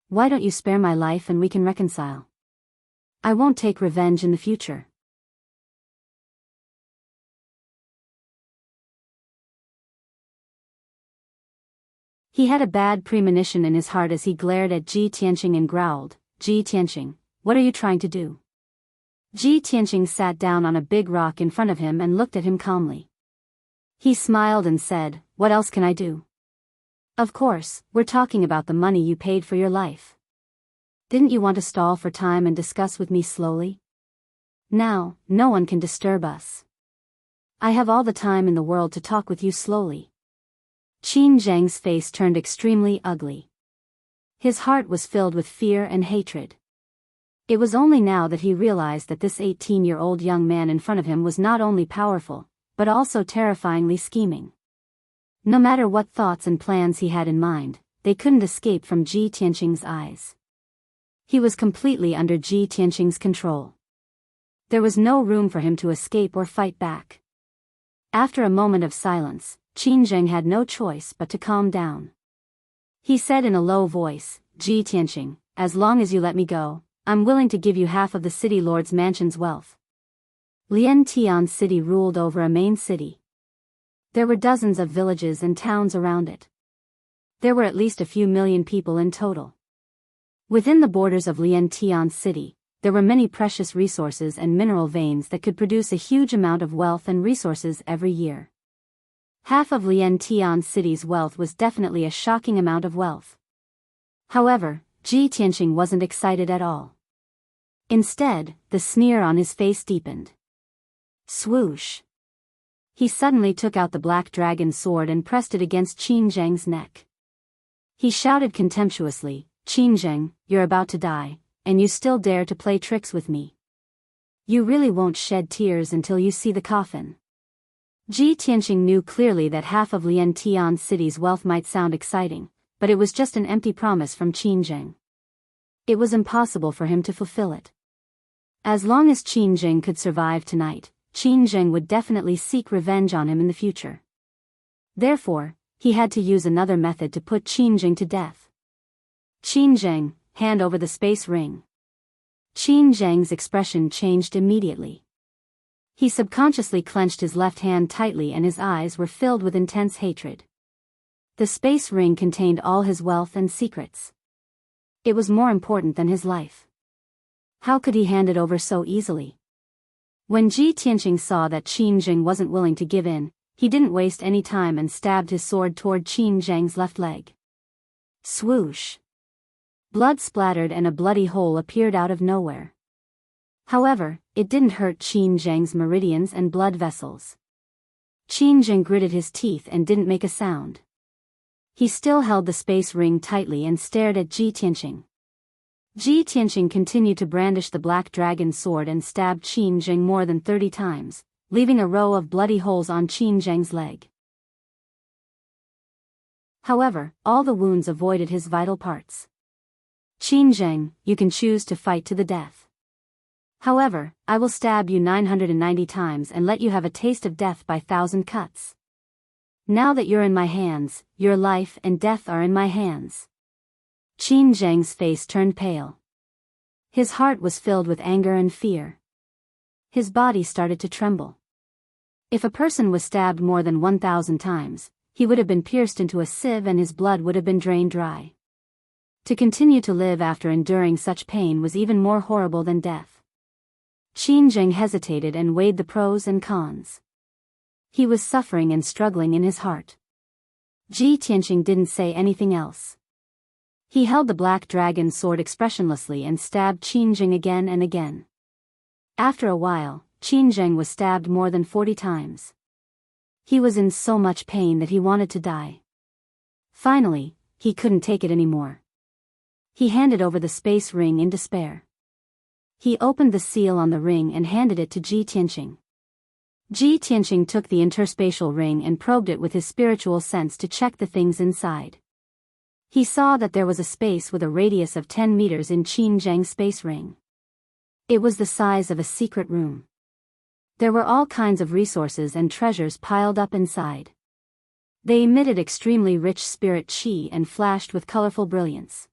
Why don't you spare my life and we can reconcile? I won't take revenge in the future. He had a bad premonition in his heart as he glared at Ji Tianqing and growled, Ji Tianqing, what are you trying to do? Ji Tianqing sat down on a big rock in front of him and looked at him calmly. He smiled and said, what else can I do? Of course, we're talking about the money you paid for your life. Didn't you want to stall for time and discuss with me slowly? Now, no one can disturb us. I have all the time in the world to talk with you slowly. Qin Zhang's face turned extremely ugly. His heart was filled with fear and hatred. It was only now that he realized that this 18-year-old young man in front of him was not only powerful, but also terrifyingly scheming. No matter what thoughts and plans he had in mind, they couldn't escape from Ji Tianqing's eyes. He was completely under Ji Tianqing's control. There was no room for him to escape or fight back. After a moment of silence, Qin Zheng had no choice but to calm down. He said in a low voice, Ji Tianqing, as long as you let me go, I'm willing to give you half of the city lord's mansion's wealth. Liantian city ruled over a main city. There were dozens of villages and towns around it. There were at least a few million people in total. Within the borders of Liantian city, there were many precious resources and mineral veins that could produce a huge amount of wealth and resources every year. Half of Liantian city's wealth was definitely a shocking amount of wealth. However, Ji Tianqing wasn't excited at all. Instead, the sneer on his face deepened. Swoosh! He suddenly took out the black dragon sword and pressed it against Qin Zhang's neck. He shouted contemptuously, Qinzheng, you're about to die, and you still dare to play tricks with me. You really won't shed tears until you see the coffin. Ji Tianqing knew clearly that half of Lian Tian City's wealth might sound exciting, but it was just an empty promise from Qinzheng. It was impossible for him to fulfill it. As long as Qinzheng could survive tonight, Qinzheng would definitely seek revenge on him in the future. Therefore, he had to use another method to put Qinzheng to death. Qinzheng, hand over the space ring. Qinzheng's expression changed immediately. He subconsciously clenched his left hand tightly and his eyes were filled with intense hatred. The space ring contained all his wealth and secrets. It was more important than his life. How could he hand it over so easily? When Ji Tianqing saw that Qinzheng wasn't willing to give in, he didn't waste any time and stabbed his sword toward Qinzheng's left leg. Swoosh! Blood splattered and a bloody hole appeared out of nowhere. However, it didn't hurt Qinzheng's meridians and blood vessels. Qinzheng gritted his teeth and didn't make a sound. He still held the space ring tightly and stared at Ji Tianqing. Ji Tianqing continued to brandish the black dragon sword and stabbed Qinzheng more than 30 times, leaving a row of bloody holes on Qinzheng's leg. However, all the wounds avoided his vital parts. Qinzheng, you can choose to fight to the death. However, I will stab you 990 times and let you have a taste of death by 1,000 cuts. Now that you're in my hands, your life and death are in my hands. Qinzheng's face turned pale. His heart was filled with anger and fear. His body started to tremble. If a person was stabbed more than 1,000 times, he would have been pierced into a sieve and his blood would have been drained dry. To continue to live after enduring such pain was even more horrible than death. Qinzheng hesitated and weighed the pros and cons. He was suffering and struggling in his heart. Ji Tianqing didn't say anything else. He held the black dragon sword expressionlessly and stabbed Qinzheng again and again. After a while, Qinzheng was stabbed more than 40 times. He was in so much pain that he wanted to die. Finally, he couldn't take it anymore. He handed over the space ring in despair. He opened the seal on the ring and handed it to Ji Tianqing. Ji Tianqing took the interspatial ring and probed it with his spiritual sense to check the things inside. He saw that there was a space with a radius of 10 meters in Qinzheng's space ring. It was the size of a secret room. There were all kinds of resources and treasures piled up inside. They emitted extremely rich spirit qi and flashed with colorful brilliance.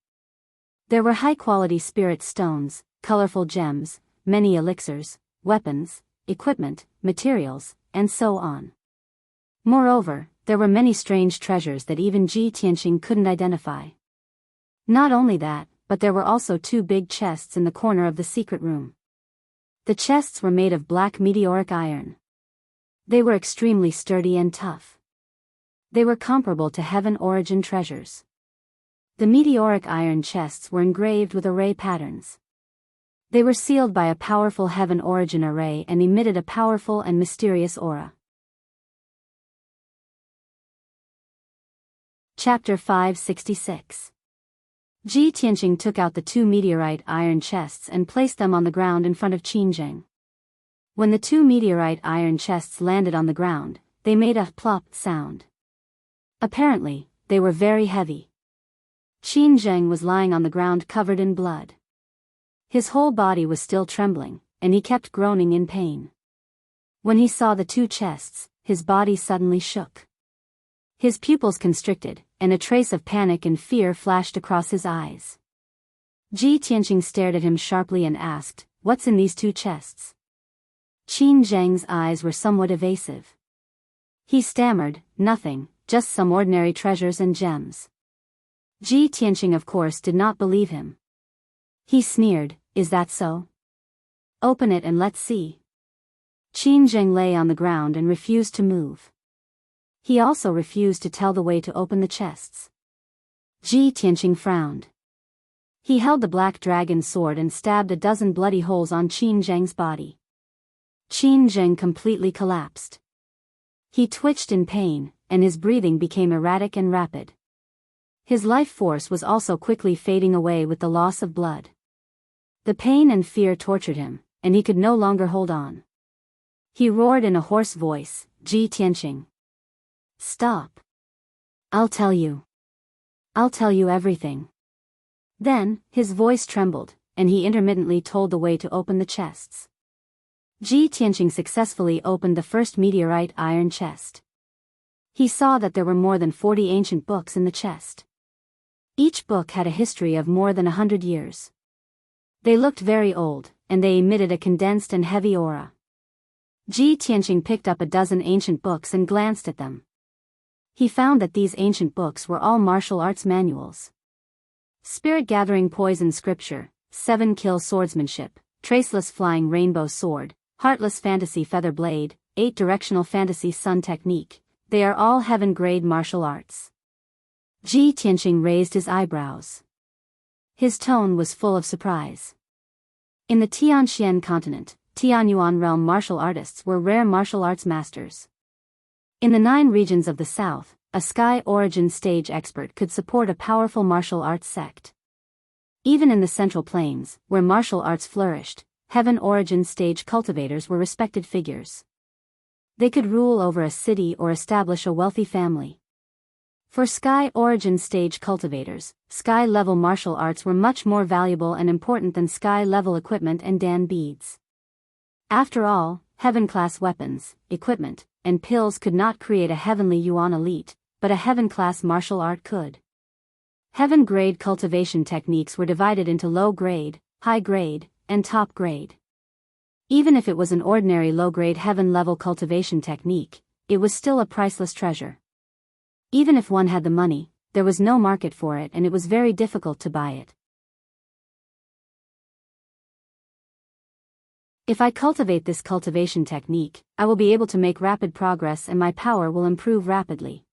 There were high-quality spirit stones, colorful gems, many elixirs, weapons, equipment, materials, and so on. Moreover, there were many strange treasures that even Ji Tianqing couldn't identify. Not only that, but there were also 2 big chests in the corner of the secret room. The chests were made of black meteoric iron. They were extremely sturdy and tough. They were comparable to heaven origin treasures. The meteoric iron chests were engraved with array patterns. They were sealed by a powerful heaven origin array and emitted a powerful and mysterious aura. Chapter 566. Ji Tianqing took out the 2 meteorite iron chests and placed them on the ground in front of Qinzheng. When the 2 meteorite iron chests landed on the ground, they made a plop sound. Apparently, they were very heavy. Qinzheng was lying on the ground covered in blood. His whole body was still trembling, and he kept groaning in pain. When he saw the 2 chests, his body suddenly shook. His pupils constricted, and a trace of panic and fear flashed across his eyes. Ji Tianqing stared at him sharply and asked, "What's in these 2 chests?" Qinzheng's eyes were somewhat evasive. He stammered, "Nothing, just some ordinary treasures and gems." Ji Tianqing of course did not believe him. He sneered, "Is that so? Open it and let's see." Qinzheng lay on the ground and refused to move. He also refused to tell the way to open the chests. Ji Tianqing frowned. He held the black dragon sword and stabbed a dozen bloody holes on Qinzheng's body. Qinzheng completely collapsed. He twitched in pain, and his breathing became erratic and rapid. His life force was also quickly fading away with the loss of blood. The pain and fear tortured him, and he could no longer hold on. He roared in a hoarse voice, "Ji Tianqing. Stop. I'll tell you. I'll tell you everything." Then, his voice trembled, and he intermittently told the way to open the chests. Ji Tianqing successfully opened the first meteorite iron chest. He saw that there were more than 40 ancient books in the chest. Each book had a history of more than 100 years. They looked very old, and they emitted a condensed and heavy aura. Ji Tianqing picked up a dozen ancient books and glanced at them. He found that these ancient books were all martial arts manuals. Spirit Gathering Poison Scripture, 7 Kill Swordsmanship, Traceless Flying Rainbow Sword, Heartless Fantasy Feather Blade, 8 Directional Fantasy Sun Technique, they are all heaven-grade martial arts. Ji Tianqing raised his eyebrows. His tone was full of surprise. In the Tianxian continent, Tianyuan realm martial artists were rare martial arts masters. In the 9 regions of the south, a sky origin stage expert could support a powerful martial arts sect. Even in the central plains, where martial arts flourished, heaven origin stage cultivators were respected figures. They could rule over a city or establish a wealthy family. For sky origin stage cultivators, sky-level martial arts were much more valuable and important than sky-level equipment and Dan beads. After all, heaven-class weapons, equipment, and pills could not create a heavenly Yuan elite, but a heaven-class martial art could. Heaven-grade cultivation techniques were divided into low-grade, high-grade, and top-grade. Even if it was an ordinary low-grade heaven-level cultivation technique, it was still a priceless treasure. Even if one had the money, there was no market for it and it was very difficult to buy it. If I cultivate this cultivation technique, I will be able to make rapid progress and my power will improve rapidly.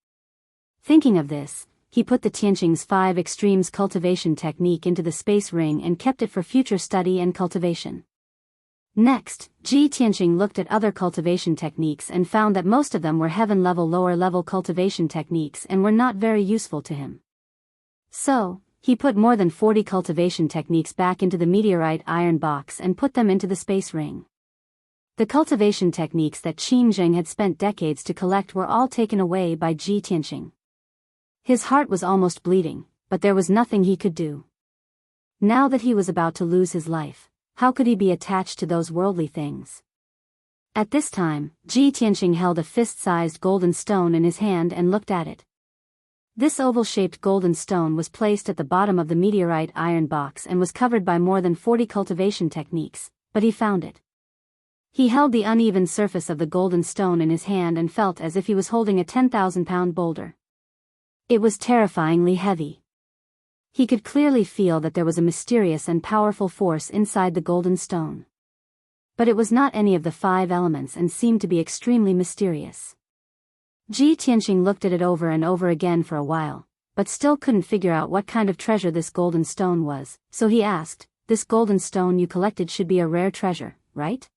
Thinking of this, he put the Tianqing's 5 Extremes cultivation technique into the space ring and kept it for future study and cultivation. Next, Ji Tianqing looked at other cultivation techniques and found that most of them were heaven-level lower-level cultivation techniques and were not very useful to him. So, he put more than 40 cultivation techniques back into the meteorite iron box and put them into the space ring. The cultivation techniques that Qin Zheng had spent decades to collect were all taken away by Ji Tianqing. His heart was almost bleeding, but there was nothing he could do. Now that he was about to lose his life, how could he be attached to those worldly things? At this time, Ji Tianqing held a fist-sized golden stone in his hand and looked at it. This oval-shaped golden stone was placed at the bottom of the meteorite iron box and was covered by more than 40 cultivation techniques, but he found it. He held the uneven surface of the golden stone in his hand and felt as if he was holding a 10,000-pound boulder. It was terrifyingly heavy. He could clearly feel that there was a mysterious and powerful force inside the golden stone. But it was not any of the 5 elements and seemed to be extremely mysterious. Ji Tianqing looked at it over and over again for a while, but still couldn't figure out what kind of treasure this golden stone was, so he asked, "This golden stone you collected should be a rare treasure, right?"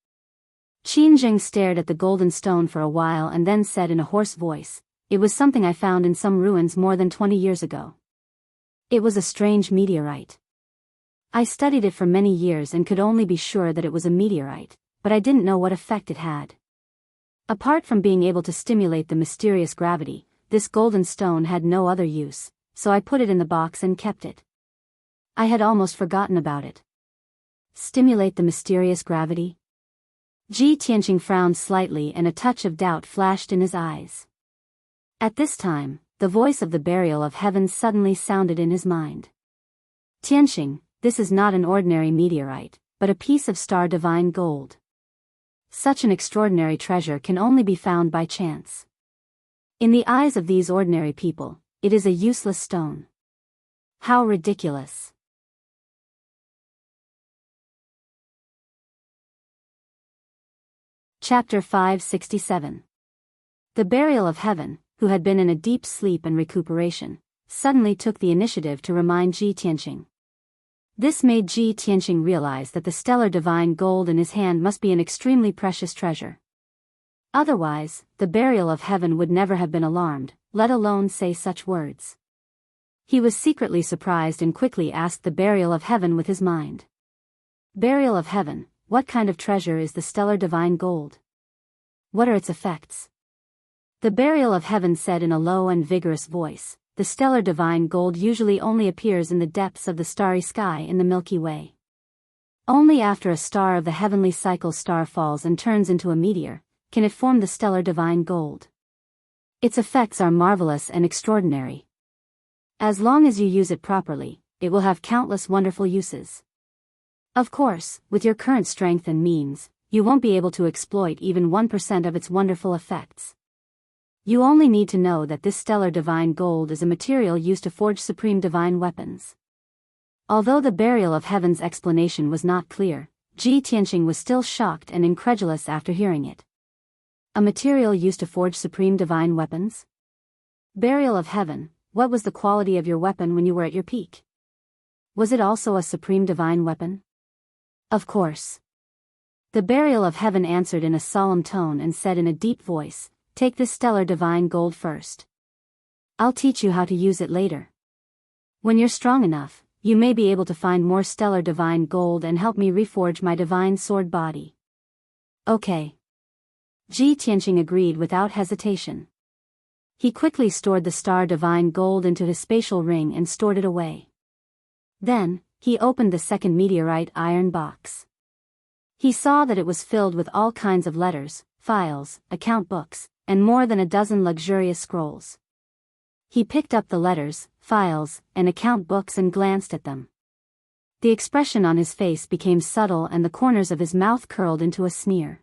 Qin Zheng stared at the golden stone for a while and then said in a hoarse voice, "It was something I found in some ruins more than 20 years ago. It was a strange meteorite. I studied it for many years and could only be sure that it was a meteorite, but I didn't know what effect it had. Apart from being able to stimulate the mysterious gravity, this golden stone had no other use, so I put it in the box and kept it. I had almost forgotten about it." Stimulate the mysterious gravity? Ji Tianqing frowned slightly and a touch of doubt flashed in his eyes. At this time, the voice of the burial of heaven suddenly sounded in his mind. "Tianqing, this is not an ordinary meteorite, but a piece of star divine gold. Such an extraordinary treasure can only be found by chance. In the eyes of these ordinary people, it is a useless stone. How ridiculous." Chapter 567. The burial of heaven, who had been in a deep sleep and recuperation, suddenly took the initiative to remind Ji Tianqing. This made Ji Tianqing realize that the stellar divine gold in his hand must be an extremely precious treasure. Otherwise, the burial of heaven would never have been alarmed, let alone say such words. He was secretly surprised and quickly asked the burial of heaven with his mind. Burial of heaven, what kind of treasure is the stellar divine gold? What are its effects? The burial of heaven said in a low and vigorous voice, the stellar divine gold usually only appears in the depths of the starry sky in the Milky Way. Only after a star of the heavenly cycle star falls and turns into a meteor, can it form the stellar divine gold. Its effects are marvelous and extraordinary. As long as you use it properly, it will have countless wonderful uses. Of course, with your current strength and means, you won't be able to exploit even 1% of its wonderful effects. You only need to know that this stellar divine gold is a material used to forge supreme divine weapons. Although the burial of heaven's explanation was not clear, Ji Tianqing was still shocked and incredulous after hearing it. A material used to forge supreme divine weapons? Burial of heaven, what was the quality of your weapon when you were at your peak? Was it also a supreme divine weapon? Of course. The burial of heaven answered in a solemn tone and said in a deep voice, take this stellar divine gold first. I'll teach you how to use it later. When you're strong enough, you may be able to find more stellar divine gold and help me reforge my divine sword body. Okay. Ji Tianqing agreed without hesitation. He quickly stored the star divine gold into his spatial ring and stored it away. Then, he opened the second meteorite iron box. He saw that it was filled with all kinds of letters, files, account books, and more than a dozen luxurious scrolls. He picked up the letters, files, and account books and glanced at them. The expression on his face became subtle and the corners of his mouth curled into a sneer.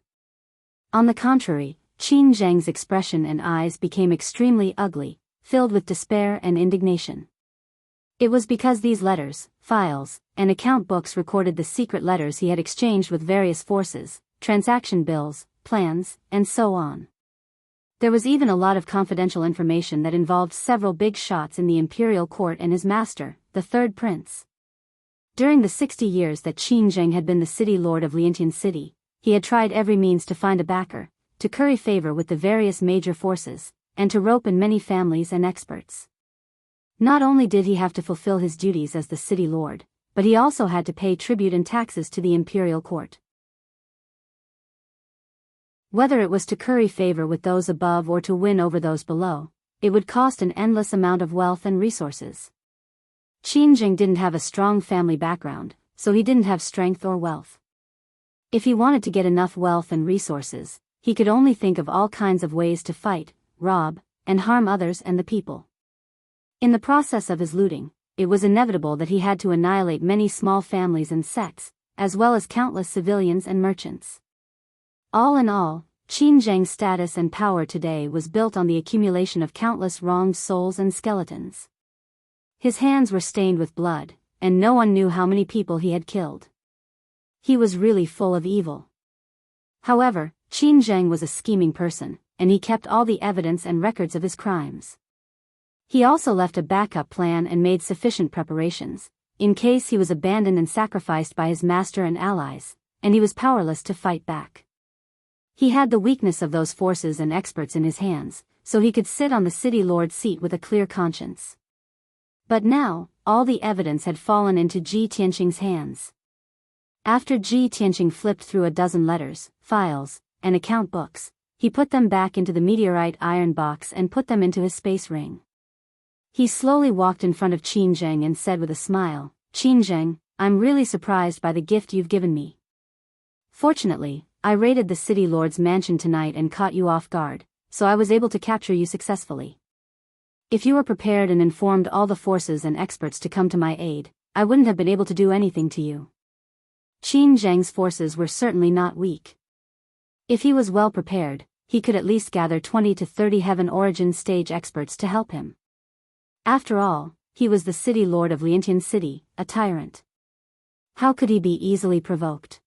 On the contrary, Qin Zheng's expression and eyes became extremely ugly, filled with despair and indignation. It was because these letters, files, and account books recorded the secret letters he had exchanged with various forces, transaction bills, plans, and so on. There was even a lot of confidential information that involved several big shots in the imperial court and his master, the third prince. During the 60 years that Qin Zheng had been the city lord of Liantian City, he had tried every means to find a backer, to curry favor with the various major forces, and to rope in many families and experts. Not only did he have to fulfill his duties as the city lord, but he also had to pay tribute and taxes to the imperial court. Whether it was to curry favor with those above or to win over those below, it would cost an endless amount of wealth and resources. Qin Zheng didn't have a strong family background, so he didn't have strength or wealth. If he wanted to get enough wealth and resources, he could only think of all kinds of ways to fight, rob, and harm others and the people. In the process of his looting, it was inevitable that he had to annihilate many small families and sects, as well as countless civilians and merchants. All in all, Qin Zheng's status and power today was built on the accumulation of countless wronged souls and skeletons. His hands were stained with blood, and no one knew how many people he had killed. He was really full of evil. However, Qin Zheng was a scheming person, and he kept all the evidence and records of his crimes. He also left a backup plan and made sufficient preparations, in case he was abandoned and sacrificed by his master and allies, and he was powerless to fight back. He had the weakness of those forces and experts in his hands, so he could sit on the city lord's seat with a clear conscience. But now, all the evidence had fallen into Ji Tianqing's hands. After Ji Tianqing flipped through a dozen letters, files, and account books, he put them back into the meteorite iron box and put them into his space ring. He slowly walked in front of Qin Zheng and said with a smile, "Qin Zheng, I'm really surprised by the gift you've given me. Fortunately, I raided the city lord's mansion tonight and caught you off guard, so I was able to capture you successfully. If you were prepared and informed all the forces and experts to come to my aid, I wouldn't have been able to do anything to you." Qin Zheng's forces were certainly not weak. If he was well prepared, he could at least gather 20 to 30 heaven origin stage experts to help him. After all, he was the city lord of Liantian City, a tyrant. How could he be easily provoked?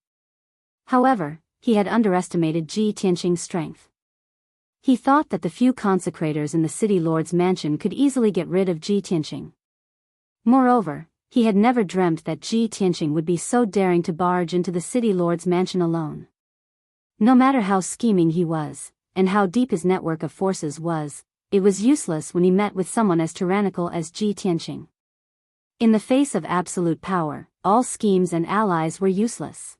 However, he had underestimated Ji Tianqing's strength. He thought that the few consecrators in the city lord's mansion could easily get rid of Ji Tianqing. Moreover, he had never dreamt that Ji Tianqing would be so daring to barge into the city lord's mansion alone. No matter how scheming he was, and how deep his network of forces was, it was useless when he met with someone as tyrannical as Ji Tianqing. In the face of absolute power, all schemes and allies were useless.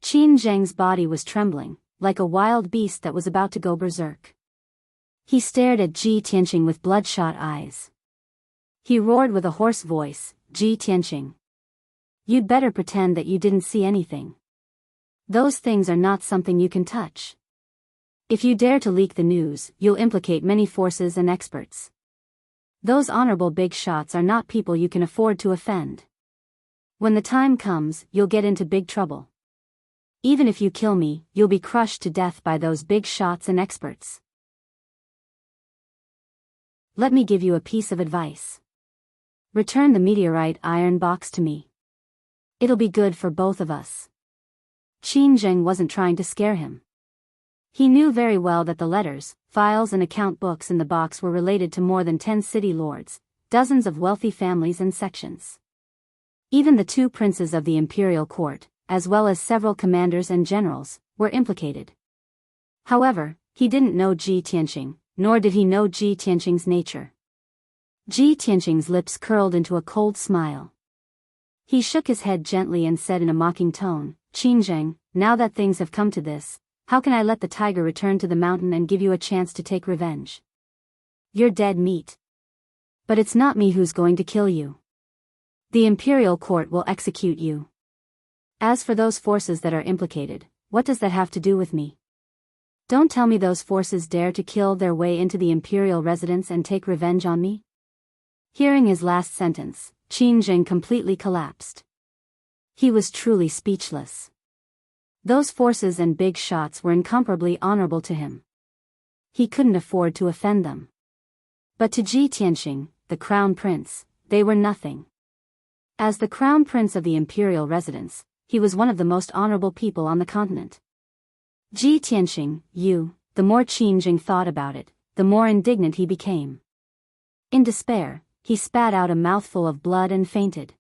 Qin Zheng's body was trembling, like a wild beast that was about to go berserk. He stared at Ji Tianqing with bloodshot eyes. He roared with a hoarse voice, "Ji Tianqing. You'd better pretend that you didn't see anything. Those things are not something you can touch. If you dare to leak the news, you'll implicate many forces and experts. Those honorable big shots are not people you can afford to offend. When the time comes, you'll get into big trouble. Even if you kill me, you'll be crushed to death by those big shots and experts. Let me give you a piece of advice. Return the meteorite iron box to me. It'll be good for both of us." Qin Zheng wasn't trying to scare him. He knew very well that the letters, files and account books in the box were related to more than 10 city lords, dozens of wealthy families and sections. Even the 2 princes of the imperial court, as well as several commanders and generals, were implicated. However, he didn't know Ji Tianqing, nor did he know Ji Tianqing's nature. Ji Tianqing's lips curled into a cold smile. He shook his head gently and said in a mocking tone, "Qin Zheng, now that things have come to this, how can I let the tiger return to the mountain and give you a chance to take revenge? You're dead meat. But it's not me who's going to kill you. The imperial court will execute you. As for those forces that are implicated, what does that have to do with me? Don't tell me those forces dare to kill their way into the imperial residence and take revenge on me?" Hearing his last sentence, Qin Zheng completely collapsed. He was truly speechless. Those forces and big shots were incomparably honorable to him. He couldn't afford to offend them. But to Ji Tianqing, the crown prince, they were nothing. As the crown prince of the imperial residence, he was one of the most honorable people on the continent. "Ji Tianqing, the more Qin Zheng thought about it, the more indignant he became. In despair, he spat out a mouthful of blood and fainted.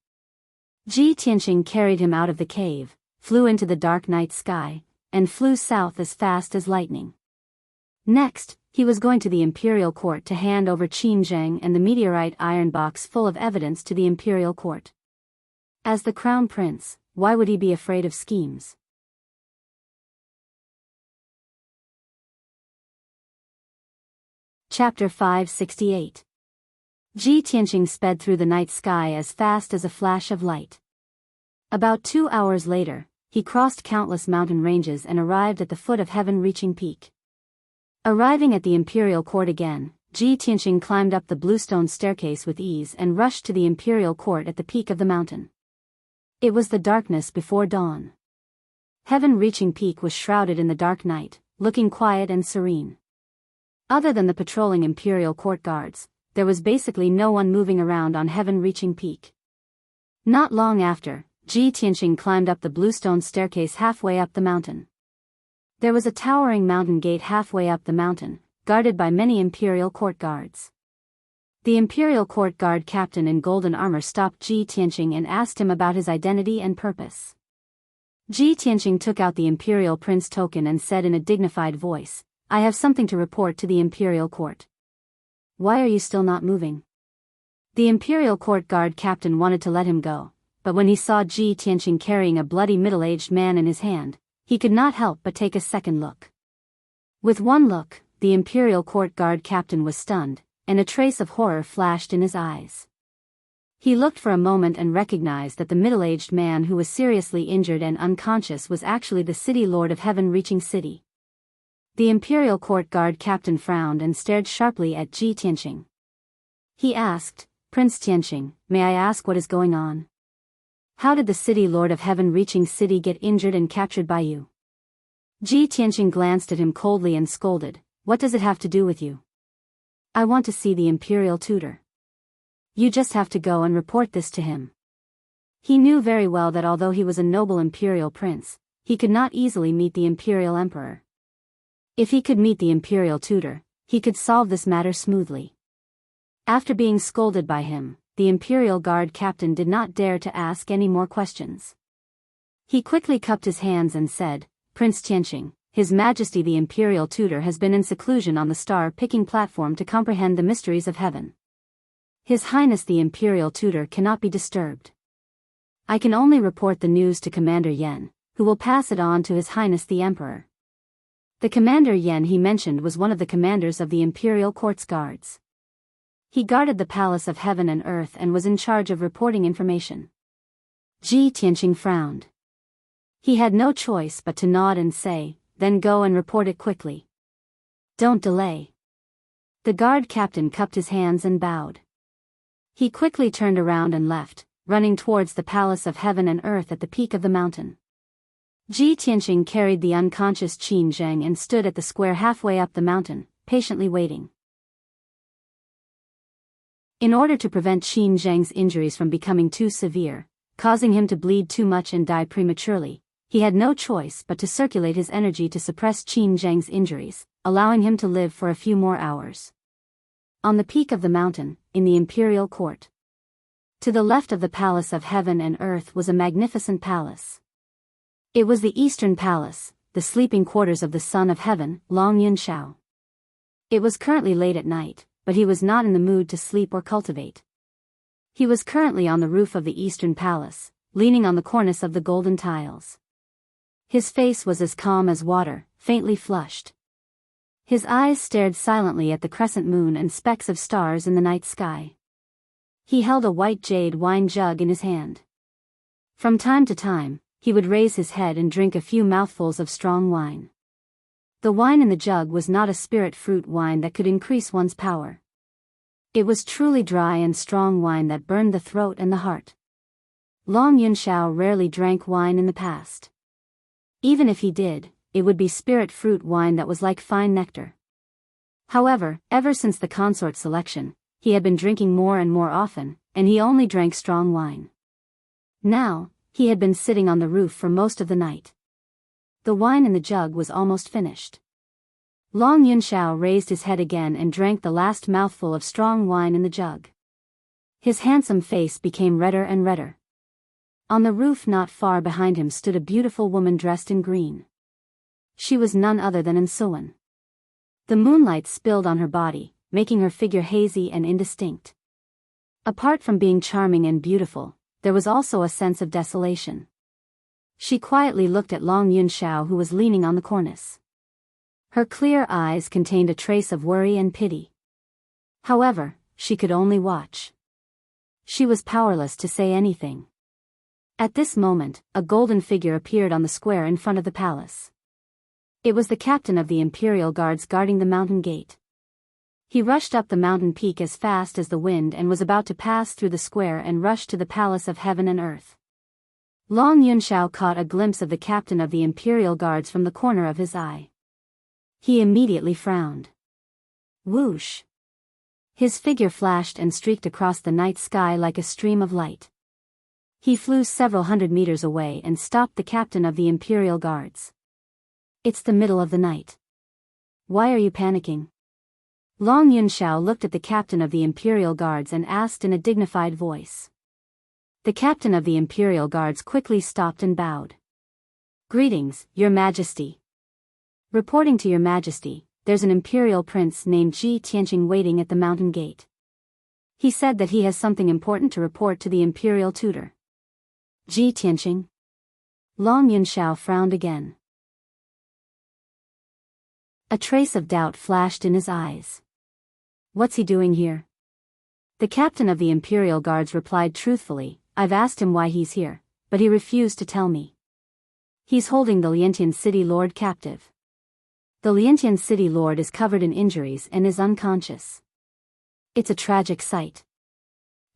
Ji Tianqing carried him out of the cave, flew into the dark night sky, and flew south as fast as lightning. Next, he was going to the imperial court to hand over Qin Zheng and the meteorite iron box full of evidence to the imperial court. As the crown prince, why would he be afraid of schemes? Chapter 568. Ji Tianqing sped through the night sky as fast as a flash of light. About 2 hours later, he crossed countless mountain ranges and arrived at the foot of heaven-reaching peak. Arriving at the imperial court again, Ji Tianqing climbed up the bluestone staircase with ease and rushed to the imperial court at the peak of the mountain. It was the darkness before dawn. Heaven-reaching peak was shrouded in the dark night, looking quiet and serene. Other than the patrolling imperial court guards, there was basically no one moving around on heaven-reaching peak. Not long after, Ji Tianqing climbed up the bluestone staircase halfway up the mountain. There was a towering mountain gate halfway up the mountain, guarded by many imperial court guards. The imperial court guard captain in golden armor stopped Ji Tianqing and asked him about his identity and purpose. Ji Tianqing took out the imperial prince token and said in a dignified voice, "I have something to report to the imperial court." "Why are you still not moving?" The imperial court guard captain wanted to let him go, but when he saw Ji Tianqing carrying a bloody middle-aged man in his hand, he could not help but take a second look. With one look, the imperial court guard captain was stunned, and a trace of horror flashed in his eyes. He looked for a moment and recognized that the middle-aged man who was seriously injured and unconscious was actually the city lord of heaven-reaching city. The imperial court guard captain frowned and stared sharply at Ji Tianqing. He asked, "Prince Tianqing, may I ask what is going on? How did the city lord of heaven-reaching city get injured and captured by you?" Ji Tianqing glanced at him coldly and scolded, "What does it have to do with you? I want to see the imperial tutor. You just have to go and report this to him." He knew very well that although he was a noble imperial prince, he could not easily meet the imperial emperor. If he could meet the imperial tutor, he could solve this matter smoothly. After being scolded by him, the imperial guard captain did not dare to ask any more questions. He quickly cupped his hands and said, "Prince Tianqing, His Majesty the Imperial Tutor has been in seclusion on the star-picking platform to comprehend the mysteries of heaven. His Highness the Imperial Tutor cannot be disturbed. I can only report the news to Commander Yen, who will pass it on to His Highness the Emperor. The Commander Yen he mentioned was one of the commanders of the Imperial Court's guards. He guarded the Palace of Heaven and Earth and was in charge of reporting information. Ji Tianqing frowned. He had no choice but to nod and say, "Then go and report it quickly. Don't delay." The guard captain cupped his hands and bowed. He quickly turned around and left, running towards the Palace of Heaven and Earth at the peak of the mountain. Ji Tianqing carried the unconscious Qin Zheng and stood at the square halfway up the mountain, patiently waiting. In order to prevent Qin Zheng's injuries from becoming too severe, causing him to bleed too much and die prematurely, he had no choice but to circulate his energy to suppress Qin Zheng's injuries, allowing him to live for a few more hours. On the peak of the mountain, in the Imperial Court. To the left of the Palace of Heaven and Earth was a magnificent palace. It was the Eastern Palace, the sleeping quarters of the Son of Heaven, Long Yunxiao. It was currently late at night, but he was not in the mood to sleep or cultivate. He was currently on the roof of the Eastern Palace, leaning on the cornice of the golden tiles. His face was as calm as water, faintly flushed. His eyes stared silently at the crescent moon and specks of stars in the night sky. He held a white jade wine jug in his hand. From time to time, he would raise his head and drink a few mouthfuls of strong wine. The wine in the jug was not a spirit fruit wine that could increase one's power. It was truly dry and strong wine that burned the throat and the heart. Long Yunxiao rarely drank wine in the past. Even if he did, it would be spirit fruit wine that was like fine nectar. However, ever since the consort selection, he had been drinking more and more often, and he only drank strong wine. Now, he had been sitting on the roof for most of the night. The wine in the jug was almost finished. Long Yunxiao raised his head again and drank the last mouthful of strong wine in the jug. His handsome face became redder and redder. On the roof not far behind him stood a beautiful woman dressed in green. She was none other than Ensuan. The moonlight spilled on her body, making her figure hazy and indistinct. Apart from being charming and beautiful, there was also a sense of desolation. She quietly looked at Long Yunxiao who was leaning on the cornice. Her clear eyes contained a trace of worry and pity. However, she could only watch. She was powerless to say anything. At this moment, a golden figure appeared on the square in front of the palace. It was the captain of the Imperial Guards guarding the mountain gate. He rushed up the mountain peak as fast as the wind and was about to pass through the square and rush to the Palace of Heaven and Earth. Long Yunxiao caught a glimpse of the captain of the Imperial Guards from the corner of his eye. He immediately frowned. Whoosh! His figure flashed and streaked across the night sky like a stream of light. He flew several hundred meters away and stopped the captain of the Imperial Guards. It's the middle of the night. Why are you panicking? Long Yunxiao looked at the captain of the Imperial Guards and asked in a dignified voice. The captain of the Imperial Guards quickly stopped and bowed. Greetings, Your Majesty. Reporting to Your Majesty, there's an Imperial Prince named Ji Tianqing waiting at the mountain gate. He said that he has something important to report to the Imperial Tutor. Ji Tianqing? Long Yunxiao frowned again. A trace of doubt flashed in his eyes. What's he doing here? The captain of the Imperial Guards replied truthfully, I've asked him why he's here, but he refused to tell me. He's holding the Liantian City Lord captive. The Liantian City Lord is covered in injuries and is unconscious. It's a tragic sight.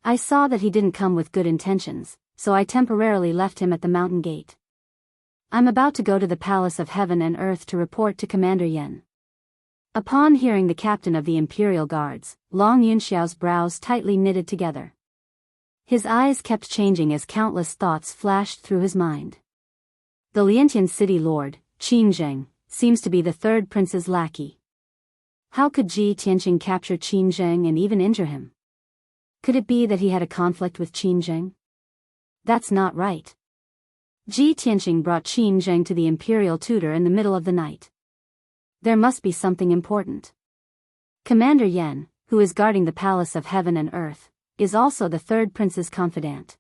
I saw that he didn't come with good intentions, so I temporarily left him at the mountain gate. I'm about to go to the Palace of Heaven and Earth to report to Commander Yen. Upon hearing the captain of the Imperial Guards, Long Yunxiao's brows tightly knitted together. His eyes kept changing as countless thoughts flashed through his mind. The Liantian City Lord, Qin Zheng, seems to be the third prince's lackey. How could Ji Tianqing capture Qin Zheng and even injure him? Could it be that he had a conflict with Qin Zheng? That's not right. Ji Tianqing brought Qin Zheng to the imperial tutor in the middle of the night. There must be something important. Commander Yan, who is guarding the palace of heaven and earth, is also the third prince's confidant.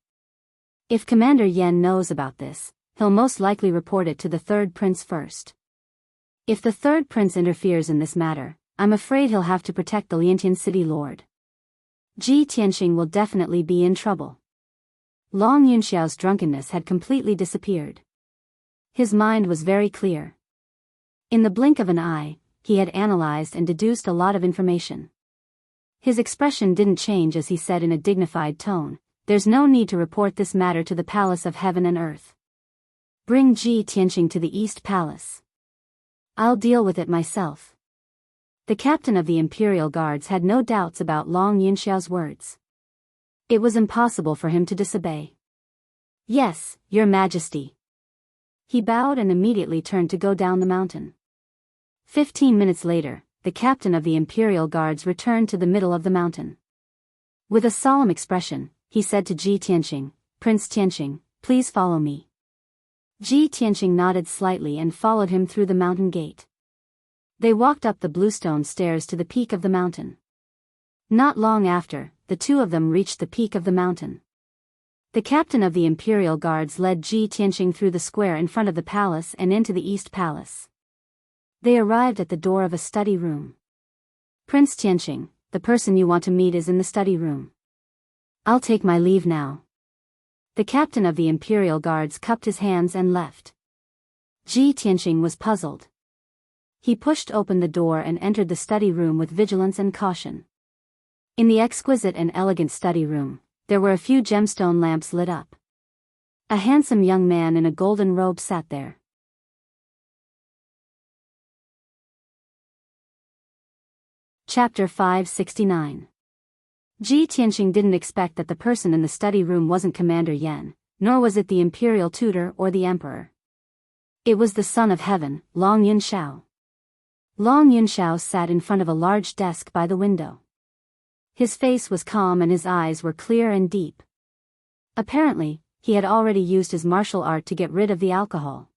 If Commander Yan knows about this, he'll most likely report it to the third prince first. If the third prince interferes in this matter, I'm afraid he'll have to protect the Liantian city lord. Ji Tianqing will definitely be in trouble. Long Yunxiao's drunkenness had completely disappeared. His mind was very clear. In the blink of an eye, he had analyzed and deduced a lot of information. His expression didn't change as he said in a dignified tone, "There's no need to report this matter to the palace of heaven and earth. Bring Ji Tianqing to the East Palace. I'll deal with it myself." The captain of the Imperial Guards had no doubts about Long Yunxiao's words. It was impossible for him to disobey. "Yes, Your Majesty." He bowed and immediately turned to go down the mountain. 15 minutes later, the captain of the Imperial Guards returned to the middle of the mountain. With a solemn expression, he said to Ji Tianqing, "Prince Tianqing, please follow me." Ji Tianqing nodded slightly and followed him through the mountain gate. They walked up the bluestone stairs to the peak of the mountain. Not long after, the two of them reached the peak of the mountain. The captain of the Imperial Guards led Ji Tianqing through the square in front of the palace and into the East Palace. They arrived at the door of a study room. "Prince Tianqing, the person you want to meet is in the study room. I'll take my leave now." The captain of the Imperial Guards cupped his hands and left. Ji Tianqing was puzzled. He pushed open the door and entered the study room with vigilance and caution. In the exquisite and elegant study room, there were a few gemstone lamps lit up. A handsome young man in a golden robe sat there. Chapter 569. Ji Tianqing didn't expect that the person in the study room wasn't Commander Yan, nor was it the imperial tutor or the emperor. It was the son of heaven, Long Yunxiao. Long Yunxiao sat in front of a large desk by the window. His face was calm and his eyes were clear and deep. Apparently, he had already used his martial art to get rid of the alcohol.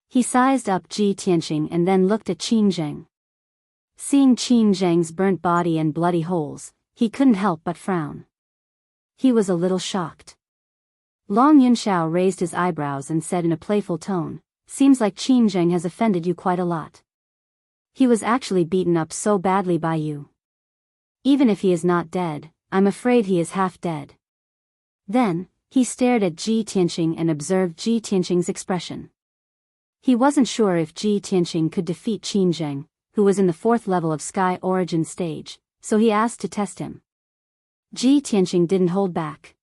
He sized up Ji Tianqing and then looked at Qin Zheng. Seeing Qin Zheng's burnt body and bloody holes, he couldn't help but frown. He was a little shocked. Long Yunxiao raised his eyebrows and said in a playful tone, "Seems like Qin Zheng has offended you quite a lot. He was actually beaten up so badly by you. Even if he is not dead, I'm afraid he is half dead." Then, he stared at Ji Tianqing and observed Ji Tianqing's expression. He wasn't sure if Ji Tianqing could defeat Qin Zheng, who was in the 4th level of Sky Origin stage, so he asked to test him. Ji Tianqing didn't hold back.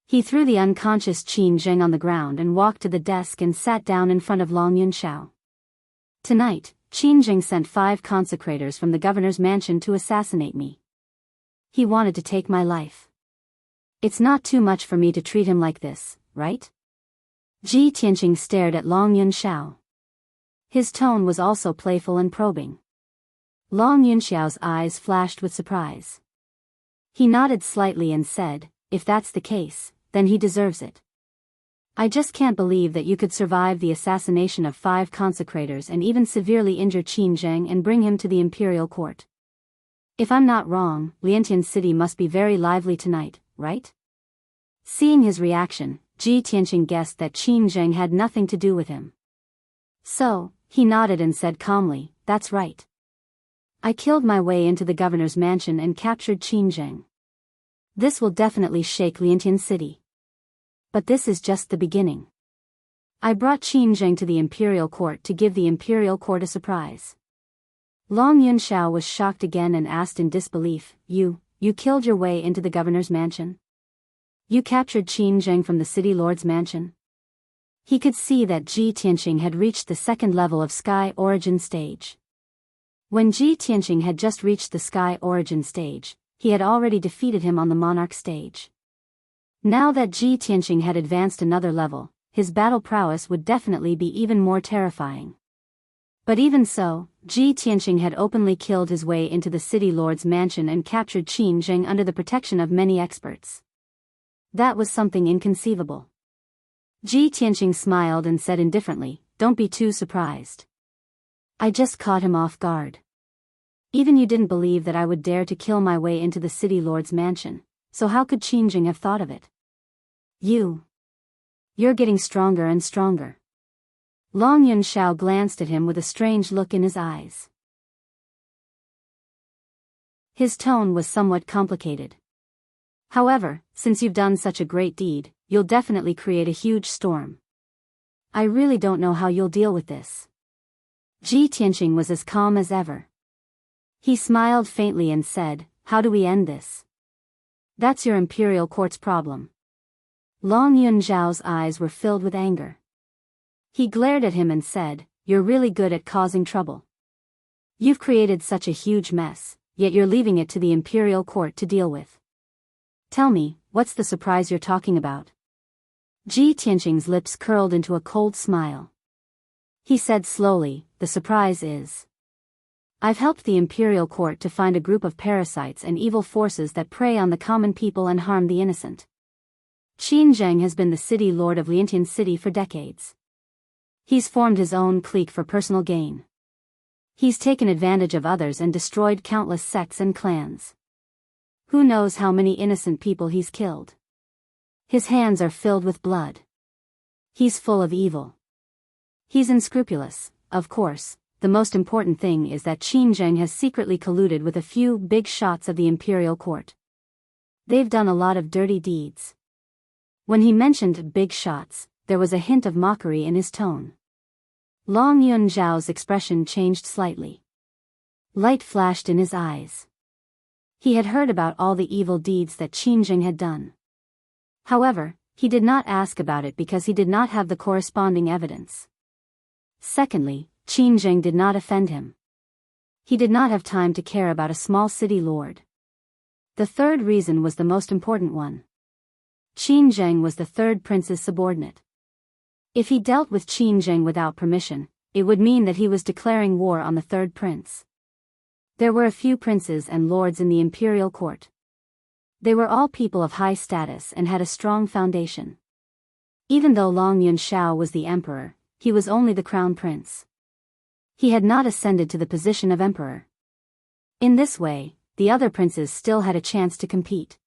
He threw the unconscious Qin Zheng on the ground and walked to the desk and sat down in front of Long Yunxiao. "Tonight, Qin Zheng sent 5 consecrators from the governor's mansion to assassinate me. He wanted to take my life. It's not too much for me to treat him like this, right?" Ji Tianqing stared at Long Yunxiao. His tone was also playful and probing. Long Yunxiao's eyes flashed with surprise. He nodded slightly and said, "If that's the case, then he deserves it. I just can't believe that you could survive the assassination of 5 consecrators and even severely injure Qin Zheng and bring him to the imperial court. If I'm not wrong, Liantian City must be very lively tonight, right?" Seeing his reaction, Ji Tianqing guessed that Qin Zheng had nothing to do with him. So, he nodded and said calmly, "That's right. I killed my way into the governor's mansion and captured Qin Zheng. This will definitely shake Liantian City. But this is just the beginning. I brought Qin Zheng to the imperial court to give the imperial court a surprise." Long Yunxiao was shocked again and asked in disbelief, You killed your way into the governor's mansion? You captured Qin Zheng from the city lord's mansion?" He could see that Ji Tianqing had reached the 2nd level of Sky Origin stage. When Ji Tianqing had just reached the Sky Origin stage, he had already defeated him on the Monarch stage. Now that Ji Tianqing had advanced another level, his battle prowess would definitely be even more terrifying. But even so, Ji Tianqing had openly killed his way into the city lord's mansion and captured Qin Zheng under the protection of many experts. That was something inconceivable. Ji Tianqing smiled and said indifferently, "Don't be too surprised. I just caught him off guard. Even you didn't believe that I would dare to kill my way into the city lord's mansion, so how could Qingjing have thought of it? You're getting stronger and stronger." Long Yunxiao glanced at him with a strange look in his eyes. His tone was somewhat complicated. "However, since you've done such a great deed, you'll definitely create a huge storm. I really don't know how you'll deal with this." Ji Tianqing was as calm as ever. He smiled faintly and said, "How do we end this? That's your imperial court's problem." Long Yunxiao's eyes were filled with anger. He glared at him and said, "You're really good at causing trouble. You've created such a huge mess, yet you're leaving it to the imperial court to deal with. Tell me, what's the surprise you're talking about?" Ji Tianqing's lips curled into a cold smile. He said slowly, "The surprise is, I've helped the imperial court to find a group of parasites and evil forces that prey on the common people and harm the innocent. Qin Zheng has been the city lord of Liantian City for decades. He's formed his own clique for personal gain. He's taken advantage of others and destroyed countless sects and clans. Who knows how many innocent people he's killed? His hands are filled with blood. He's full of evil. He's unscrupulous, of course. The most important thing is that Qin Zheng has secretly colluded with a few big shots of the imperial court. They've done a lot of dirty deeds." When he mentioned big shots, there was a hint of mockery in his tone. Long Yunxiao's expression changed slightly. Light flashed in his eyes. He had heard about all the evil deeds that Qin Zheng had done. However, he did not ask about it because he did not have the corresponding evidence. Secondly, Qin Zheng did not offend him. He did not have time to care about a small city lord. The third reason was the most important one. Qin Zheng was the third prince's subordinate. If he dealt with Qin Zheng without permission, it would mean that he was declaring war on the third prince. There were a few princes and lords in the imperial court. They were all people of high status and had a strong foundation. Even though Long Yunxiao was the emperor, he was only the crown prince. He had not ascended to the position of emperor. In this way, the other princes still had a chance to compete.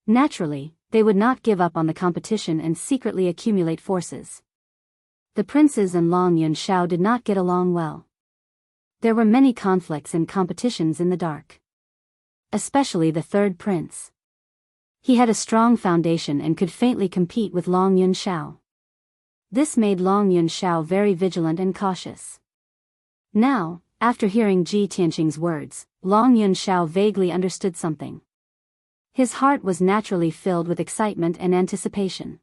Naturally, they would not give up on the competition and secretly accumulate forces. The princes and Long Yunxiao did not get along well. There were many conflicts and competitions in the dark. Especially the third prince. He had a strong foundation and could faintly compete with Long Yunxiao. This made Long Yunxiao very vigilant and cautious. Now, after hearing Ji Tianqing's words, Long Yunxiao vaguely understood something. His heart was naturally filled with excitement and anticipation.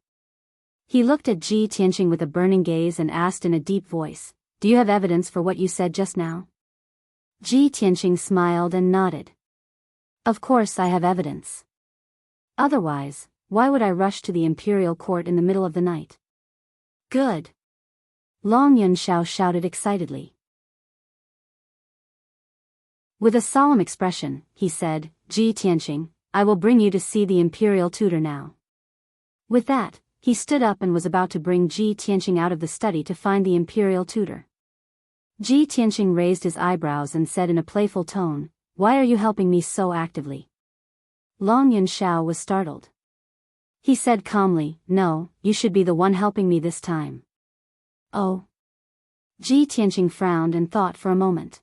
He looked at Ji Tianqing with a burning gaze and asked in a deep voice, "Do you have evidence for what you said just now?" Ji Tianqing smiled and nodded. "Of course I have evidence. Otherwise, why would I rush to the imperial court in the middle of the night?" "Good!" Long Yunxiao shouted excitedly. With a solemn expression, he said, "Ji Tianqing, I will bring you to see the imperial tutor now." With that, he stood up and was about to bring Ji Tianqing out of the study to find the imperial tutor. Ji Tianqing raised his eyebrows and said in a playful tone, "Why are you helping me so actively?" Long Yunxiao was startled. He said calmly, "No, you should be the one helping me this time." "Oh." Ji Tianqing frowned and thought for a moment.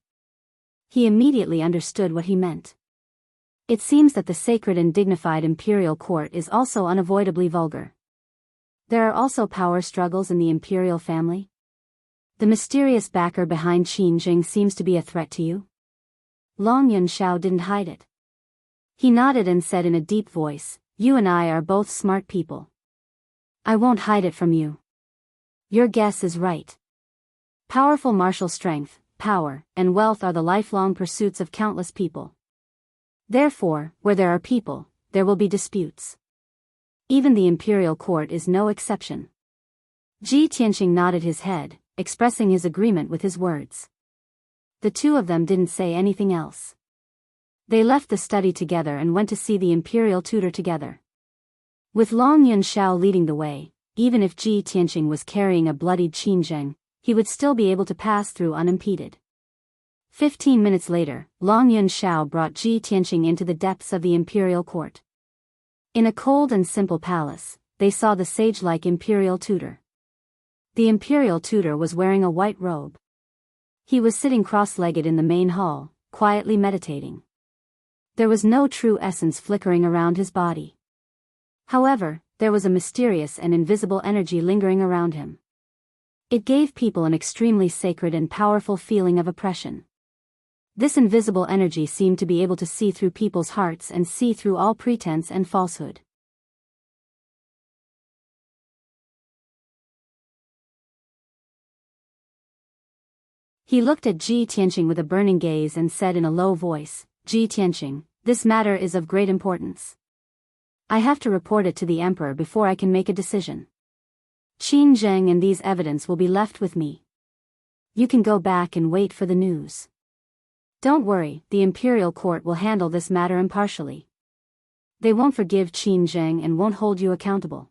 He immediately understood what he meant. It seems that the sacred and dignified imperial court is also unavoidably vulgar. There are also power struggles in the imperial family? The mysterious backer behind Qin Zheng seems to be a threat to you? Long Yunxiao didn't hide it. He nodded and said in a deep voice, "You and I are both smart people. I won't hide it from you. Your guess is right. Powerful martial strength, power, and wealth are the lifelong pursuits of countless people. Therefore, where there are people, there will be disputes. Even the imperial court is no exception." Ji Tianqing nodded his head, expressing his agreement with his words. The two of them didn't say anything else. They left the study together and went to see the imperial tutor together. With Long Yunxiao leading the way, even if Ji Tianqing was carrying a bloodied Qin Zheng, he would still be able to pass through unimpeded. 15 minutes later, Long Yunxiao brought Ji Tianqing into the depths of the imperial court. In a cold and simple palace, they saw the sage-like imperial tutor. The imperial tutor was wearing a white robe. He was sitting cross-legged in the main hall, quietly meditating. There was no true essence flickering around his body. However, there was a mysterious and invisible energy lingering around him. It gave people an extremely sacred and powerful feeling of oppression. This invisible energy seemed to be able to see through people's hearts and see through all pretense and falsehood. He looked at Ji Tianqing with a burning gaze and said in a low voice, "Ji Tianqing, this matter is of great importance. I have to report it to the emperor before I can make a decision. Qin Zheng and these evidence will be left with me. You can go back and wait for the news. Don't worry, the imperial court will handle this matter impartially. They won't forgive Qin Zheng and won't hold you accountable."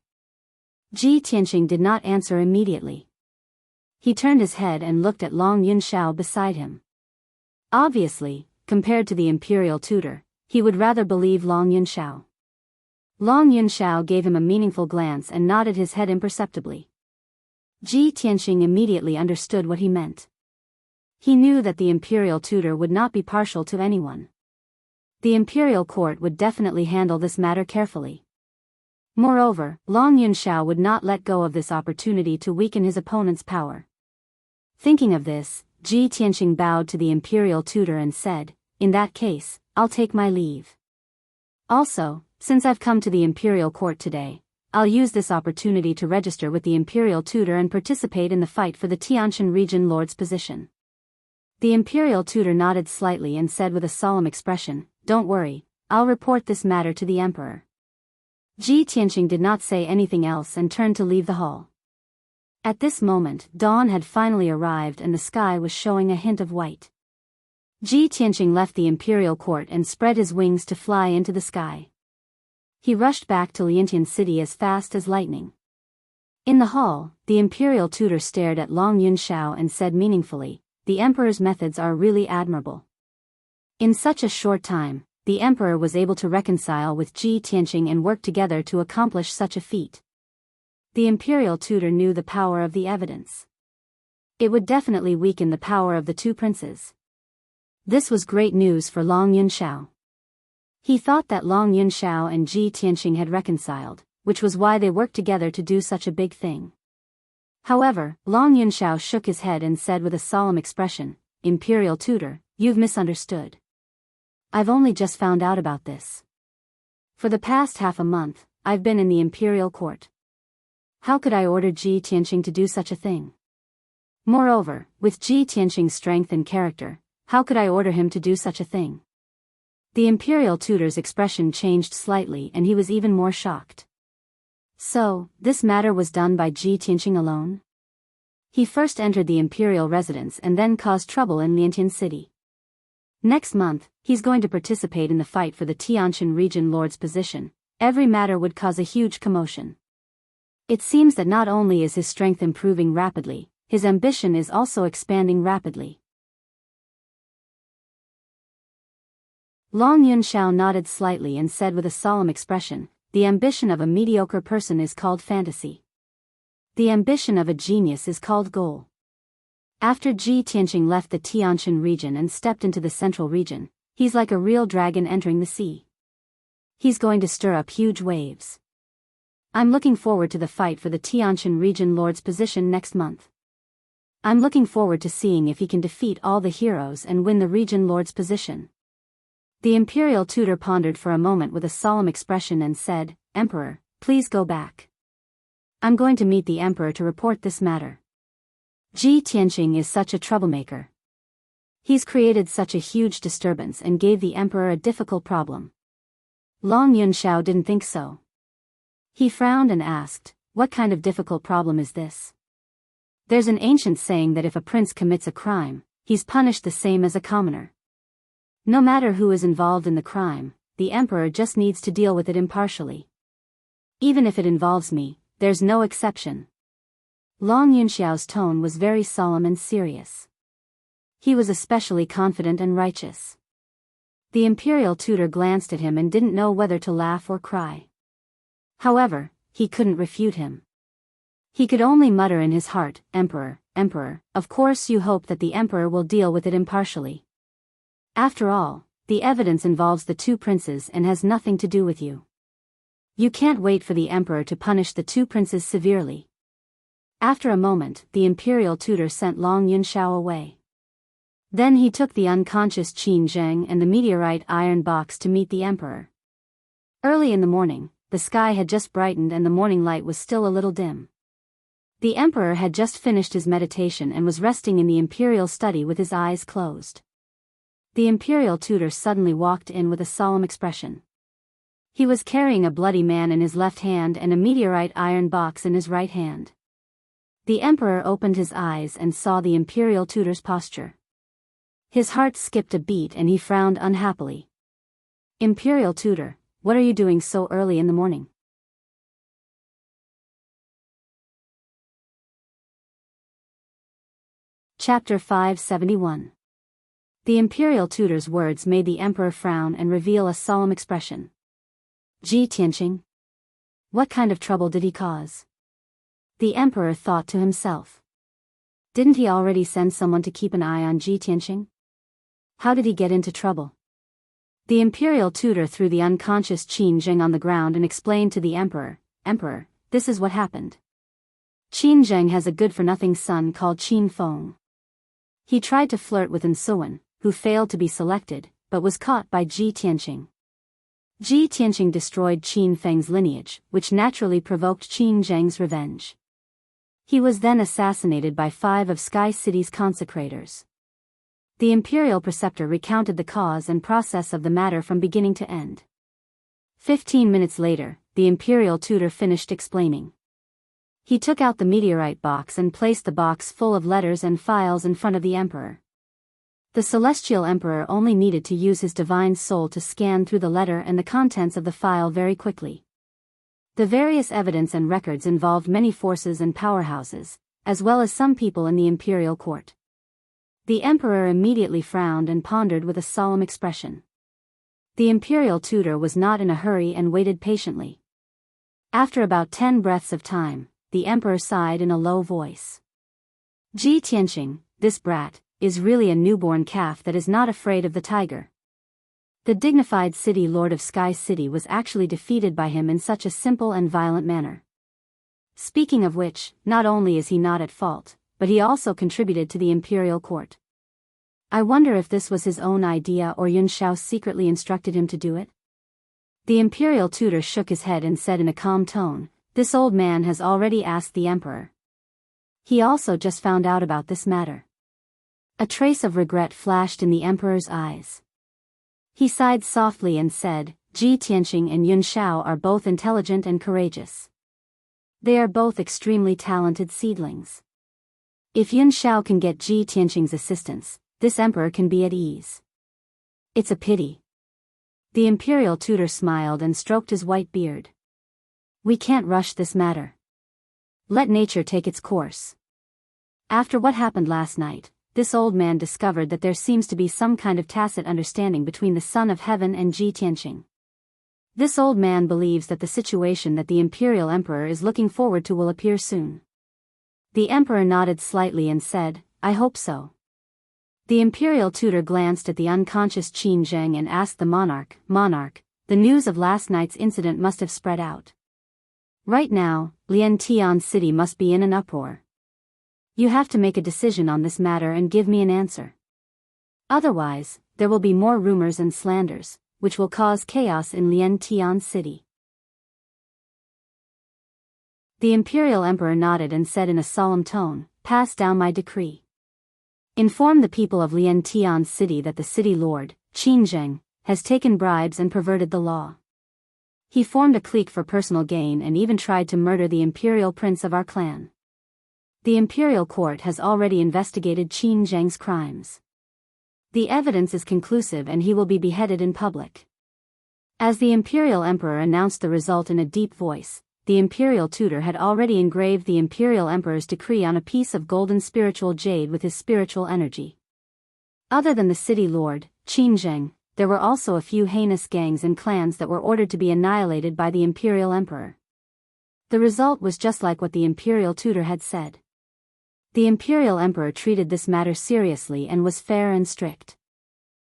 Ji Tianqing did not answer immediately. He turned his head and looked at Long Yunxiao beside him. Obviously, compared to the imperial tutor, he would rather believe Long Yunxiao. Long Yunxiao gave him a meaningful glance and nodded his head imperceptibly. Ji Tianqing immediately understood what he meant. He knew that the imperial tutor would not be partial to anyone. The imperial court would definitely handle this matter carefully. Moreover, Long Yunxiao would not let go of this opportunity to weaken his opponent's power. Thinking of this, Ji Tianqing bowed to the imperial tutor and said, "In that case, I'll take my leave. Also, since I've come to the imperial court today, I'll use this opportunity to register with the imperial tutor and participate in the fight for the Tianshan region lord's position." The imperial tutor nodded slightly and said with a solemn expression, "Don't worry, I'll report this matter to the emperor." Ji Tianqing did not say anything else and turned to leave the hall. At this moment, dawn had finally arrived and the sky was showing a hint of white. Ji Tianqing left the imperial court and spread his wings to fly into the sky. He rushed back to Liantian City as fast as lightning. In the hall, the imperial tutor stared at Long Yunxiao and said meaningfully, "The emperor's methods are really admirable." In such a short time, the emperor was able to reconcile with Ji Tianqing and work together to accomplish such a feat. The imperial tutor knew the power of the evidence. It would definitely weaken the power of the two princes. This was great news for Long Yunxiao. He thought that Long Yunxiao and Ji Tianqing had reconciled, which was why they worked together to do such a big thing. However, Long Yunxiao shook his head and said with a solemn expression, "Imperial tutor, you've misunderstood. I've only just found out about this. For the past half a month, I've been in the imperial court. How could I order Ji Tianqing to do such a thing? Moreover, with Ji Tianqing's strength and character, how could I order him to do such a thing?" The imperial tutor's expression changed slightly and he was even more shocked. So, this matter was done by Ji Tianqing alone? He first entered the imperial residence and then caused trouble in Liantian City. Next month, he's going to participate in the fight for the Tianshan region lord's position. Every matter would cause a huge commotion. It seems that not only is his strength improving rapidly, his ambition is also expanding rapidly. Long Yunxiao nodded slightly and said with a solemn expression, "The ambition of a mediocre person is called fantasy. The ambition of a genius is called goal." After Ji Tianqing left the Tianshan region and stepped into the central region, he's like a real dragon entering the sea. He's going to stir up huge waves. I'm looking forward to the fight for the Tianshan region lord's position next month. I'm looking forward to seeing if he can defeat all the heroes and win the region lord's position. The imperial tutor pondered for a moment with a solemn expression and said, "Emperor, please go back. I'm going to meet the emperor to report this matter. Ji Tianqing is such a troublemaker. He's created such a huge disturbance and gave the emperor a difficult problem." Long Yunxiao didn't think so. He frowned and asked, "What kind of difficult problem is this?" There's an ancient saying that if a prince commits a crime, he's punished the same as a commoner. No matter who is involved in the crime, the emperor just needs to deal with it impartially. Even if it involves me, there's no exception. Long Yunxiao's tone was very solemn and serious. He was especially confident and righteous. The imperial tutor glanced at him and didn't know whether to laugh or cry. However, he couldn't refute him. He could only mutter in his heart, "Emperor, Emperor, of course you hope that the Emperor will deal with it impartially. After all, the evidence involves the two princes and has nothing to do with you. You can't wait for the Emperor to punish the two princes severely." After a moment, the imperial tutor sent Long Yunxiao away. Then he took the unconscious Qin Zheng and the meteorite iron box to meet the Emperor. Early in the morning, the sky had just brightened and the morning light was still a little dim. The Emperor had just finished his meditation and was resting in the imperial study with his eyes closed. The imperial tutor suddenly walked in with a solemn expression. He was carrying a bloody man in his left hand and a meteorite iron box in his right hand. The Emperor opened his eyes and saw the imperial tutor's posture. His heart skipped a beat and he frowned unhappily. "Imperial tutor, what are you doing so early in the morning?" Chapter 571. The imperial tutor's words made the Emperor frown and reveal a solemn expression. Ji Tianqing? What kind of trouble did he cause? The Emperor thought to himself. Didn't he already send someone to keep an eye on Ji Tianqing? How did he get into trouble? The imperial tutor threw the unconscious Qin Zheng on the ground and explained to the Emperor, "Emperor, this is what happened. Qin Zheng has a good-for-nothing son called Qin Feng. He tried to flirt with Nsuwen, who failed to be selected, but was caught by Ji Tianqing. Ji Tianqing destroyed Qin Feng's lineage, which naturally provoked Qin Zheng's revenge. He was then assassinated by 5 of Sky City's consecrators." The imperial preceptor recounted the cause and process of the matter from beginning to end. 15 minutes later, the imperial tutor finished explaining. He took out the meteorite box and placed the box full of letters and files in front of the Emperor. The celestial Emperor only needed to use his divine soul to scan through the letter and the contents of the file very quickly. The various evidence and records involved many forces and powerhouses, as well as some people in the imperial court. The Emperor immediately frowned and pondered with a solemn expression. The imperial tutor was not in a hurry and waited patiently. After about 10 breaths of time, the Emperor sighed in a low voice. "Ji Tianqing, this brat, is really a newborn calf that is not afraid of the tiger." The dignified city lord of Sky City was actually defeated by him in such a simple and violent manner. Speaking of which, not only is he not at fault, but he also contributed to the imperial court. I wonder if this was his own idea or Yunxiao secretly instructed him to do it? The imperial tutor shook his head and said in a calm tone, "This old man has already asked the Emperor. He also just found out about this matter." A trace of regret flashed in the Emperor's eyes. He sighed softly and said, "Ji Tianqing and Yunxiao are both intelligent and courageous. They are both extremely talented seedlings. If Yunxiao can get Ji Tianqing's assistance, this Emperor can be at ease. It's a pity." The imperial tutor smiled and stroked his white beard. "We can't rush this matter. Let nature take its course. After what happened last night, this old man discovered that there seems to be some kind of tacit understanding between the Son of Heaven and Ji Tianqing. This old man believes that the situation that the Imperial Emperor is looking forward to will appear soon." The Emperor nodded slightly and said, "I hope so." The Imperial tutor glanced at the unconscious Qin Zheng and asked the monarch, "Monarch, the news of last night's incident must have spread out. Right now, Liantian City must be in an uproar. You have to make a decision on this matter and give me an answer. Otherwise, there will be more rumors and slanders, which will cause chaos in Liantian City." The Imperial Emperor nodded and said in a solemn tone, "Pass down my decree. Inform the people of Liantian City that the city lord, Qin Zheng, has taken bribes and perverted the law. He formed a clique for personal gain and even tried to murder the imperial prince of our clan. The imperial court has already investigated Qin Zheng's crimes. The evidence is conclusive and he will be beheaded in public." As the imperial emperor announced the result in a deep voice, the imperial tutor had already engraved the imperial emperor's decree on a piece of golden spiritual jade with his spiritual energy. Other than the city lord, Qin Zheng, there were also a few heinous gangs and clans that were ordered to be annihilated by the imperial emperor. The result was just like what the imperial tutor had said. The imperial emperor treated this matter seriously and was fair and strict.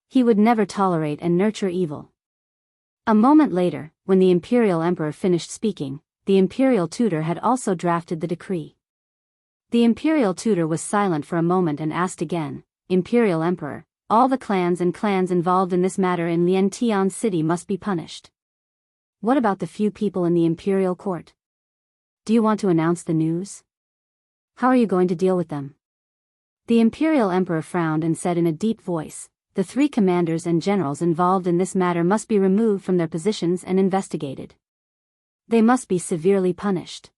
He would never tolerate and nurture evil. A moment later, when the imperial emperor finished speaking, the imperial tutor had also drafted the decree. The imperial tutor was silent for a moment and asked again, "Imperial emperor, all the clans involved in this matter in Liantian City must be punished. What about the few people in the imperial court? Do you want to announce the news? How are you going to deal with them?" The imperial emperor frowned and said in a deep voice, "The 3 commanders and generals involved in this matter must be removed from their positions and investigated. They must be severely punished.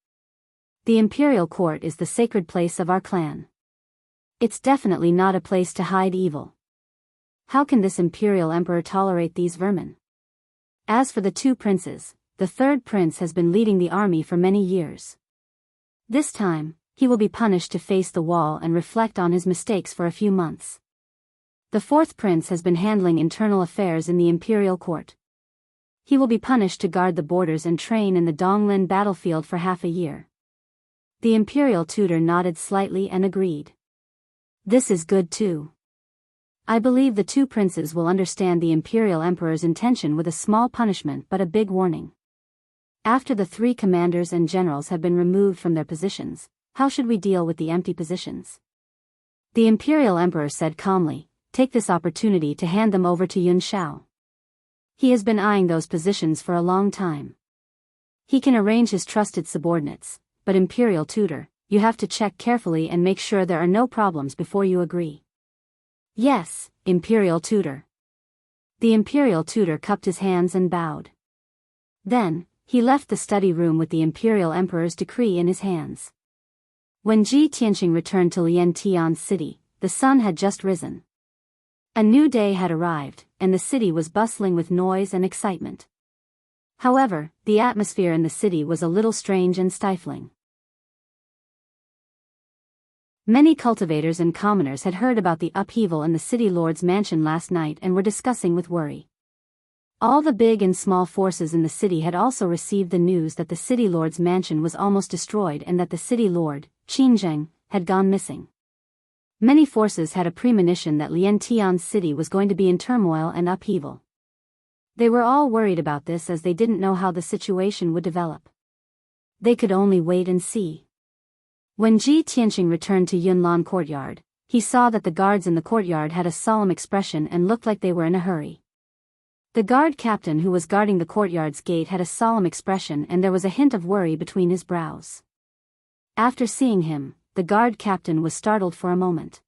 The imperial court is the sacred place of our clan. It's definitely not a place to hide evil. How can this imperial emperor tolerate these vermin? As for the 2 princes, the 3rd prince has been leading the army for many years. This time, he will be punished to face the wall and reflect on his mistakes for a few months. The 4th prince has been handling internal affairs in the imperial court. He will be punished to guard the borders and train in the Donglin battlefield for half a year." The imperial tutor nodded slightly and agreed. "This is good too. I believe the 2 princes will understand the imperial emperor's intention with a small punishment but a big warning. After the 3 commanders and generals have been removed from their positions, how should we deal with the empty positions?" The imperial emperor said calmly, "Take this opportunity to hand them over to Yun Shao. He has been eyeing those positions for a long time. He can arrange his trusted subordinates, but imperial tutor, you have to check carefully and make sure there are no problems before you agree." "Yes, imperial tutor." The imperial tutor cupped his hands and bowed. Then, he left the study room with the imperial emperor's decree in his hands. When Ji Tianqing returned to Liantian City, the sun had just risen. A new day had arrived, and the city was bustling with noise and excitement. However, the atmosphere in the city was a little strange and stifling. Many cultivators and commoners had heard about the upheaval in the city lord's mansion last night and were discussing with worry. All the big and small forces in the city had also received the news that the city lord's mansion was almost destroyed and that the city lord, Qin Zheng, had gone missing. Many forces had a premonition that Liantian City was going to be in turmoil and upheaval. They were all worried about this as they didn't know how the situation would develop. They could only wait and see. When Ji Tianqing returned to Yunlan courtyard, he saw that the guards in the courtyard had a solemn expression and looked like they were in a hurry. The guard captain who was guarding the courtyard's gate had a solemn expression and there was a hint of worry between his brows. After seeing him, the guard captain was startled for a moment.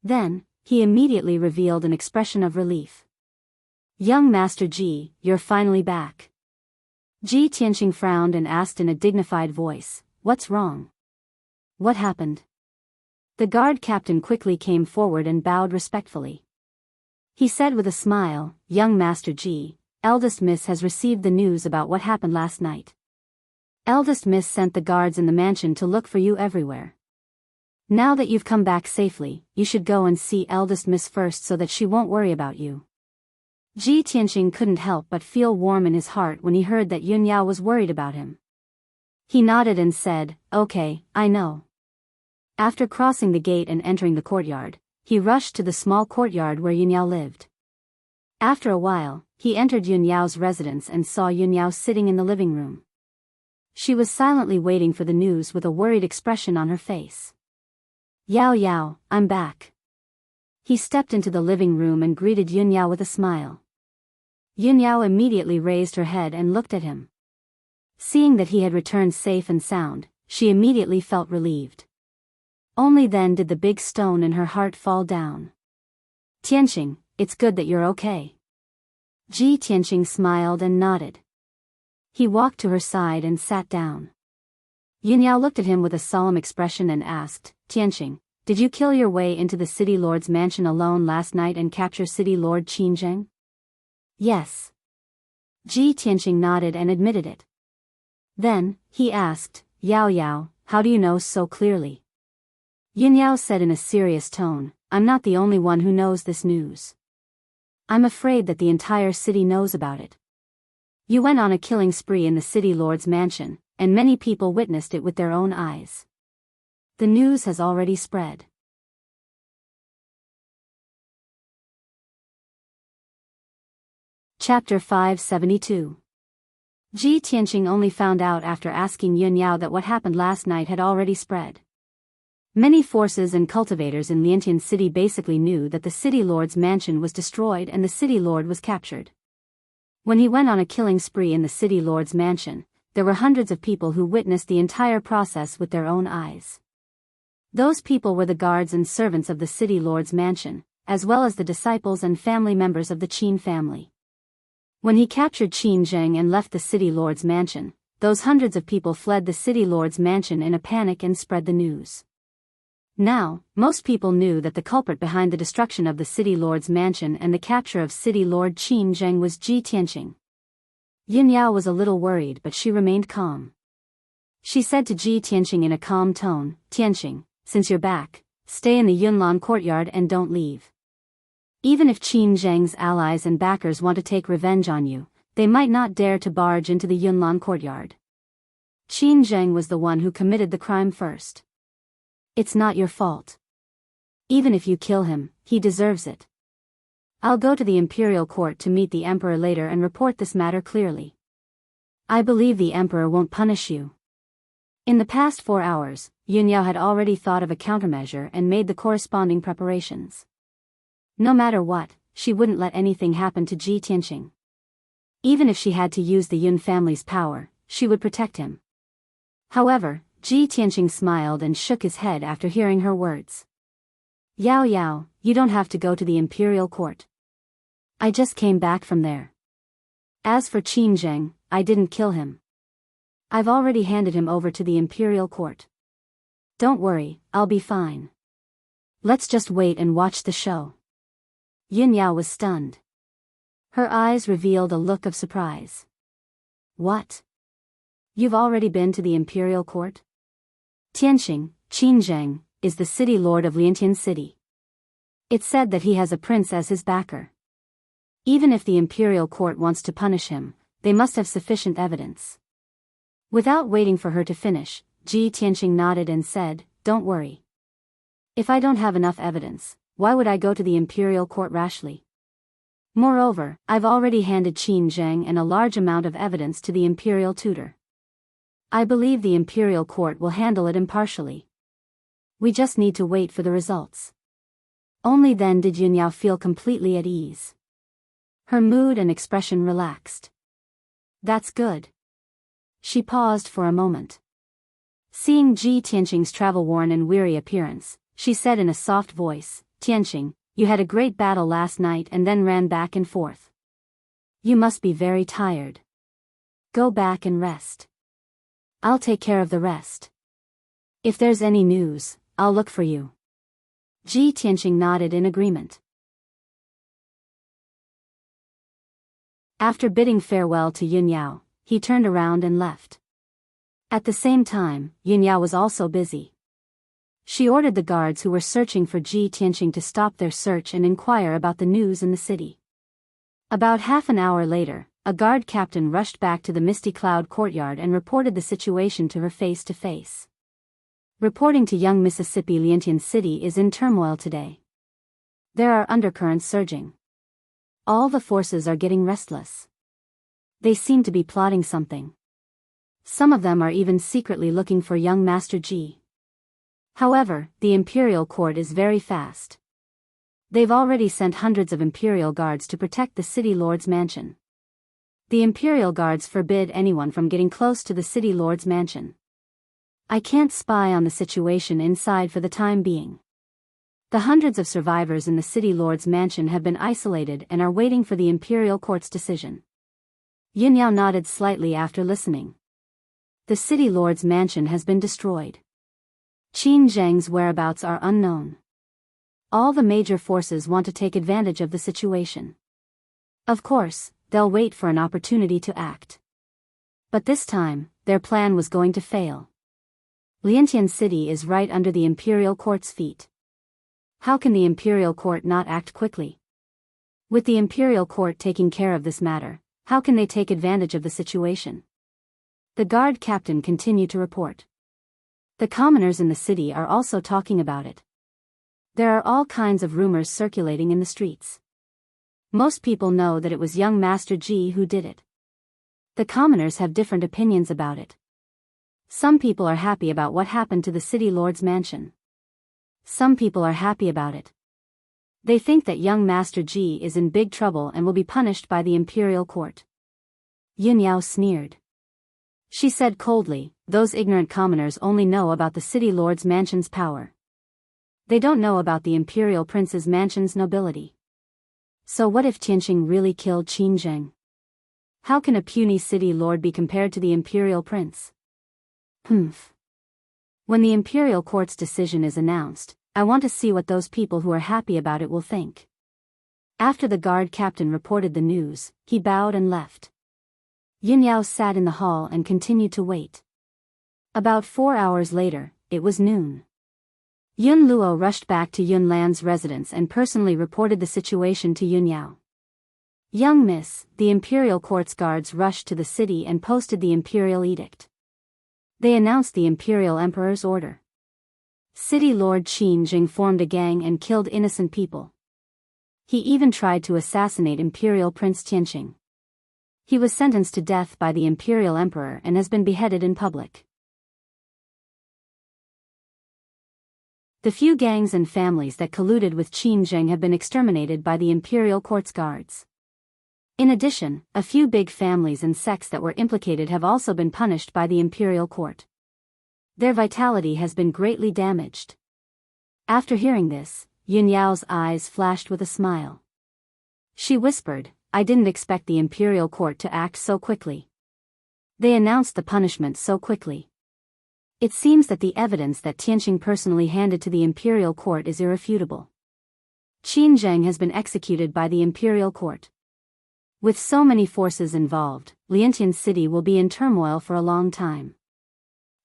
Then, he immediately revealed an expression of relief. "Young Master Ji, you're finally back." Ji Tianqing frowned and asked in a dignified voice, "What's wrong? What happened?" The guard captain quickly came forward and bowed respectfully. He said with a smile, "Young Master Ji, Eldest Miss has received the news about what happened last night. Eldest Miss sent the guards in the mansion to look for you everywhere. Now that you've come back safely, you should go and see Eldest Miss first so that she won't worry about you." Ji Tianqing couldn't help but feel warm in his heart when he heard that Yun Yao was worried about him. He nodded and said, "Okay, I know." After crossing the gate and entering the courtyard, he rushed to the small courtyard where Yun Yao lived. After a while, he entered Yun Yao's residence and saw Yun Yao sitting in the living room. She was silently waiting for the news with a worried expression on her face. "Yao Yao, I'm back." He stepped into the living room and greeted Yun Yao with a smile. Yun Yao immediately raised her head and looked at him. Seeing that he had returned safe and sound, she immediately felt relieved. Only then did the big stone in her heart fall down. "Tianqing, it's good that you're okay." Ji Tianqing smiled and nodded. He walked to her side and sat down. Yun Yao looked at him with a solemn expression and asked, "Tianqing, did you kill your way into the city lord's mansion alone last night and capture city lord Qin Zheng?" "Yes." Ji Tianqing nodded and admitted it. Then, he asked, Yao Yao, how do you know so clearly? Yin Yao said in a serious tone, I'm not the only one who knows this news. I'm afraid that the entire city knows about it. You went on a killing spree in the city lord's mansion, and many people witnessed it with their own eyes. The news has already spread. Chapter 572. Ji Tianqing only found out after asking Yun Yao that what happened last night had already spread. Many forces and cultivators in Liantian City basically knew that the city lord's mansion was destroyed and the city lord was captured. When he went on a killing spree in the city lord's mansion, there were hundreds of people who witnessed the entire process with their own eyes. Those people were the guards and servants of the city lord's mansion, as well as the disciples and family members of the Qin family. When he captured Qin Zheng and left the city lord's mansion, those hundreds of people fled the city lord's mansion in a panic and spread the news. Now, most people knew that the culprit behind the destruction of the city lord's mansion and the capture of city lord Qin Zheng was Ji Tianqing. Yin Yao was a little worried, but she remained calm. She said to Ji Tianqing in a calm tone, Tianqing, since you're back, stay in the Yunlan courtyard and don't leave. Even if Qin Zheng's allies and backers want to take revenge on you, they might not dare to barge into the Yunlan courtyard. Qin Zheng was the one who committed the crime first. It's not your fault. Even if you kill him, he deserves it. I'll go to the imperial court to meet the emperor later and report this matter clearly. I believe the emperor won't punish you. In the past 4 hours, Yun Yao had already thought of a countermeasure and made the corresponding preparations. No matter what, she wouldn't let anything happen to Ji Tianqing. Even if she had to use the Yun family's power, she would protect him. However, Ji Tianqing smiled and shook his head after hearing her words. Yao Yao, you don't have to go to the imperial court. I just came back from there. As for Qin Zheng, I didn't kill him. I've already handed him over to the imperial court. Don't worry, I'll be fine. Let's just wait and watch the show. Yin Yao was stunned. Her eyes revealed a look of surprise. What? You've already been to the imperial court? Tianqing, Qin Zheng, is the city lord of Liantian City. It's said that he has a prince as his backer. Even if the imperial court wants to punish him, they must have sufficient evidence. Without waiting for her to finish, Ji Tianqing nodded and said, Don't worry. If I don't have enough evidence, why would I go to the imperial court rashly? Moreover, I've already handed Qin Zheng and a large amount of evidence to the imperial tutor. I believe the imperial court will handle it impartially. We just need to wait for the results. Only then did Yun Yao feel completely at ease. Her mood and expression relaxed. That's good. She paused for a moment. Seeing Ji Tianqing's travel-worn and weary appearance, she said in a soft voice, Tianqing, you had a great battle last night and then ran back and forth. You must be very tired. Go back and rest. I'll take care of the rest. If there's any news, I'll look for you. Ji Tianqing nodded in agreement. After bidding farewell to Yun Yao, he turned around and left. At the same time, Yun Yao was also busy. She ordered the guards who were searching for Ji Tianqing to stop their search and inquire about the news in the city. About half an hour later, a guard captain rushed back to the Misty Cloud courtyard and reported the situation to her face to face. Reporting to young Mississippi, Liantian City is in turmoil today. There are undercurrents surging. All the forces are getting restless. They seem to be plotting something. Some of them are even secretly looking for young Master Ji. However, the imperial court is very fast. They've already sent hundreds of imperial guards to protect the city lord's mansion. The imperial guards forbid anyone from getting close to the city lord's mansion. I can't spy on the situation inside for the time being. The hundreds of survivors in the city lord's mansion have been isolated and are waiting for the imperial court's decision. Yin Yao nodded slightly after listening. The city lord's mansion has been destroyed. Qin Zheng's whereabouts are unknown. All the major forces want to take advantage of the situation. Of course, they'll wait for an opportunity to act. But this time, their plan was going to fail. Liantian City is right under the imperial court's feet. How can the imperial court not act quickly? With the imperial court taking care of this matter, how can they take advantage of the situation? The guard captain continued to report. The commoners in the city are also talking about it. There are all kinds of rumors circulating in the streets. Most people know that it was young Master Ji who did it. The commoners have different opinions about it. Some people are happy about what happened to the city lord's mansion. Some people are happy about it. They think that young Master Ji is in big trouble and will be punished by the imperial court. Yun Yao sneered. She said coldly, those ignorant commoners only know about the city lord's mansion's power. They don't know about the imperial prince's mansion's nobility. So what if Tianqing really killed Qin Zheng? How can a puny city lord be compared to the imperial prince? Humph. When the imperial court's decision is announced, I want to see what those people who are happy about it will think. After the guard captain reported the news, he bowed and left. Yun Yao sat in the hall and continued to wait. About 4 hours later, it was noon. Yun Luo rushed back to Yun Lan's residence and personally reported the situation to Yun Yao. Young miss, the imperial court's guards rushed to the city and posted the imperial edict. They announced the imperial emperor's order. City lord Qin Jing formed a gang and killed innocent people. He even tried to assassinate imperial prince Tianqing. He was sentenced to death by the imperial emperor and has been beheaded in public. The few gangs and families that colluded with Qin Zheng have been exterminated by the imperial court's guards. In addition, a few big families and sects that were implicated have also been punished by the imperial court. Their vitality has been greatly damaged. After hearing this, Yun Yao's eyes flashed with a smile. She whispered, I didn't expect the imperial court to act so quickly. They announced the punishment so quickly. It seems that the evidence that Tianqing personally handed to the imperial court is irrefutable. Qin Zheng has been executed by the imperial court. With so many forces involved, Liantian City will be in turmoil for a long time.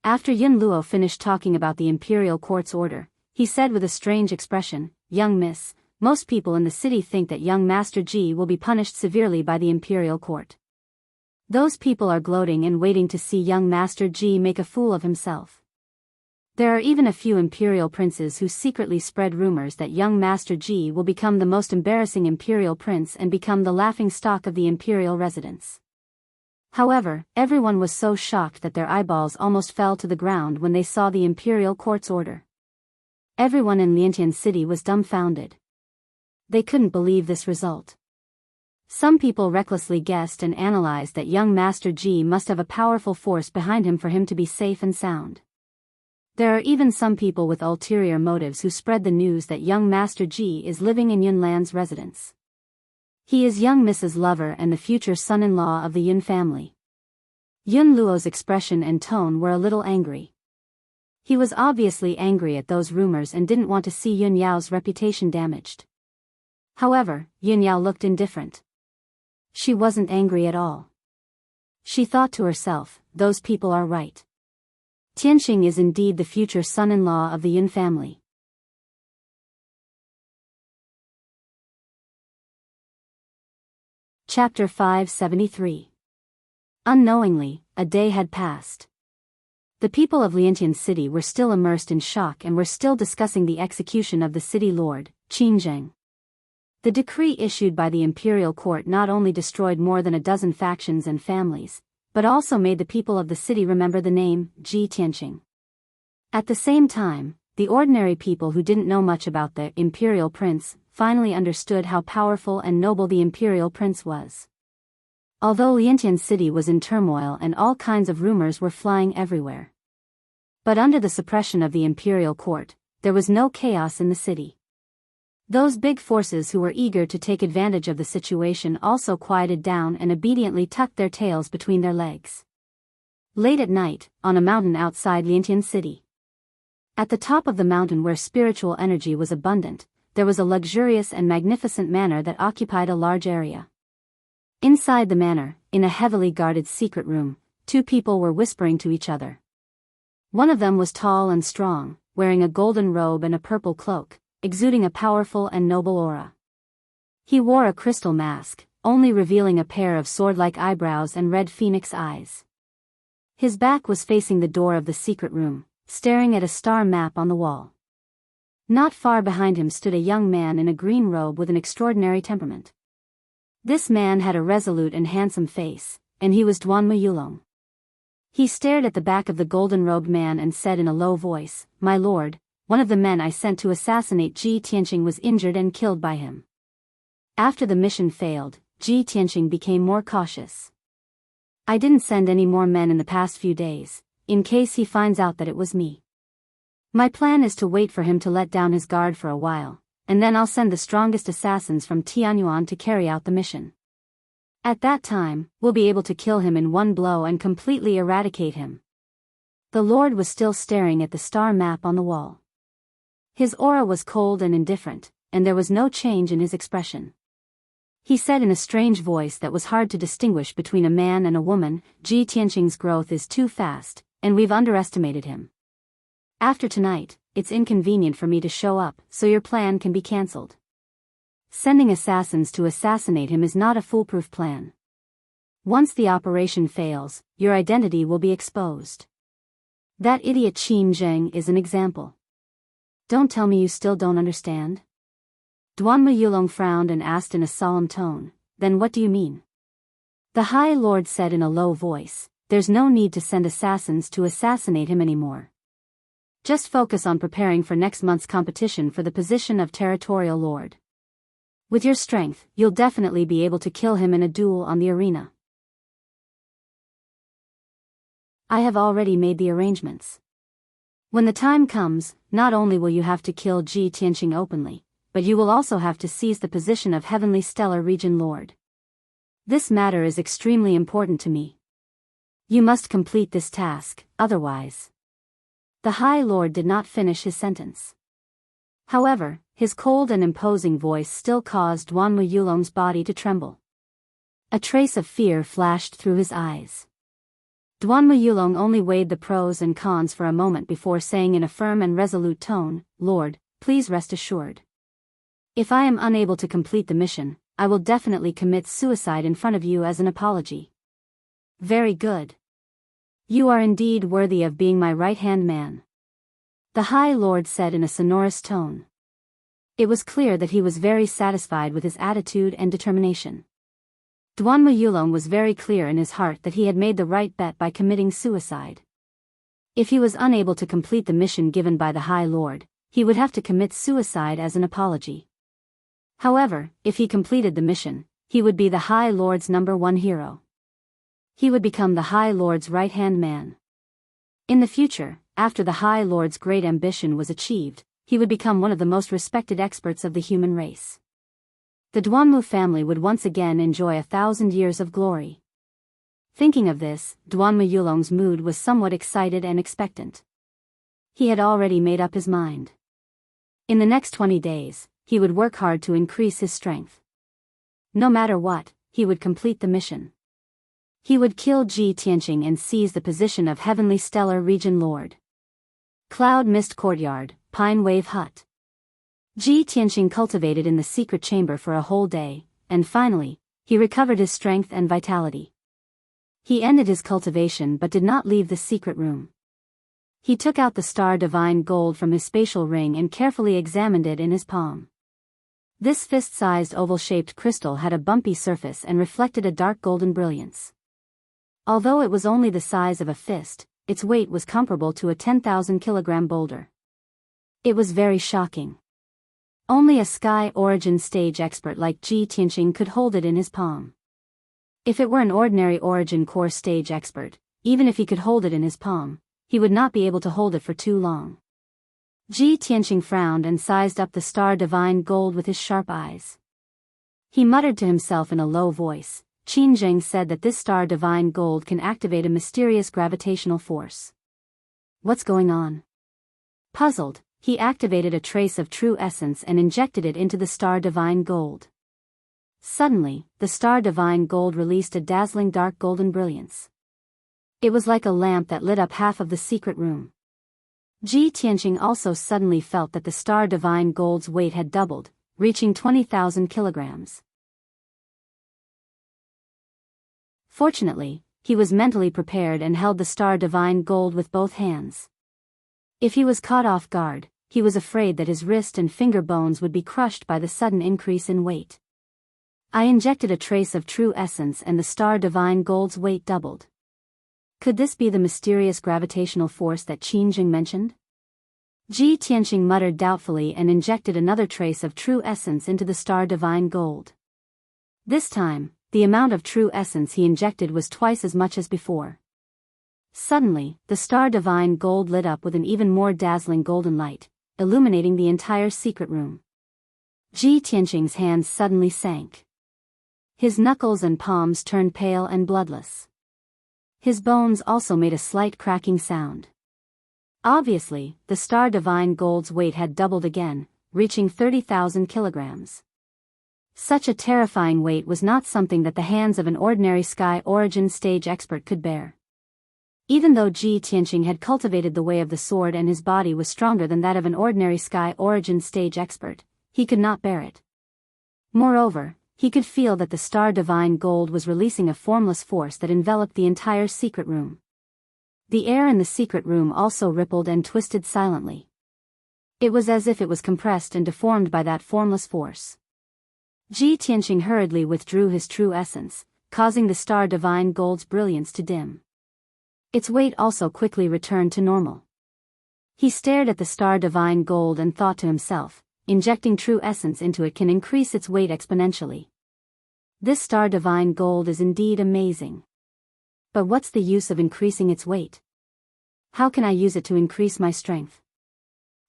After Yun Luo finished talking about the imperial court's order, he said with a strange expression, Young miss, most people in the city think that young Master Ji will be punished severely by the imperial court. Those people are gloating and waiting to see young Master Ji make a fool of himself. There are even a few imperial princes who secretly spread rumors that young Master Ji will become the most embarrassing imperial prince and become the laughingstock of the imperial residence. However, everyone was so shocked that their eyeballs almost fell to the ground when they saw the imperial court's order. Everyone in Liantian City was dumbfounded. They couldn't believe this result. Some people recklessly guessed and analyzed that young Master Ji must have a powerful force behind him for him to be safe and sound. There are even some people with ulterior motives who spread the news that young Master Ji is living in Yun Lan's residence. He is young Mrs. Lover and the future son-in-law of the Yun family. Yun Luo's expression and tone were a little angry. He was obviously angry at those rumors and didn't want to see Yun Yao's reputation damaged. However, Yun Yao looked indifferent. She wasn't angry at all. She thought to herself, those people are right. Tianqing is indeed the future son-in-law of the Yun family. Chapter 573. Unknowingly, a day had passed. The people of Liantian City were still immersed in shock and were still discussing the execution of the city lord, Qin Zheng. The decree issued by the imperial court not only destroyed more than a dozen factions and families, but also made the people of the city remember the name, Ji Tianqing. At the same time, the ordinary people who didn't know much about the imperial prince finally understood how powerful and noble the imperial prince was. Although Liantian City was in turmoil and all kinds of rumors were flying everywhere. But under the suppression of the imperial court, there was no chaos in the city. Those big forces who were eager to take advantage of the situation also quieted down and obediently tucked their tails between their legs. Late at night, on a mountain outside Liantian City. At the top of the mountain where spiritual energy was abundant, there was a luxurious and magnificent manor that occupied a large area. Inside the manor, in a heavily guarded secret room, two people were whispering to each other. One of them was tall and strong, wearing a golden robe and a purple cloak, exuding a powerful and noble aura. He wore a crystal mask, only revealing a pair of sword-like eyebrows and red phoenix eyes. His back was facing the door of the secret room, staring at a star map on the wall. Not far behind him stood a young man in a green robe with an extraordinary temperament. This man had a resolute and handsome face, and he was Duan Muyulong. He stared at the back of the golden-robed man and said in a low voice, "My lord, one of the men I sent to assassinate Ji Tianqing was injured and killed by him." After the mission failed, Ji Tianqing became more cautious. "I didn't send any more men in the past few days, in case he finds out that it was me. My plan is to wait for him to let down his guard for a while, and then I'll send the strongest assassins from Tianyuan to carry out the mission. At that time, we'll be able to kill him in one blow and completely eradicate him." The Lord was still staring at the star map on the wall. His aura was cold and indifferent, and there was no change in his expression. He said in a strange voice that was hard to distinguish between a man and a woman, "Ji Tianqing's growth is too fast, and we've underestimated him. After tonight, it's inconvenient for me to show up, so your plan can be cancelled. Sending assassins to assassinate him is not a foolproof plan. Once the operation fails, your identity will be exposed. That idiot Qin Zheng is an example. Don't tell me you still don't understand?" Duan Muyulong frowned and asked in a solemn tone, "Then what do you mean?" The High Lord said in a low voice, "There's no need to send assassins to assassinate him anymore. Just focus on preparing for next month's competition for the position of Territorial Lord. With your strength, you'll definitely be able to kill him in a duel on the arena." "I have already made the arrangements. When the time comes, not only will you have to kill Ji Tianqing openly, but you will also have to seize the position of Heavenly Stellar Region Lord. This matter is extremely important to me. You must complete this task, otherwise." The High Lord did not finish his sentence. However, his cold and imposing voice still caused Duan Muyulong's body to tremble. A trace of fear flashed through his eyes. Duan Muyulong only weighed the pros and cons for a moment before saying in a firm and resolute tone, "Lord, please rest assured. If I am unable to complete the mission, I will definitely commit suicide in front of you as an apology." "Very good. You are indeed worthy of being my right-hand man," the High Lord said in a sonorous tone. It was clear that he was very satisfied with his attitude and determination. Duan Muyulong was very clear in his heart that he had made the right bet by committing suicide. If he was unable to complete the mission given by the High Lord, he would have to commit suicide as an apology. However, if he completed the mission, he would be the High Lord's #1 hero. He would become the High Lord's right-hand man. In the future, after the High Lord's great ambition was achieved, he would become one of the most respected experts of the human race. The Duanmu family would once again enjoy 1,000 years of glory. Thinking of this, Duan Muyulong's mood was somewhat excited and expectant. He had already made up his mind. In the next 20 days, he would work hard to increase his strength. No matter what, he would complete the mission. He would kill Ji Tianqing and seize the position of Heavenly Stellar Region Lord. Cloud Mist Courtyard, Pine Wave Hut. Ji Tianqing cultivated in the secret chamber for a whole day, and finally, he recovered his strength and vitality. He ended his cultivation but did not leave the secret room. He took out the Star Divine Gold from his spatial ring and carefully examined it in his palm. This fist-sized oval-shaped crystal had a bumpy surface and reflected a dark golden brilliance. Although it was only the size of a fist, its weight was comparable to a 10,000-kilogram boulder. It was very shocking. Only a Sky Origin stage expert like Ji Tianqing could hold it in his palm. If it were an ordinary Origin Core stage expert, even if he could hold it in his palm, he would not be able to hold it for too long. Ji Tianqing frowned and sized up the Star Divine Gold with his sharp eyes. He muttered to himself in a low voice. Qin Zheng said that this Star Divine Gold can activate a mysterious gravitational force. What's going on? Puzzled, he activated a trace of true essence and injected it into the Star Divine Gold. Suddenly, the Star Divine Gold released a dazzling dark golden brilliance. It was like a lamp that lit up half of the secret room. Ji Tianqing also suddenly felt that the star divine gold's weight had doubled, reaching 20,000 kilograms. Fortunately, he was mentally prepared and held the star divine gold with both hands. If he was caught off guard, he was afraid that his wrist and finger bones would be crushed by the sudden increase in weight. I injected a trace of true essence and the star divine gold's weight doubled. Could this be the mysterious gravitational force that Qin Jing mentioned? Ji Tianqing muttered doubtfully and injected another trace of true essence into the star divine gold. This time, the amount of true essence he injected was twice as much as before. Suddenly, the star divine gold lit up with an even more dazzling golden light, illuminating the entire secret room. Ji Tianqing's hands suddenly sank. His knuckles and palms turned pale and bloodless. His bones also made a slight cracking sound. Obviously, the star divine gold's weight had doubled again, reaching 30,000 kilograms. Such a terrifying weight was not something that the hands of an ordinary sky origin stage expert could bear. Even though Ji Tianqing had cultivated the way of the sword and his body was stronger than that of an ordinary sky origin stage expert, he could not bear it. Moreover, he could feel that the star divine gold was releasing a formless force that enveloped the entire secret room. The air in the secret room also rippled and twisted silently. It was as if it was compressed and deformed by that formless force. Ji Tianqing hurriedly withdrew his true essence, causing the star divine gold's brilliance to dim. Its weight also quickly returned to normal. He stared at the star divine gold and thought to himself, injecting true essence into it can increase its weight exponentially. This star divine gold is indeed amazing. But what's the use of increasing its weight? How can I use it to increase my strength?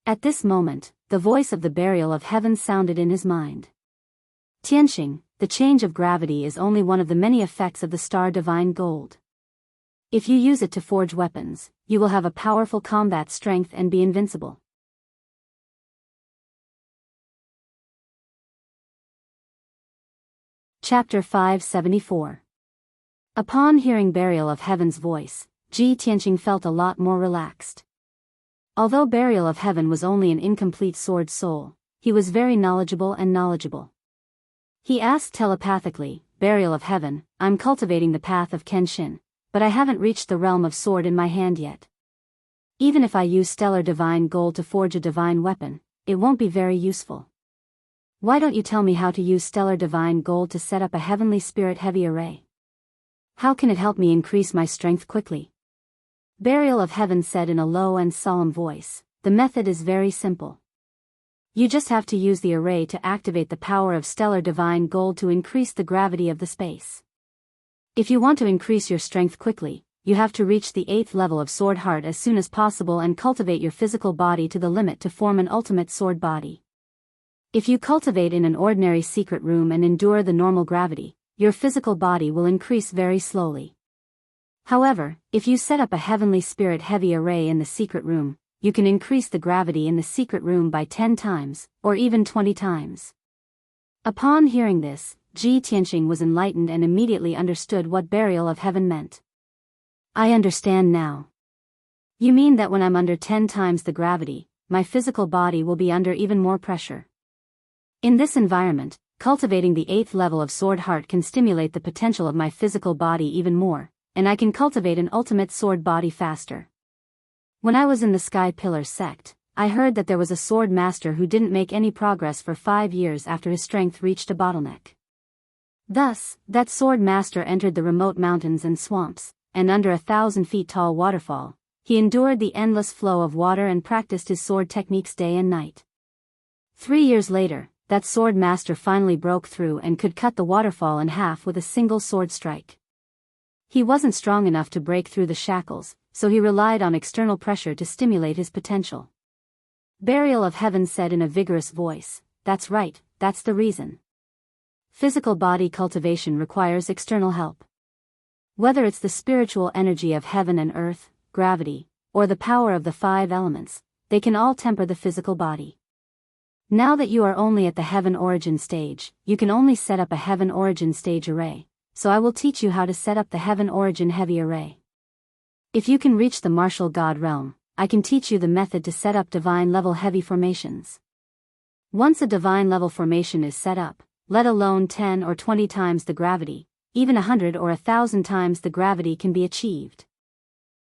At this moment, the voice of the burial of heaven sounded in his mind. Tianqing, the change of gravity is only one of the many effects of the star divine gold. If you use it to forge weapons, you will have a powerful combat strength and be invincible. Chapter 574. Upon hearing Burial of Heaven's voice, Ji Tianqing felt a lot more relaxed. Although Burial of Heaven was only an incomplete sword soul, he was very knowledgeable. He asked telepathically, Burial of Heaven, I'm cultivating the path of Kenshin, but I haven't reached the realm of sword in my hand yet. Even if I use stellar divine gold to forge a divine weapon, it won't be very useful. Why don't you tell me how to use stellar divine gold to set up a heavenly spirit heavy array? How can it help me increase my strength quickly? Burial of Heaven said in a low and solemn voice, the method is very simple. You just have to use the array to activate the power of stellar divine gold to increase the gravity of the space. If you want to increase your strength quickly, you have to reach the 8th level of sword heart as soon as possible and cultivate your physical body to the limit to form an ultimate sword body. If you cultivate in an ordinary secret room and endure the normal gravity, your physical body will increase very slowly. However, if you set up a heavenly spirit heavy array in the secret room, you can increase the gravity in the secret room by 10 times, or even 20 times. Upon hearing this, Ji Tianqing was enlightened and immediately understood what Burial of Heaven meant. I understand now. You mean that when I'm under 10 times the gravity, my physical body will be under even more pressure. In this environment, cultivating the 8th level of sword heart can stimulate the potential of my physical body even more, and I can cultivate an ultimate sword body faster. When I was in the Sky Pillar sect, I heard that there was a sword master who didn't make any progress for 5 years after his strength reached a bottleneck. Thus, that sword master entered the remote mountains and swamps, and under 1,000 feet tall waterfall, he endured the endless flow of water and practiced his sword techniques day and night. 3 years later, that sword master finally broke through and could cut the waterfall in half with a single sword strike. He wasn't strong enough to break through the shackles, so he relied on external pressure to stimulate his potential. Burial of Heaven said in a vigorous voice, that's right, that's the reason. Physical body cultivation requires external help. Whether it's the spiritual energy of heaven and earth, gravity, or the power of the 5 elements, they can all temper the physical body. Now that you are only at the heaven origin stage, you can only set up a heaven origin stage array, so I will teach you how to set up the heaven origin heavy array. If you can reach the martial god realm, I can teach you the method to set up divine level heavy formations. Once a divine level formation is set up, let alone 10 or 20 times the gravity, even 100 or 1,000 times the gravity can be achieved.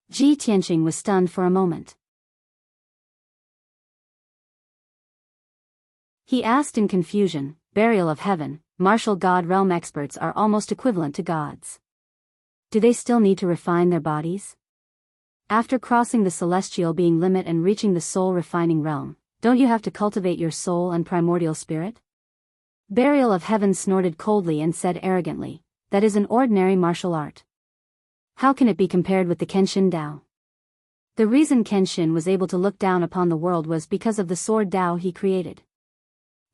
Ji Tianqing was stunned for a moment. He asked in confusion, burial of heaven, martial god realm experts are almost equivalent to gods. Do they still need to refine their bodies? After crossing the celestial being limit and reaching the soul refining realm, don't you have to cultivate your soul and primordial spirit? Burial of heaven snorted coldly and said arrogantly, that is an ordinary martial art. How can it be compared with the Kenshin Dao? The reason Kenshin was able to look down upon the world was because of the sword Dao he created.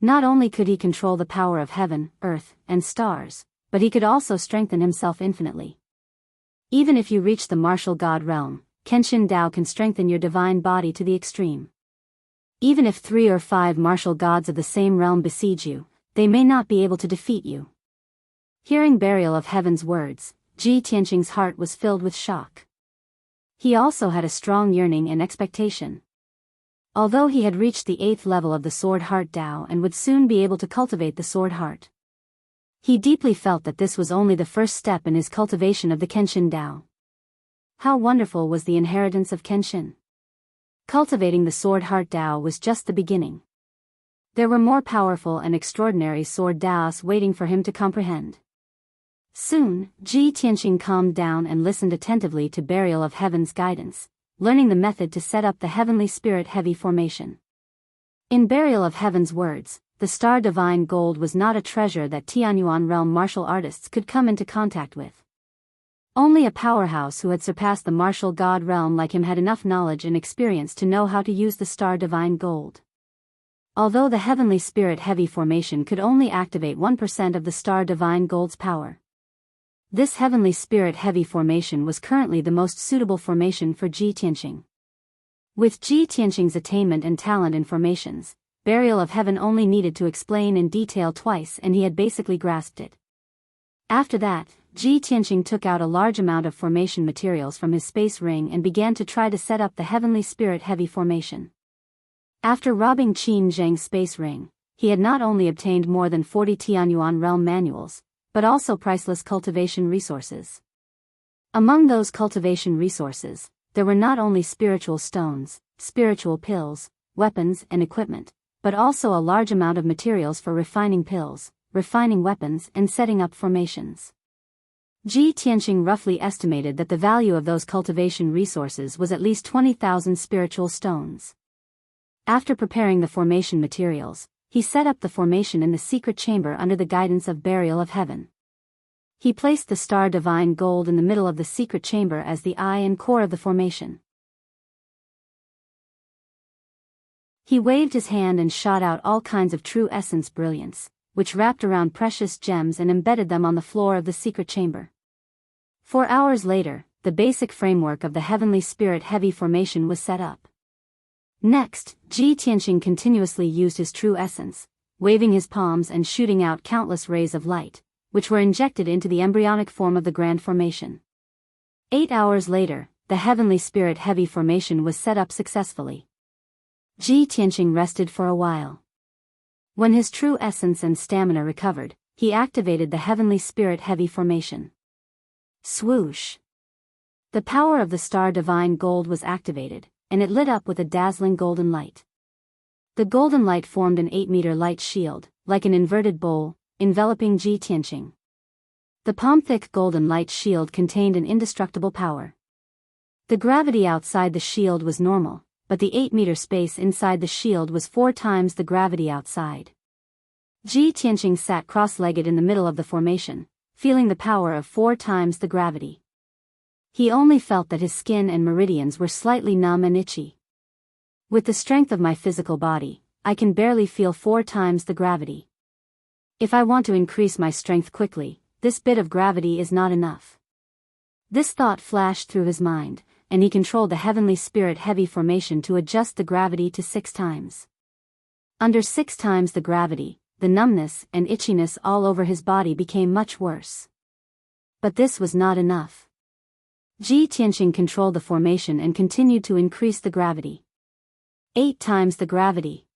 Not only could he control the power of heaven, earth, and stars, but he could also strengthen himself infinitely. Even if you reach the martial god realm, Kenshin Dao can strengthen your divine body to the extreme. Even if 3 or 5 martial gods of the same realm besiege you, they may not be able to defeat you. Hearing burial of heaven's words, Ji Tianqing's heart was filled with shock. He also had a strong yearning and expectation. Although he had reached the 8th level of the Sword Heart Dao and would soon be able to cultivate the Sword Heart, he deeply felt that this was only the first step in his cultivation of the Kenshin Dao. How wonderful was the inheritance of Kenshin! Cultivating the Sword Heart Dao was just the beginning. There were more powerful and extraordinary Sword Daos waiting for him to comprehend. Soon, Ji Tianqing calmed down and listened attentively to burial of heaven's guidance, learning the method to set up the heavenly spirit heavy formation. In burial of heaven's words, the star divine gold was not a treasure that Tianyuan realm martial artists could come into contact with. Only a powerhouse who had surpassed the martial god realm like him had enough knowledge and experience to know how to use the star divine gold. Although the heavenly spirit heavy formation could only activate 1% of the star divine gold's power, this heavenly spirit heavy formation was currently the most suitable formation for Ji Tianqing. With Ji Tianqing's attainment and talent in formations, burial of heaven only needed to explain in detail twice and he had basically grasped it. After that, Ji Tianqing took out a large amount of formation materials from his space ring and began to try to set up the heavenly spirit heavy formation. After robbing Qin Zheng's space ring, he had not only obtained more than 40 Tianyuan realm manuals, but also priceless cultivation resources. Among those cultivation resources, there were not only spiritual stones, spiritual pills, weapons and equipment, but also a large amount of materials for refining pills, refining weapons and setting up formations. Ji Tianqing roughly estimated that the value of those cultivation resources was at least 20,000 spiritual stones. After preparing the formation materials, he set up the formation in the secret chamber under the guidance of burial of heaven. He placed the star divine gold in the middle of the secret chamber as the eye and core of the formation. He waved his hand and shot out all kinds of true essence brilliance, which wrapped around precious gems and embedded them on the floor of the secret chamber. 4 hours later, the basic framework of the heavenly spirit heavy formation was set up. Next, Ji Tianqing continuously used his true essence, waving his palms and shooting out countless rays of light, which were injected into the embryonic form of the grand formation. 8 hours later, the heavenly spirit heavy formation was set up successfully. Ji Tianqing rested for a while. When his true essence and stamina recovered, he activated the heavenly spirit heavy formation. Swoosh! The power of the star divine gold was activated, and it lit up with a dazzling golden light. The golden light formed an 8-meter light shield, like an inverted bowl, enveloping Ji Tianqing. The palm-thick golden light shield contained an indestructible power. The gravity outside the shield was normal, but the 8-meter space inside the shield was 4 times the gravity outside. Ji Tianqing sat cross-legged in the middle of the formation, feeling the power of 4 times the gravity. He only felt that his skin and meridians were slightly numb and itchy. With the strength of my physical body, I can barely feel 4 times the gravity. If I want to increase my strength quickly, this bit of gravity is not enough. This thought flashed through his mind, and he controlled the heavenly spirit heavy formation to adjust the gravity to 6 times. Under 6 times the gravity, the numbness and itchiness all over his body became much worse. But this was not enough. Ji Tianxing controlled the formation and continued to increase the gravity. 8 times the gravity.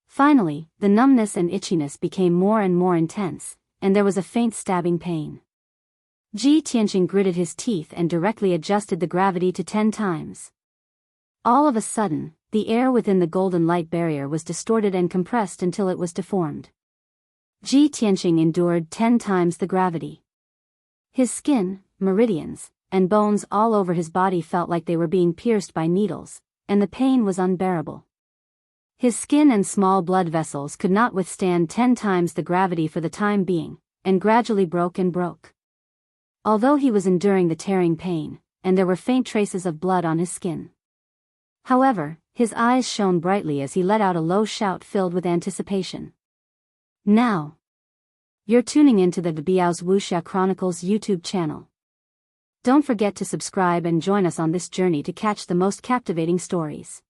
Finally, the numbness and itchiness became more and more intense, and there was a faint stabbing pain. Ji Tianxing gritted his teeth and directly adjusted the gravity to 10 times. All of a sudden, the air within the golden light barrier was distorted and compressed until it was deformed. Ji Tianxing endured 10 times the gravity. His skin, meridians, and bones all over his body felt like they were being pierced by needles, and the pain was unbearable. His skin and small blood vessels could not withstand 10 times the gravity for the time being, and gradually broke and broke. Although he was enduring the tearing pain, and there were faint traces of blood on his skin. However, his eyes shone brightly as he let out a low shout filled with anticipation. Now, you're tuning into the Biyao's Wuxia Chronicles YouTube channel. Don't forget to subscribe and join us on this journey to catch the most captivating stories.